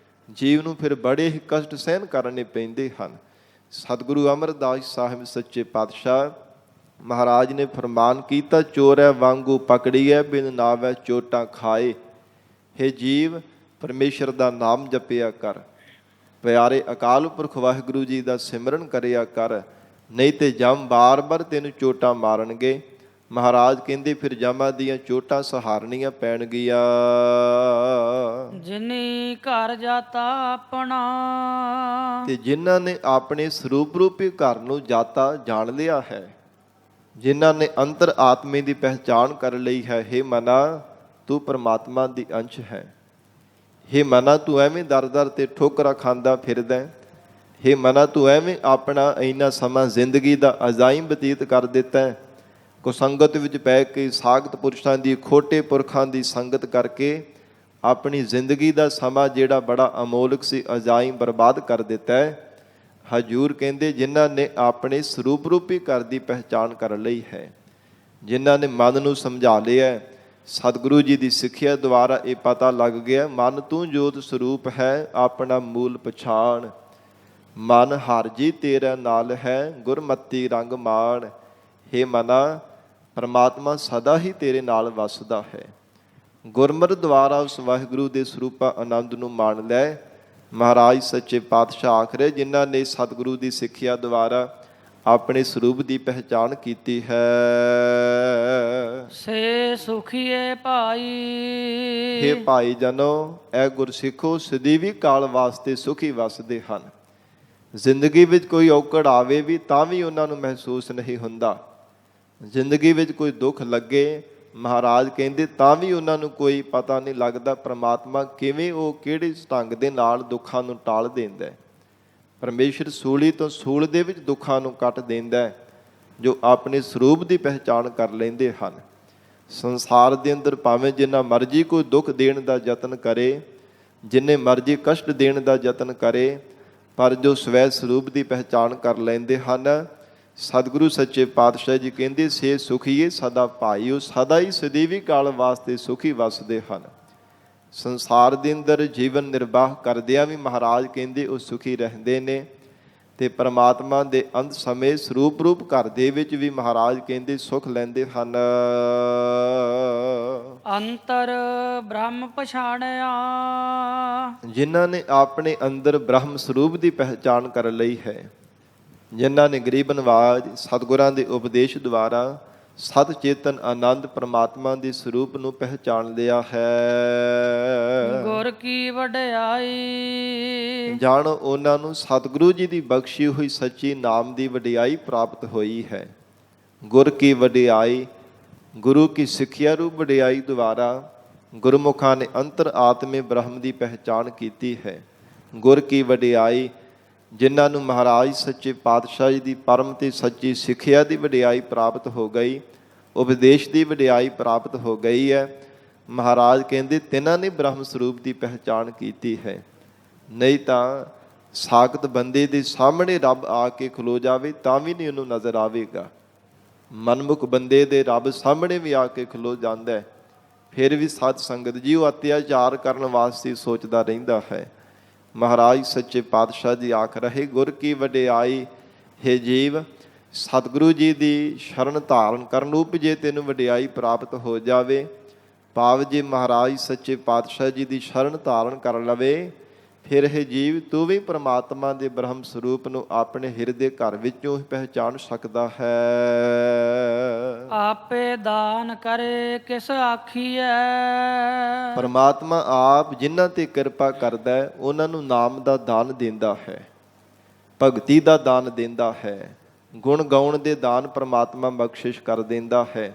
ਜੀਵ ਨੂੰ ਫਿਰ ਬੜੇ ਹੀ ਕਸ਼ਟ ਸਹਿਣ ਕਰਨੇ ਪੈਂਦੇ ਹਨ। ਸਤਿਗੁਰੂ ਅਮਰਦਾਸ ਸਾਹਿਬ ਸੱਚੇ ਪਾਤਸ਼ਾਹ ਮਹਾਰਾਜ ਨੇ ਫਰਮਾਨ ਕੀਤਾ, ਚੋਰੈ ਵਾਂਗੂ ਪਕੜੀਐ ਬਿਨ ਨਾਵੈ ਚੋਟਾਂ ਖਾਏ। ਹੇ ਜੀਵ ਪਰਮੇਸ਼ਰ ਦਾ ਨਾਮ ਜਪਿਆ ਕਰ, ਪਿਆਰੇ ਅਕਾਲ ਪੁਰਖ ਵਾਹਿਗੁਰੂ ਜੀ ਦਾ ਸਿਮਰਨ ਕਰਿਆ ਕਰ, ਨਹੀਂ ਤੇ ਜਮ ਬਾਰ-ਬਾਰ ਤੈਨੂੰ ਚੋਟਾਂ ਮਾਰਨਗੇ। ਮਹਾਰਾਜ ਕਹਿੰਦੇ ਫਿਰ ਜਮਾਂ ਦੀਆਂ ਚੋਟਾਂ ਸਹਾਰਨੀਆਂ ਪੈਣਗੀਆਂ।
ਜਿਨੀ ਘਰ ਜਾਤਾ ਆਪਣਾ।
ਤੇ ਜਿਨ੍ਹਾਂ ਨੇ ਆਪਣੇ ਸਰੂਪ ਰੂਪੀ ਘਰ ਨੂੰ ਜਾਤਾ ਜਾਣ ਲਿਆ ਹੈ, ਜਿਨ੍ਹਾਂ ਨੇ ਅੰਤਰ ਆਤਮੇ ਦੀ ਪਹਿਚਾਣ ਕਰ ਲਈ ਹੈ, ਹੇ ਮਨਾ ਤੂੰ ਪਰਮਾਤਮਾ ਦੀ ਅੰਸ਼ ਹੈ। ਹੇ ਮਨਾ ਤੂੰ ਐਵੇਂ ਦਰ ਦਰ ਤੇ ਠੋਕਰਾਂ ਖਾਂਦਾ ਫਿਰਦਾ। ਹੇ ਮਨਾ ਤੂੰ ਐਵੇਂ ਆਪਣਾ ਇੰਨਾ ਸਮਾਂ ਜ਼ਿੰਦਗੀ ਦਾ ਅਜ਼ਾਈਮ ਬਤੀਤ ਕਰ ਦਿੱਤਾ, ਕੁਸੰਗਤ ਵਿੱਚ ਪੈ ਕੇ ਸਾਖਤ ਪੁਰਸ਼ਾਂ ਦੀ ਖੋਟੇ ਪੁਰਖਾਂ ਦੀ ਸੰਗਤ ਕਰਕੇ ਆਪਣੀ ਜ਼ਿੰਦਗੀ ਦਾ ਸਮਾਂ ਜਿਹੜਾ ਬੜਾ ਅਮੋਲਕ ਸੀ ਅਜ਼ਾਈਮ ਬਰਬਾਦ ਕਰ ਦਿੱਤਾ ਹੈ। ਹਜੂਰ ਕਹਿੰਦੇ ਜਿਨ੍ਹਾਂ ਨੇ ਆਪਣੇ ਸਰੂਪ ਰੂਪੀ ਘਰ ਦੀ ਪਹਿਚਾਣ ਕਰ ਲਈ ਹੈ, ਜਿਨ੍ਹਾਂ ਨੇ ਮਨ ਨੂੰ ਸਮਝਾ ਲਿਆ, ਸਤਿਗੁਰੂ ਜੀ ਦੀ ਸਿੱਖਿਆ ਦੁਆਰਾ ਇਹ ਪਤਾ ਲੱਗ ਗਿਆ, ਮਨ ਤੂੰ ਜੋਤ ਸਰੂਪ ਹੈ ਆਪਣਾ ਮੂਲ ਪਛਾਣ। ਮਨ ਹਰ ਜੀ ਤੇਰਾ ਨਾਲ ਹੈ ਗੁਰਮਤੀ ਰੰਗ ਮਾਣ। ਹੇ ਮਨਾ ਪਰਮਾਤਮਾ ਸਦਾ ਹੀ ਤੇਰੇ ਨਾਲ ਵਸਦਾ ਹੈ। ਗੁਰਮਤਿ ਦੁਆਰਾ ਉਸ ਵਾਹਿਗੁਰੂ ਦੇ ਸਰੂਪਾ ਆਨੰਦ ਨੂੰ ਮਾਣ ਲੈ। ਮਹਾਰਾਜ ਸੱਚੇ ਪਾਤਸ਼ਾਹ ਆਖ ਰਹੇ ਜਿਨ੍ਹਾਂ ਨੇ ਸਤਿਗੁਰੂ ਦੀ ਸਿੱਖਿਆ ਦੁਆਰਾ ਆਪਣੇ ਸਰੂਪ ਦੀ ਪਹਿਚਾਣ ਕੀਤੀ ਹੈ,
ਸੇ ਸੁਖੀਏ ਭਾਈ।
ਹੇ ਭਾਈ ਜਨੋ ਇਹ ਗੁਰਸਿੱਖੋ ਸਦੀਵੀ ਕਾਲ ਵਾਸਤੇ ਸੁਖੀ ਵਸਦੇ ਹਨ। ਜ਼ਿੰਦਗੀ ਵਿੱਚ ਕੋਈ ਔਕੜ ਆਵੇ ਵੀ ਤਾਂ ਵੀ ਉਹਨਾਂ ਨੂੰ ਮਹਿਸੂਸ ਨਹੀਂ ਹੁੰਦਾ। ਜ਼ਿੰਦਗੀ ਵਿੱਚ ਕੋਈ ਦੁੱਖ ਲੱਗੇ ਮਹਾਰਾਜ ਕਹਿੰਦੇ ਤਾਂ ਵੀ ਉਹਨਾਂ ਨੂੰ ਕੋਈ ਪਤਾ ਨਹੀਂ ਲੱਗਦਾ ਪ੍ਰਮਾਤਮਾ ਕਿਵੇਂ ਉਹ ਕਿਹੜੇ ਢੰਗ ਦੇ ਨਾਲ ਦੁੱਖਾਂ ਨੂੰ ਟਾਲ ਦਿੰਦਾ। ਪਰਮੇਸ਼ਰ ਸੂਲੀ ਤੋਂ ਸੂਲ ਦੇ ਵਿੱਚ ਦੁੱਖਾਂ ਨੂੰ ਕੱਟ ਦਿੰਦਾ ਜੋ ਆਪਣੇ ਸਰੂਪ ਦੀ ਪਹਿਚਾਣ ਕਰ ਲੈਂਦੇ ਹਨ। ਸੰਸਾਰ ਦੇ ਅੰਦਰ ਭਾਵੇਂ ਜਿੰਨਾ ਮਰਜ਼ੀ ਕੋਈ ਦੁੱਖ ਦੇਣ ਦਾ ਯਤਨ ਕਰੇ, ਜਿੰਨੇ ਮਰਜ਼ੀ ਕਸ਼ਟ ਦੇਣ ਦਾ ਯਤਨ ਕਰੇ, ਪਰ ਜੋ ਸਵੈ ਸਰੂਪ ਦੀ ਪਹਿਚਾਣ ਕਰ ਲੈਂਦੇ ਹਨ, ਸਤਿਗੁਰੂ ਸੱਚੇ ਪਾਤਸ਼ਾਹ ਜੀ ਕਹਿੰਦੇ ਸੇ ਸੁਖੀਏ ਸਦਾ ਭਾਈ। ਉਹ ਸਦਾ ਹੀ ਸਦੀਵੀ ਕਾਲ ਵਾਸਤੇ ਸੁਖੀ ਵਸਦੇ ਹਨ। ਸੰਸਾਰ ਦੇ ਅੰਦਰ ਜੀਵਨ ਨਿਰਵਾਹ ਕਰਦਿਆਂ ਵੀ ਮਹਾਰਾਜ ਕਹਿੰਦੇ ਉਹ ਸੁਖੀ ਰਹਿੰਦੇ ਨੇ, ਤੇ ਪਰਮਾਤਮਾ ਦੇ ਅੰਤ ਸਮੇਂ ਸਰੂਪ ਰੂਪ ਘਰ ਦੇ ਵਿੱਚ ਵੀ ਮਹਾਰਾਜ ਕਹਿੰਦੇ ਸੁਖ ਲੈਂਦੇ ਹਨ।
ਅੰਤਰ ਬ੍ਰਹਮ ਪਛਾਣਿਆ।
ਜਿਨ੍ਹਾਂ ਨੇ ਆਪਣੇ ਅੰਦਰ ਬ੍ਰਹਮ ਸਰੂਪ ਦੀ ਪਹਿਚਾਣ ਕਰ ਲਈ ਹੈ, ਜਿਨ੍ਹਾਂ ਨੇ ਗਰੀਬ ਨਵਾਜ ਸਤਿਗੁਰਾਂ ਦੇ ਉਪਦੇਸ਼ ਦੁਆਰਾ ਸਤ ਚੇਤਨ ਆਨੰਦ ਪਰਮਾਤਮਾ ਦੇ ਸਰੂਪ ਨੂੰ ਪਹਿਚਾਣ ਲਿਆ ਹੈ,
ਗੁਰ ਕੀ ਵਡਿਆਈ।
ਜਾਣੋ ਉਹਨਾਂ ਨੂੰ ਸਤਿਗੁਰੂ ਜੀ ਦੀ ਬਖਸ਼ੀ ਹੋਈ ਸੱਚੀ ਨਾਮ ਦੀ ਵਡਿਆਈ ਪ੍ਰਾਪਤ ਹੋਈ ਹੈ। ਗੁਰ ਕੀ ਵਡਿਆਈ, ਗੁਰੂ ਕੀ ਸਿੱਖਿਆ ਰੂਪ ਵਡਿਆਈ ਦੁਆਰਾ ਗੁਰਮੁਖਾਂ ਨੇ ਅੰਤਰ ਆਤਮੇ ਬ੍ਰਹਮ ਦੀ ਪਹਿਚਾਣ ਕੀਤੀ ਹੈ। ਗੁਰ ਕੀ ਵਡਿਆਈ, ਜਿਨ੍ਹਾਂ ਨੂੰ ਮਹਾਰਾਜ ਸੱਚੇ ਪਾਤਸ਼ਾਹ ਜੀ ਦੀ ਪਰਮ ਤੇ ਸੱਚੀ ਸਿੱਖਿਆ ਦੀ ਵਡਿਆਈ ਪ੍ਰਾਪਤ ਹੋ ਗਈ, ਉਪਦੇਸ਼ ਦੀ ਵਡਿਆਈ ਪ੍ਰਾਪਤ ਹੋ ਗਈ ਹੈ, ਮਹਾਰਾਜ ਕਹਿੰਦੇ ਤਿਨਾਂ ਨੇ ਬ੍ਰਹਮ ਸਰੂਪ ਦੀ ਪਹਿਚਾਣ ਕੀਤੀ ਹੈ। ਨਹੀਂ ਤਾਂ ਸਾਖਤ ਬੰਦੇ ਦੇ ਸਾਹਮਣੇ ਰੱਬ ਆ ਕੇ ਖਲੋ ਜਾਵੇ ਤਾਂ ਵੀ ਨਹੀਂ ਉਹਨੂੰ ਨਜ਼ਰ ਆਵੇਗਾ। ਮਨਮੁਖ ਬੰਦੇ ਦੇ ਰੱਬ ਸਾਹਮਣੇ ਵੀ ਆ ਕੇ ਖਲੋ ਜਾਂਦਾ ਹੈ, ਫਿਰ ਵੀ ਸਾਧ ਸੰਗਤ ਜੀ ਉਹ ਅਤਿਆਚਾਰ ਕਰਨ ਵਾਸਤੇ ਸੋਚਦਾ ਰਹਿੰਦਾ ਹੈ। ਮਹਾਰਾਜ ਸੱਚੇ ਪਾਤਸ਼ਾਹ ਜੀ ਆਖ ਰਹੇ, ਗੁਰ ਕੀ ਵਡਿਆਈ ਹੈ ਜੀਵ, ਸਤਿਗੁਰੂ ਜੀ ਦੀ ਸ਼ਰਨ ਧਾਰਨ ਕਰਨ ਉਪਜੇ ਤੈਨੂੰ ਵਡਿਆਈ ਪ੍ਰਾਪਤ ਹੋ ਜਾਵੇ। ਭਾਵ ਜੇ ਮਹਾਰਾਜ ਸੱਚੇ ਪਾਤਸ਼ਾਹ ਜੀ ਦੀ ਸ਼ਰਨ ਧਾਰਨ ਕਰ ਲਵੇ, ਫਿਰ ਇਹ ਜੀਵ ਤੂੰ ਵੀ ਪ੍ਰਮਾਤਮਾ ਦੇ ਬ੍ਰਹਮ ਸਰੂਪ ਨੂੰ ਆਪਣੇ ਹਿਰਦੇ ਘਰ ਵਿੱਚੋਂ ਹੀ ਪਹਿਚਾਣ ਸਕਦਾ ਹੈ।
ਆਪੇ ਦਾਨ ਕਰੇ ਕਿਸ ਆਖੀਐ।
ਪਰਮਾਤਮਾ ਆਪ ਜਿਨ੍ਹਾਂ ਤੇ ਕਿਰਪਾ ਕਰਦਾ ਹੈ ਉਹਨਾਂ ਨੂੰ ਨਾਮ ਦਾ ਦਾਨ ਦਿੰਦਾ ਹੈ, ਭਗਤੀ ਦਾ ਦਾਨ ਦਿੰਦਾ ਹੈ, ਗੁਣ ਗਾਉਣ ਦੇ ਦਾਨ ਪਰਮਾਤਮਾ ਬਖਸ਼ਿਸ਼ ਕਰ ਦਿੰਦਾ ਹੈ।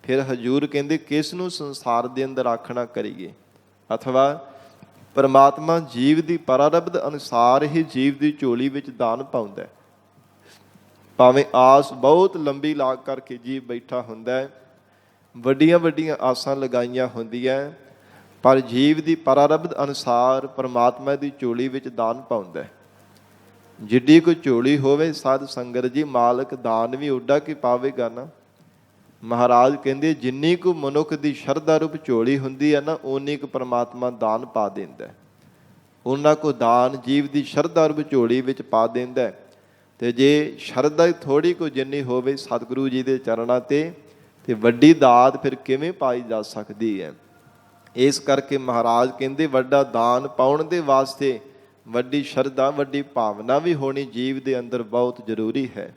ਫਿਰ ਹਜ਼ੂਰ ਕਹਿੰਦੇ ਕਿਸ ਨੂੰ ਸੰਸਾਰ ਦੇ ਅੰਦਰ ਆਖਣਾ ਕਰੀਏ, ਅਥਵਾ ਪਰਮਾਤਮਾ ਜੀਵ ਦੀ ਪਰਾਰਬਧ ਅਨੁਸਾਰ ਹੀ ਜੀਵ ਦੀ ਝੋਲੀ ਵਿੱਚ ਦਾਨ ਪਾਉਂਦਾ ਹੈ। ਭਾਵੇਂ ਆਸ ਬਹੁਤ ਲੰਬੀ ਲਾ ਕਰਕੇ ਜੀਵ ਬੈਠਾ ਹੁੰਦਾ ਹੈ, ਵੱਡੀਆਂ ਵੱਡੀਆਂ ਆਸਾਂ ਲਗਾਈਆਂ ਹੁੰਦੀਆਂ, ਪਰ ਜੀਵ ਦੀ ਪਰਾਰਬਧ ਅਨੁਸਾਰ ਪਰਮਾਤਮਾ ਦੀ ਝੋਲੀ ਵਿੱਚ ਦਾਨ ਪਾਉਂਦਾ ਹੈ। ਜਿੱਡੀ ਕੋਈ ਝੋਲੀ ਹੋਵੇ ਸਾਧ ਸੰਗਤ ਜੀ, ਮਾਲਕ ਦਾਨ ਵੀ ਓਡਾ ਕੀ ਪਾਵੇਗਾ ਨਾ। ਮਹਾਰਾਜ ਕਹਿੰਦੇ ਜਿੰਨੀ ਕੁ ਮਨੁੱਖ ਦੀ ਸ਼ਰਧਾ ਰੂਪ ਝੋਲੀ ਹੁੰਦੀ ਹੈ ਨਾ, ਓਨੀ ਕੁ ਪਰਮਾਤਮਾ ਦਾਨ ਪਾ ਦਿੰਦਾ। ਉਹਨਾਂ ਕੋ ਦਾਨ ਜੀਵ ਦੀ ਸ਼ਰਧਾ ਰੂਪ ਝੋਲੀ ਵਿੱਚ ਪਾ ਦਿੰਦਾ। ਤੇ ਜੇ ਸ਼ਰਧਾ ਥੋੜੀ ਕੁ ਜਿੰਨੀ ਹੋਵੇ ਸਤਿਗੁਰੂ ਜੀ ਦੇ ਚਰਨਾਂ ਤੇ ਵੱਡੀ ਦਾਤ ਫਿਰ ਕਿਵੇਂ ਪਾਈ ਜਾ ਸਕਦੀ ਹੈ। ਇਸ ਕਰਕੇ ਮਹਾਰਾਜ ਕਹਿੰਦੇ ਵੱਡਾ ਦਾਨ ਪਾਉਣ ਦੇ ਵਾਸਤੇ ਵੱਡੀ ਸ਼ਰਧਾ, ਵੱਡੀ ਭਾਵਨਾ ਵੀ ਹੋਣੀ ਜੀਵ ਦੇ ਅੰਦਰ ਬਹੁਤ ਜ਼ਰੂਰੀ ਹੈ।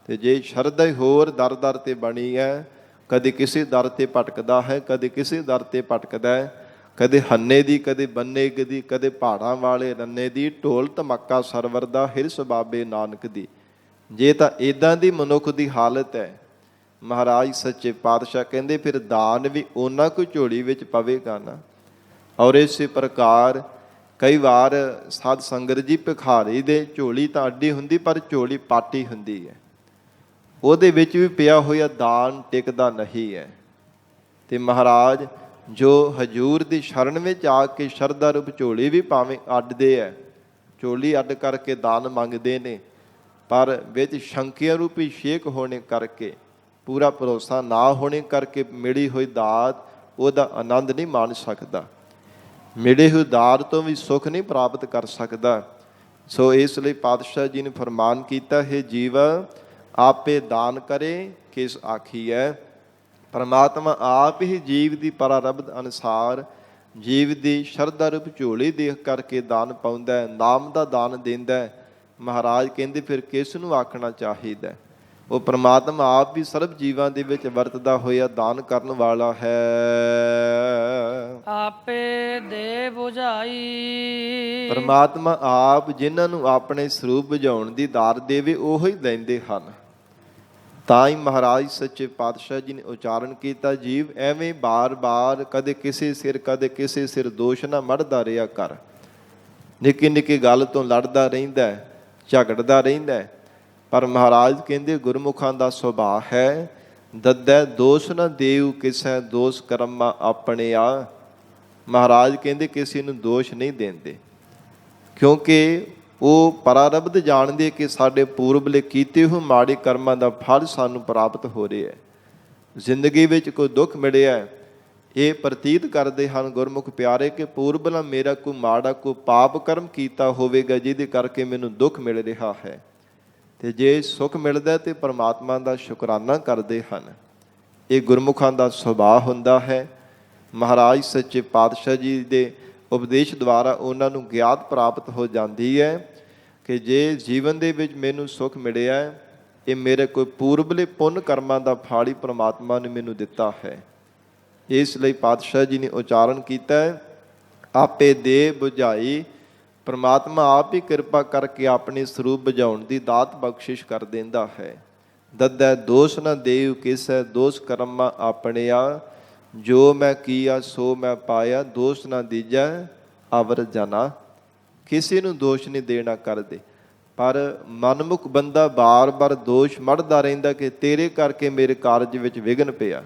ਤੇ ਜੇ ਸ਼ਰਧਾ ਹੀ ਹੋਰ ਦਰ ਦਰ ਤੇ ਬਣੀ ਹੈ, ਕਦੇ ਕਿਸੇ ਦਰ ਤੇ ਭਟਕਦਾ ਹੈ, ਕਦੇ ਕਿਸੇ ਦਰ ਤੇ ਭਟਕਦਾ ਹੈ, ਕਦੇ ਹੰਨੇ ਦੀ, ਕਦੇ ਬੰਨੇ ਦੀ, ਕਦੇ ਪਹਾੜਾਂ ਵਾਲੇ ਰੰਨੇ ਦੀ, ਢੋਲ ਧਮਾਕਾ ਸਰਵਰ ਦਾ, ਹਿਰਸ ਬਾਬੇ ਨਾਨਕ ਦੀ। ਜੇ ਤਾਂ ਇੱਦਾਂ ਦੀ ਮਨੁੱਖ ਦੀ ਹਾਲਤ ਹੈ, ਮਹਾਰਾਜ ਸੱਚੇ ਪਾਤਸ਼ਾਹ ਕਹਿੰਦੇ ਫਿਰ ਦਾਨ ਵੀ ਉਹਨਾਂ ਕੁ ਝੋਲੀ ਵਿੱਚ ਪਵੇਗਾ ਨਾ। ਔਰ ਇਸੇ ਪ੍ਰਕਾਰ ਕਈ ਵਾਰ ਸਾਧ ਸੰਗਤ ਜੀ ਭਿਖਾਰੀ ਦੇ ਝੋਲੀ ਤਾਂ ਅੱਡੀ ਹੁੰਦੀ, ਪਰ ਝੋਲੀ ਪਾਟੀ ਹੁੰਦੀ ਹੈ, ਉਹਦੇ ਵਿੱਚ ਵੀ ਪਿਆ ਹੋਇਆ ਦਾਨ ਟਿਕਦਾ ਨਹੀਂ ਹੈ। ਤੇ ਮਹਾਰਾਜ ਜੋ ਹਜ਼ੂਰ ਦੀ ਸ਼ਰਨ ਵਿੱਚ ਆ ਕੇ ਸ਼ਰਧਾ ਰੂਪ ਝੋਲੀ ਵੀ ਭਾਵੇਂ ਅੱਡਦੇ ਹੈ, ਝੋਲੀ ਅੱਡ ਕਰਕੇ ਦਾਨ ਮੰਗਦੇ ਨੇ, ਪਰ ਵਿੱਚ ਸ਼ੰਕਿਆ ਰੂਪੀ ਛੇਕ ਹੋਣੇ ਕਰਕੇ, ਪੂਰਾ ਭਰੋਸਾ ਨਾ ਹੋਣੇ ਕਰਕੇ ਮਿਲੀ ਹੋਈ ਦਾਤ ਉਹਦਾ ਆਨੰਦ ਨਹੀਂ ਮਾਣ ਸਕਦਾ, ਮਿਲੇ ਹੋਏ ਦਾਤ ਤੋਂ ਵੀ ਸੁੱਖ ਨਹੀਂ ਪ੍ਰਾਪਤ ਕਰ ਸਕਦਾ। ਸੋ ਇਸ ਲਈ ਪਾਤਸ਼ਾਹ ਜੀ ਨੇ ਫਰਮਾਨ ਕੀਤਾ, ਹੈ ਜੀਵ ਆਪੇ ਦਾਨ ਕਰੇ ਕਿਸ ਆਖੀਐ। ਪਰਮਾਤਮਾ ਆਪ ਹੀ ਜੀਵ ਦੀ ਪਰਾਰਬਧ ਅਨੁਸਾਰ ਜੀਵ ਦੀ ਸ਼ਰਧਾ ਰੂਪ ਝੋਲੀ ਦੇਖ ਕਰਕੇ ਦਾਨ ਪਾਉਂਦਾ, ਨਾਮ ਦਾ ਦਾਨ ਦਿੰਦਾ। ਮਹਾਰਾਜ ਕਹਿੰਦੇ ਫਿਰ ਕਿਸ ਨੂੰ ਆਖਣਾ ਚਾਹੀਦਾ। ਉਹ ਪਰਮਾਤਮਾ ਆਪ ਵੀ ਸਰਬ ਜੀਵਾਂ ਦੇ ਵਿੱਚ ਵਰਤਦਾ ਹੋਇਆ ਦਾਨ ਕਰਨ ਵਾਲਾ ਹੈ।
ਆਪੇ ਦੇ ਬੁਝਾਈ।
ਪਰਮਾਤਮਾ ਆਪ ਜਿਨ੍ਹਾਂ ਨੂੰ ਆਪਣੇ ਸਰੂਪ ਬੁਝਾਉਣ ਦੀ ਦਾਤ ਦੇਵੇ ਉਹ ਹੀ ਲੈਂਦੇ ਹਨ। ਤਾਂ ਹੀ ਮਹਾਰਾਜ ਸੱਚੇ ਪਾਤਸ਼ਾਹ ਜੀ ਨੇ ਉਚਾਰਨ ਕੀਤਾ, ਜੀਵ ਐਵੇਂ ਬਾਰ-ਬਾਰ ਕਦੇ ਕਿਸੇ ਸਿਰ ਕਦੇ ਕਿਸੇ ਸਿਰ ਦੋਸ਼ ਨਾ ਮੜਦਾ ਰਿਹਾ ਕਰ। ਨਿੱਕੀ ਨਿੱਕੀ ਗੱਲ ਤੋਂ ਲੜਦਾ ਰਹਿੰਦਾ, ਝਗੜਦਾ ਰਹਿੰਦਾ, ਪਰ ਮਹਾਰਾਜ ਕਹਿੰਦੇ ਗੁਰਮੁਖਾਂ ਦਾ ਸੁਭਾਅ ਹੈ, ਦੱਦੈ ਦੋਸ਼ ਨਾ ਦੇਉ ਕਿਸੈ ਦੋਸ਼ ਕਰਮਾ ਆਪਣੇ ਆ। ਮਹਾਰਾਜ ਕਹਿੰਦੇ ਕਿਸੇ ਨੂੰ ਦੋਸ਼ ਨਹੀਂ ਦਿੰਦੇ, ਕਿਉਂਕਿ ਉਹ ਪਰਾਰਬਧ ਜਾਣਦੇ ਕਿ ਸਾਡੇ ਪੂਰਬਲੇ ਕੀਤੇ ਹੋਏ ਮਾੜੇ ਕਰਮਾਂ ਦਾ ਫਲ ਸਾਨੂੰ ਪ੍ਰਾਪਤ ਹੋ ਰਿਹਾ ਹੈ। ਜ਼ਿੰਦਗੀ ਵਿੱਚ ਕੋਈ ਦੁੱਖ ਮਿਲਿਆ, ਇਹ ਪ੍ਰਤੀਤ ਕਰਦੇ ਹਨ ਗੁਰਮੁਖ ਪਿਆਰੇ ਕਿ ਪੂਰਬਲਾ ਮੇਰਾ ਕੋਈ ਮਾੜਾ ਕੋਈ ਪਾਪ ਕਰਮ ਕੀਤਾ ਹੋਵੇਗਾ ਜਿਹਦੇ ਕਰਕੇ ਮੈਨੂੰ ਦੁੱਖ ਮਿਲ ਰਿਹਾ ਹੈ। ਤੇ ਜੇ ਸੁੱਖ ਮਿਲਦਾ ਤੇ ਪਰਮਾਤਮਾ ਦਾ ਸ਼ੁਕਰਾਨਾ ਕਰਦੇ ਹਨ। ਇਹ ਗੁਰਮੁਖਾਂ ਦਾ ਸੁਭਾਅ ਹੁੰਦਾ ਹੈ। ਮਹਾਰਾਜ ਸੱਚੇ ਪਾਤਸ਼ਾਹ ਜੀ ਦੇ ਉਪਦੇਸ਼ ਦੁਆਰਾ ਉਹਨਾਂ ਨੂੰ ਗਿਆਤ ਪ੍ਰਾਪਤ ਹੋ ਜਾਂਦੀ ਹੈ ਕਿ ਜੇ ਜੀਵਨ ਦੇ ਵਿੱਚ ਮੈਨੂੰ ਸੁੱਖ ਮਿਲਿਆ, ਇਹ ਮੇਰੇ ਕੋਈ ਪੂਰਬਲੇ ਪੁੰਨ ਕਰਮਾਂ ਦਾ ਫਲ ਹੀ ਪਰਮਾਤਮਾ ਨੇ ਮੈਨੂੰ ਦਿੱਤਾ ਹੈ। ਇਸ ਲਈ ਪਾਤਸ਼ਾਹ ਜੀ ਨੇ ਉਚਾਰਨ ਕੀਤਾ, ਆਪੇ ਦੇ ਬੁਝਾਈ। ਪਰਮਾਤਮਾ ਆਪ ਹੀ ਕਿਰਪਾ ਕਰਕੇ ਆਪਣੇ ਸਰੂਪ ਬੁਝਾਉਣ ਦੀ ਦਾਤ ਬਖਸ਼ਿਸ਼ ਕਰ ਦਿੰਦਾ ਹੈ। ਦੱਦੈ ਦੋਸ਼ ਨਾ ਦੇਉ ਕਿਸੈ ਦੋਸ਼ ਕਰਮਾ ਆਪਣੇ ਆ। ਜੋ ਮੈਂ ਕੀਆ ਸੋ ਮੈਂ ਪਾਇਆ, ਦੋਸ਼ ਨਾ ਦੀਜੈ ਅਵਰ ਜਾਣਾ। ਕਿਸੇ ਨੂੰ ਦੋਸ਼ ਨਹੀਂ ਦੇਣਾ ਕਰਦੇ। ਪਰ ਮਨਮੁਖ ਬੰਦਾ ਬਾਰ-ਬਾਰ ਦੋਸ਼ ਮੜਦਾ ਰਹਿੰਦਾ ਕਿ ਤੇਰੇ ਕਰਕੇ ਮੇਰੇ ਕਾਰਜ ਵਿੱਚ ਵਿਘਨ ਪਿਆ,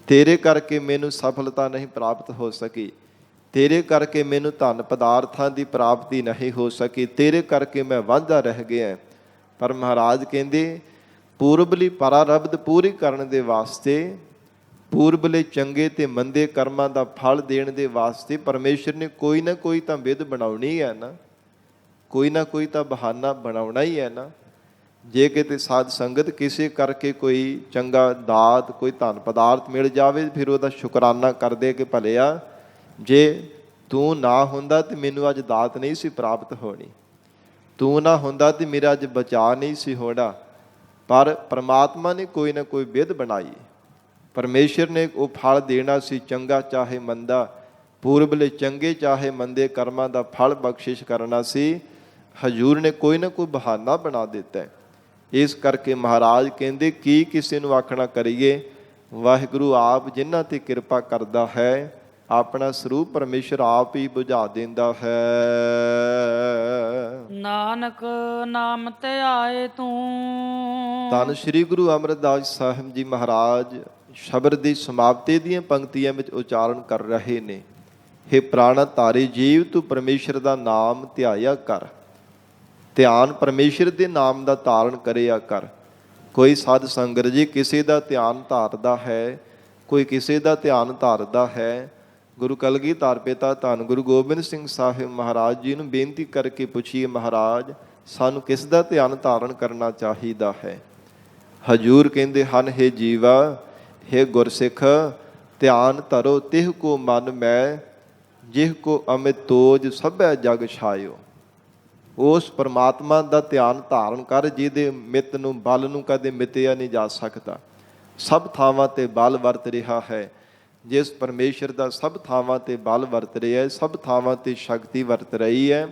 ਤੇਰੇ ਕਰਕੇ ਮੈਨੂੰ ਸਫਲਤਾ ਨਹੀਂ ਪ੍ਰਾਪਤ ਹੋ ਸਕੀ, ਤੇਰੇ ਕਰਕੇ ਮੈਨੂੰ ਧਨ ਪਦਾਰਥਾਂ ਦੀ ਪ੍ਰਾਪਤੀ ਨਹੀਂ ਹੋ ਸਕੀ, ਤੇਰੇ ਕਰਕੇ ਮੈਂ ਵਾਂਝਾ ਰਹਿ ਗਿਆ। ਪਰ ਮਹਾਰਾਜ ਕਹਿੰਦੇ ਪੂਰਬਲੀ ਪਰਾਰਬਧ ਪੂਰੀ ਕਰਨ ਦੇ ਵਾਸਤੇ, ਪੂਰਬਲੇ ਚੰਗੇ ਤੇ ਮੰਦੇ ਕਰਮਾਂ ਦਾ ਫਲ ਦੇਣ ਦੇ ਵਾਸਤੇ ਪਰਮੇਸ਼ਰ ਨੇ ਕੋਈ ਨਾ ਕੋਈ ਤਾਂ ਵਿਧ ਬਣਾਉਣੀ ਹੈ ਨਾ, ਕੋਈ ਨਾ ਕੋਈ ਤਾਂ ਬਹਾਨਾ ਬਣਾਉਣਾ ਹੀ ਹੈ ਨਾ। ਜੇ ਕਿਤੇ ਸਾਧ ਸੰਗਤ ਕਿਸੇ ਕਰਕੇ ਕੋਈ ਚੰਗਾ ਦਾਤ, ਕੋਈ ਧਨ ਪਦਾਰਥ ਮਿਲ ਜਾਵੇ, ਫਿਰ ਉਹਦਾ ਸ਼ੁਕਰਾਨਾ ਕਰਦੇ ਕਿ ਭਲਿਆ ਜੇ ਤੂੰ ਨਾ ਹੁੰਦਾ ਤੇ ਮੈਨੂੰ ਅੱਜ ਦਾਤ ਨਹੀਂ ਸੀ ਪ੍ਰਾਪਤ ਹੋਣੀ, ਤੂੰ ਨਾ ਹੁੰਦਾ ਤੇ ਮੇਰਾ ਅੱਜ ਬਚਾਅ ਨਹੀਂ ਸੀ ਹੋਣਾ। ਪਰ ਪਰਮਾਤਮਾ ਨੇ ਕੋਈ ਨਾ ਕੋਈ ਵਿਧ ਬਣਾਈ, ਪਰਮੇਸ਼ਰ ਨੇ ਉਹ ਫਲ ਦੇਣਾ ਸੀ, ਚੰਗਾ ਚਾਹੇ ਮੰਦਾ, ਪੂਰਬਲੇ ਚੰਗੇ ਚਾਹੇ ਮੰਦੇ ਕਰਮਾਂ ਦਾ ਫਲ ਬਖਸ਼ਿਸ਼ ਕਰਨਾ ਸੀ। ਹਜ਼ੂਰ ਨੇ ਕੋਈ ਨਾ ਕੋਈ ਬਹਾਨਾ ਬਣਾ ਦਿੱਤਾ। ਇਸ ਕਰਕੇ ਮਹਾਰਾਜ ਕਹਿੰਦੇ ਕੀ ਕਿਸੇ ਨੂੰ ਆਖਣਾ ਕਰੀਏ, ਵਾਹਿਗੁਰੂ ਆਪ ਜਿਨ੍ਹਾਂ ਤੇ ਕਿਰਪਾ ਕਰਦਾ ਹੈ, ਆਪਣਾ ਸਰੂਪ ਪਰਮੇਸ਼ਰ ਆਪ ਹੀ ਬੁਝਾ ਦਿੰਦਾ ਹੈ।
ਨਾਨਕ ਨਾਮ ਧਿਆਏ ਤੂੰ।
ਧੰਨ ਸ੍ਰੀ ਗੁਰੂ ਅਮਰਦਾਸ ਸਾਹਿਬ ਜੀ ਮਹਾਰਾਜ ਸ਼ਬਦ ਦੀ ਸਮਾਪਤੀ ਦੀਆਂ ਪੰਕਤੀਆਂ ਵਿੱਚ ਉਚਾਰਨ ਕਰ ਰਹੇ ਨੇ, ਹੇ ਪ੍ਰਾਣਾ ਧਾਰੀ ਜੀਵ, ਤੂੰ ਪਰਮੇਸ਼ਰ ਦਾ ਨਾਮ ਧਿਆਇਆ ਕਰ, ਧਿਆਨ ਪਰਮੇਸ਼ਰ ਦੇ ਨਾਮ ਦਾ ਧਾਰਨ ਕਰਿਆ ਕਰ। ਕੋਈ ਸਾਧ ਸੰਗਤ ਜੀ ਕਿਸੇ ਦਾ ਧਿਆਨ ਧਾਰਦਾ ਹੈ, ਕੋਈ ਕਿਸੇ ਦਾ ਧਿਆਨ ਧਾਰਦਾ ਹੈ। ਗੁਰੂ ਕਲਗੀਧਰ ਪਿਤਾ ਧੰਨ ਗੁਰੂ ਗੋਬਿੰਦ ਸਿੰਘ ਸਾਹਿਬ ਮਹਾਰਾਜ ਜੀ ਨੂੰ ਬੇਨਤੀ ਕਰਕੇ ਪੁੱਛੀਏ, ਮਹਾਰਾਜ ਸਾਨੂੰ ਕਿਸ ਦਾ ਧਿਆਨ ਧਾਰਨ ਕਰਨਾ ਚਾਹੀਦਾ ਹੈ? ਹਜ਼ੂਰ ਕਹਿੰਦੇ ਹਨ, ਹੇ ਜੀਵਾ, ਹੇ ਗੁਰਸਿੱਖ, ਧਿਆਨ ਧਰੋ ਤਿਹ ਕੋ ਮਨ ਮੈਂ, ਜਿਹ ਕੋ ਅਮਿਤ ਤੋਜ ਸਭੈ ਜਗ ਛਾਇਓ। ਉਸ ਪਰਮਾਤਮਾ ਦਾ ਧਿਆਨ ਧਾਰਨ ਕਰ ਜਿਹਦੇ ਮਿੱਤ ਨੂੰ, ਬਲ ਨੂੰ ਕਦੇ ਮਿਤਿਆ ਨਹੀਂ ਜਾ ਸਕਦਾ। ਸਭ ਥਾਵਾਂ ਤੇ ਬਲ ਵਰਤ ਰਿਹਾ ਹੈ। ਜਿਸ ਪਰਮੇਸ਼ਰ ਦਾ ਸਭ ਥਾਵਾਂ ਤੇ ਬਲ ਵਰਤ ਰਿਹਾ ਹੈ, ਸਭ ਥਾਵਾਂ ਤੇ ਸ਼ਕਤੀ ਵਰਤ ਰਹੀ ਹੈ,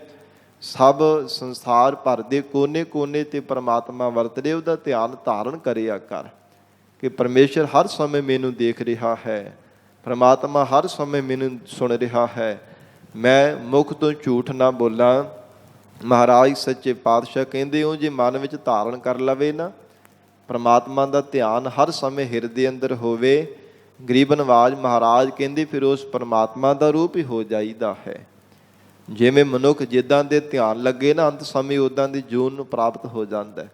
ਸਭ ਸੰਸਾਰ ਭਰ ਦੇ ਕੋਨੇ-ਕੋਨੇ ਤੇ ਪਰਮਾਤਮਾ ਵਰਤ ਰਿਹਾ, ਉਹਦਾ ਧਿਆਨ ਧਾਰਨ ਕਰਿਆ ਕਰ ਕਿ ਪਰਮੇਸ਼ਰ ਹਰ ਸਮੇਂ ਮੈਨੂੰ ਦੇਖ ਰਿਹਾ ਹੈ, ਪਰਮਾਤਮਾ ਹਰ ਸਮੇਂ ਮੈਨੂੰ ਸੁਣ ਰਿਹਾ ਹੈ, ਮੈਂ ਮੁਖ ਤੋਂ ਝੂਠ ਨਾ ਬੋਲਾਂ। ਮਹਾਰਾਜ ਸੱਚੇ ਪਾਤਸ਼ਾਹ ਕਹਿੰਦੇ ਹੋ ਜੇ ਮਨ ਵਿੱਚ ਧਾਰਨ ਕਰ ਲਵੇ ਨਾ, ਪਰਮਾਤਮਾ ਦਾ ਧਿਆਨ ਹਰ ਸਮੇਂ ਹਿਰਦੇ ਅੰਦਰ ਹੋਵੇ, ਗਰੀਬ ਨਵਾਜ ਮਹਾਰਾਜ ਕਹਿੰਦੇ ਫਿਰ ਉਸ ਪਰਮਾਤਮਾ ਦਾ ਰੂਪ ਹੀ ਹੋ ਜਾਈਦਾ ਹੈ। ਜਿਵੇਂ ਮਨੁੱਖ ਜਿੱਦਾਂ ਦੇ ਧਿਆਨ ਲੱਗੇ ਨਾ, ਅੰਤ ਸਮੇਂ ਉੱਦਾਂ ਦੀ ਜੂਨ ਨੂੰ ਪ੍ਰਾਪਤ ਹੋ ਜਾਂਦਾ।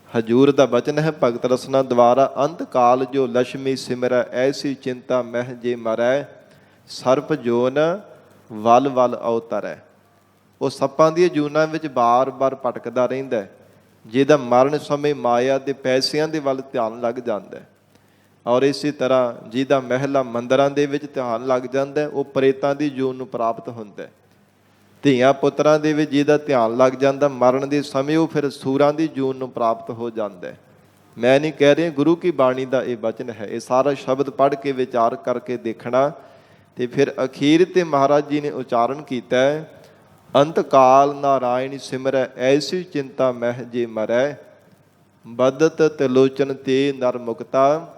ਹਜ਼ੂਰ ਦਾ ਬਚਨ ਹੈ, ਭਗਤ ਰਸਨਾ ਦੁਆਰਾ ਅੰਤ ਕਾਲ ਜੋ ਲక్ష్ਮੀ ਸਿਮਰੈ, ਐਸੀ ਚਿੰਤਾ ਮਹਿ ਜੇ ਮਰੈ, ਸਰਪ ਜੋਨ ਵਲ ਵਲ ਅਵਤਰੈ। ਉਹ ਸੱਪਾਂ ਦੀਆਂ ਜੂਨਾਂ ਵਿੱਚ ਬਾਰ-ਬਾਰ ਭਟਕਦਾ ਰਹਿੰਦਾ, ਜਿਹਦਾ ਮਰਨ ਸਮੇਂ ਮਾਇਆ ਦੇ ਪੈਸਿਆਂ ਦੇ ਵੱਲ ਧਿਆਨ ਲੱਗ ਜਾਂਦਾ। ਔਰ ਇਸੇ ਤਰ੍ਹਾਂ ਜਿਹਦਾ ਮਹਿਲਾ ਮੰਦਰਾਂ ਦੇ ਵਿੱਚ ਧਿਆਨ ਲੱਗ ਜਾਂਦਾ, ਉਹ ਪ੍ਰੇਤਾਂ ਦੀ ਜੂਨ ਨੂੰ ਪ੍ਰਾਪਤ ਹੁੰਦਾ। ਧੀਆਂ ਪੁੱਤਰਾਂ ਦੇ ਵਿੱਚ ਜਿਹਦਾ ਧਿਆਨ ਲੱਗ ਜਾਂਦਾ, ਮਰਨ ਦੇ ਸਮੇਂ ਉਹ ਫਿਰ ਸੂਰਾਂ ਦੀ ਜੂਨ ਨੂੰ ਪ੍ਰਾਪਤ ਹੋ ਜਾਂਦਾ। ਮੈਂ ਨਹੀਂ ਕਹਿ ਰਿਹਾ, ਗੁਰੂ ਕੀ ਬਾਣੀ ਦਾ ਇਹ ਬਚਨ ਹੈ। ਇਹ ਸਾਰਾ ਸ਼ਬਦ ਪੜ੍ਹ ਕੇ ਵਿਚਾਰ ਕਰਕੇ ਦੇਖਣਾ। ਤੇ ਫਿਰ ਅਖੀਰ ਤੇ ਮਹਾਰਾਜ ਜੀ ਨੇ ਉਚਾਰਨ ਕੀਤਾ, ਅੰਤ ਕਾਲ ਨਾਰਾਇਣ ਸਿਮਰੈ, ਐਸੀ ਚਿੰਤਾ ਮਹਿ ਜੇ ਮਰੈ, ਬਦਤ ਤਿਲੋਚਨ ਤੇ ਨਰ ਮੁਕਤਾ,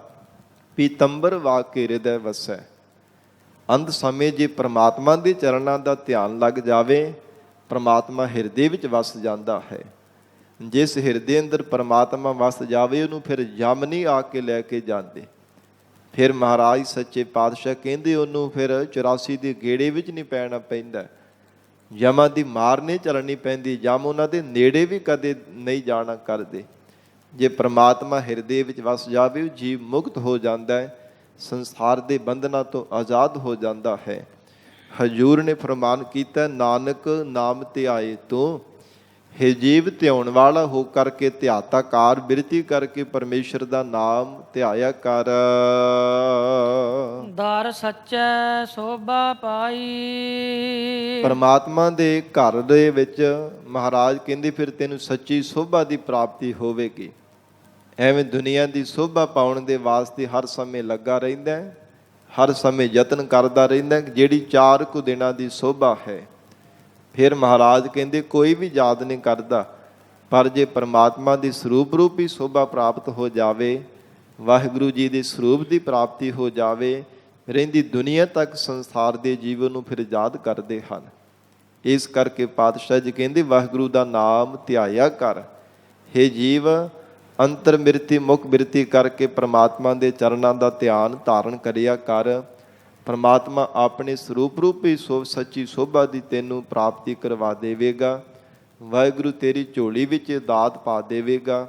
ਪੀਤੰਬਰ ਵਾਕੇ ਹਿਰਦੈ ਵਸੈ। ਅੰਤ ਸਮੇਂ ਜੇ ਪ੍ਰਮਾਤਮਾ ਦੇ ਚਰਨਾਂ ਦਾ ਧਿਆਨ ਲੱਗ ਜਾਵੇ, ਪ੍ਰਮਾਤਮਾ ਹਿਰਦੇ ਵਿੱਚ ਵਸ ਜਾਂਦਾ ਹੈ। ਜਿਸ ਹਿਰਦੇ ਅੰਦਰ ਪ੍ਰਮਾਤਮਾ ਵਸ ਜਾਵੇ, ਉਹਨੂੰ ਫਿਰ ਯਮ ਨਹੀਂ ਆ ਕੇ ਲੈ ਕੇ ਜਾਂਦੇ। ਫਿਰ ਮਹਾਰਾਜ ਸੱਚੇ ਪਾਤਸ਼ਾਹ ਕਹਿੰਦੇ ਉਹਨੂੰ ਫਿਰ 84 ਦੇ ਗੇੜੇ ਵਿੱਚ ਨਹੀਂ ਪੈਣਾ ਪੈਂਦਾ, ਯਮਾਂ ਦੀ ਮਾਰ ਨਹੀਂ ਚੱਲਣੀ ਪੈਂਦੀ, ਯਮ ਉਹਨਾਂ ਦੇ ਨੇੜੇ ਵੀ ਕਦੇ ਨਹੀਂ ਜਾਣਾ ਕਰਦੇ। ਜੇ ਪ੍ਰਮਾਤਮਾ ਹਿਰਦੇ ਵਿੱਚ ਵਸ ਜਾਵੇ, ਉਹ ਜੀਵ ਮੁਕਤ ਹੋ ਜਾਂਦਾ ਹੈ, ਸੰਸਾਰ ਦੇ ਬੰਧਨਾਂ ਤੋਂ ਆਜ਼ਾਦ ਹੋ ਜਾਂਦਾ ਹੈ। ਹਜ਼ੂਰ ਨੇ ਫਰਮਾਨ ਕੀਤਾ, ਨਾਨਕ ਨਾਮ ਧਿਆਏ ਤੂੰ, ਹੇ ਜੀਵ ਧਿਆਉਣ ਵਾਲਾ ਹੋ ਕਰਕੇ, ਧਿਆਤਾਕਾਰ ਬਿਰਤੀ ਕਰਕੇ ਪਰਮੇਸ਼ਰ ਦਾ ਨਾਮ ਧਿਆਇਆ ਕਰ।
ਦਰ ਸੱਚੈ ਸੋਭਾ ਪਾਈ।
ਪਰਮਾਤਮਾ ਦੇ ਘਰ ਦੇ ਵਿੱਚ ਮਹਾਰਾਜ ਕਹਿੰਦੇ ਫਿਰ ਤੈਨੂੰ ਸੱਚੀ ਸੋਭਾ ਦੀ ਪ੍ਰਾਪਤੀ ਹੋਵੇਗੀ। ਐਵੇਂ ਦੁਨੀਆ ਦੀ ਸੋਭਾ ਪਾਉਣ ਦੇ ਵਾਸਤੇ ਹਰ ਸਮੇਂ ਲੱਗਾ ਰਹਿੰਦਾ, ਹਰ ਸਮੇਂ ਯਤਨ ਕਰਦਾ ਰਹਿੰਦਾ, ਜਿਹੜੀ 4 ਕੁ ਦਿਨਾਂ ਦੀ ਸੋਭਾ ਹੈ। ਫਿਰ ਮਹਾਰਾਜ ਕਹਿੰਦੇ ਕੋਈ ਵੀ ਯਾਦ ਨਹੀਂ ਕਰਦਾ, ਪਰ ਜੇ ਪਰਮਾਤਮਾ ਦੀ ਸਰੂਪ ਰੂਪੀ ਸੋਭਾ ਪ੍ਰਾਪਤ ਹੋ ਜਾਵੇ, ਵਾਹਿਗੁਰੂ ਜੀ ਦੇ ਸਰੂਪ ਦੀ ਪ੍ਰਾਪਤੀ ਹੋ ਜਾਵੇ, ਰਹਿੰਦੀ ਦੁਨੀਆ ਤੱਕ ਸੰਸਾਰ ਦੇ ਜੀਵਨ ਨੂੰ ਫਿਰ ਯਾਦ ਕਰਦੇ ਹਨ। ਇਸ ਕਰਕੇ ਪਾਤਸ਼ਾਹ ਜੀ ਕਹਿੰਦੇ ਵਾਹਿਗੁਰੂ ਦਾ ਨਾਮ ਧਿਆਇਆ ਕਰ। ਹੇ ਜੀਵ, ਅੰਤਰ ਮਿਰਤੀ ਮੁਖ ਬਿਰਤੀ ਕਰਕੇ ਪ੍ਰਮਾਤਮਾ ਦੇ ਚਰਨਾਂ ਦਾ ਧਿਆਨ ਧਾਰਨ ਕਰਿਆ ਕਰ। ਪ੍ਰਮਾਤਮਾ ਆਪਣੇ ਸਰੂਪ ਰੂਪੀ ਸੱਚੀ ਸੋਭਾ ਦੀ ਤੈਨੂੰ ਪ੍ਰਾਪਤੀ ਕਰਵਾ ਦੇਵੇਗਾ। ਵਾਹਿਗੁਰੂ ਤੇਰੀ ਝੋਲੀ ਵਿੱਚ ਦਾਤ ਪਾ ਦੇਵੇਗਾ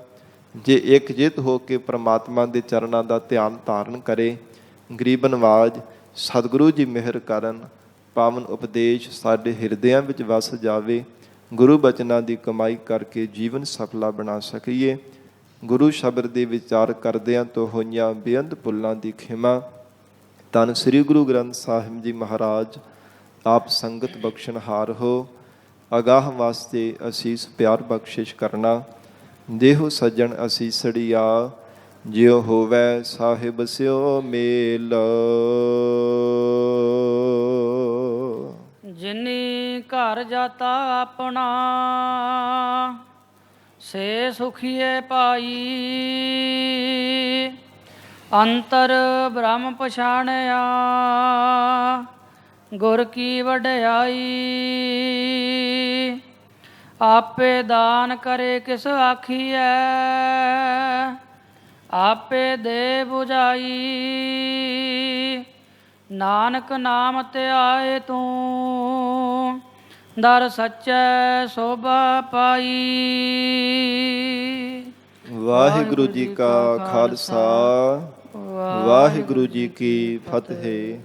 ਜੇ ਇਕਜਿੱਤ ਹੋ ਕੇ ਪ੍ਰਮਾਤਮਾ ਦੇ ਚਰਨਾਂ ਦਾ ਧਿਆਨ ਧਾਰਨ ਕਰੇ। ਗਰੀਬ ਨਵਾਜ ਸਤਿਗੁਰੂ ਜੀ ਮਿਹਰ ਕਰਨ, ਪਾਵਨ ਉਪਦੇਸ਼ ਸਾਡੇ ਹਿਰਦਿਆਂ ਵਿੱਚ ਵਸ ਜਾਵੇ। ਗੁਰੂ ਬਚਨਾਂ ਦੀ ਕਮਾਈ ਕਰਕੇ ਜੀਵਨ ਸਫਲਾ ਬਣਾ ਸਕੀਏ। ਗੁਰੂ ਸ਼ਬਦ ਦੇ ਵਿਚਾਰ ਕਰਦਿਆਂ ਤੋਂ ਹੋਈਆਂ ਬੇਅੰਤ ਭੁੱਲਾਂ ਦੀ ਖਿਮਾ। ਧੰਨ ਸ੍ਰੀ ਗੁਰੂ ਗ੍ਰੰਥ ਸਾਹਿਬ ਜੀ ਮਹਾਰਾਜ ਆਪ ਸੰਗਤ ਬਖਸ਼ਣਹਾਰ ਹੋ। ਅਗਾਹ ਵਾਸਤੇ ਅਸੀਸ ਪਿਆਰ ਬਖਸ਼ਿਸ਼ ਕਰਨਾ। ਦੇਹੋ ਸੱਜਣ ਅਸੀਸੜੀਆ, ਜਿਉ ਹੋਵੈ ਸਾਹਿਬ ਸਿਓ ਮੇਲ।
ਜਿਨੀ ਘਰ ਜਾਤਾ ਆਪਣਾ, ਸੇ ਸੁਖੀਏ ਪਾਈ। ਅੰਤਰ ਬ੍ਰਹਮ ਪਛਾਣਿਆ, ਗੁਰ ਕੀ ਵਡਿਆਈ। ਆਪੇ ਦਾਨ ਕਰੇ ਕਿਸ ਆਖੀਐ, ਆਪੇ ਦੇ ਬੁਝਾਈ। ਨਾਨਕ ਨਾਮ ਧਿਆਏ ਤੂੰ, ਦਰ ਸੱਚੈ ਸੋਭਾ ਪਾਈ।
ਵਾਹਿਗੁਰੂ ਜੀ ਕਾ ਖਾਲਸਾ, ਵਾਹਿਗੁਰੂ ਜੀ ਕੀ ਫਤਿਹ।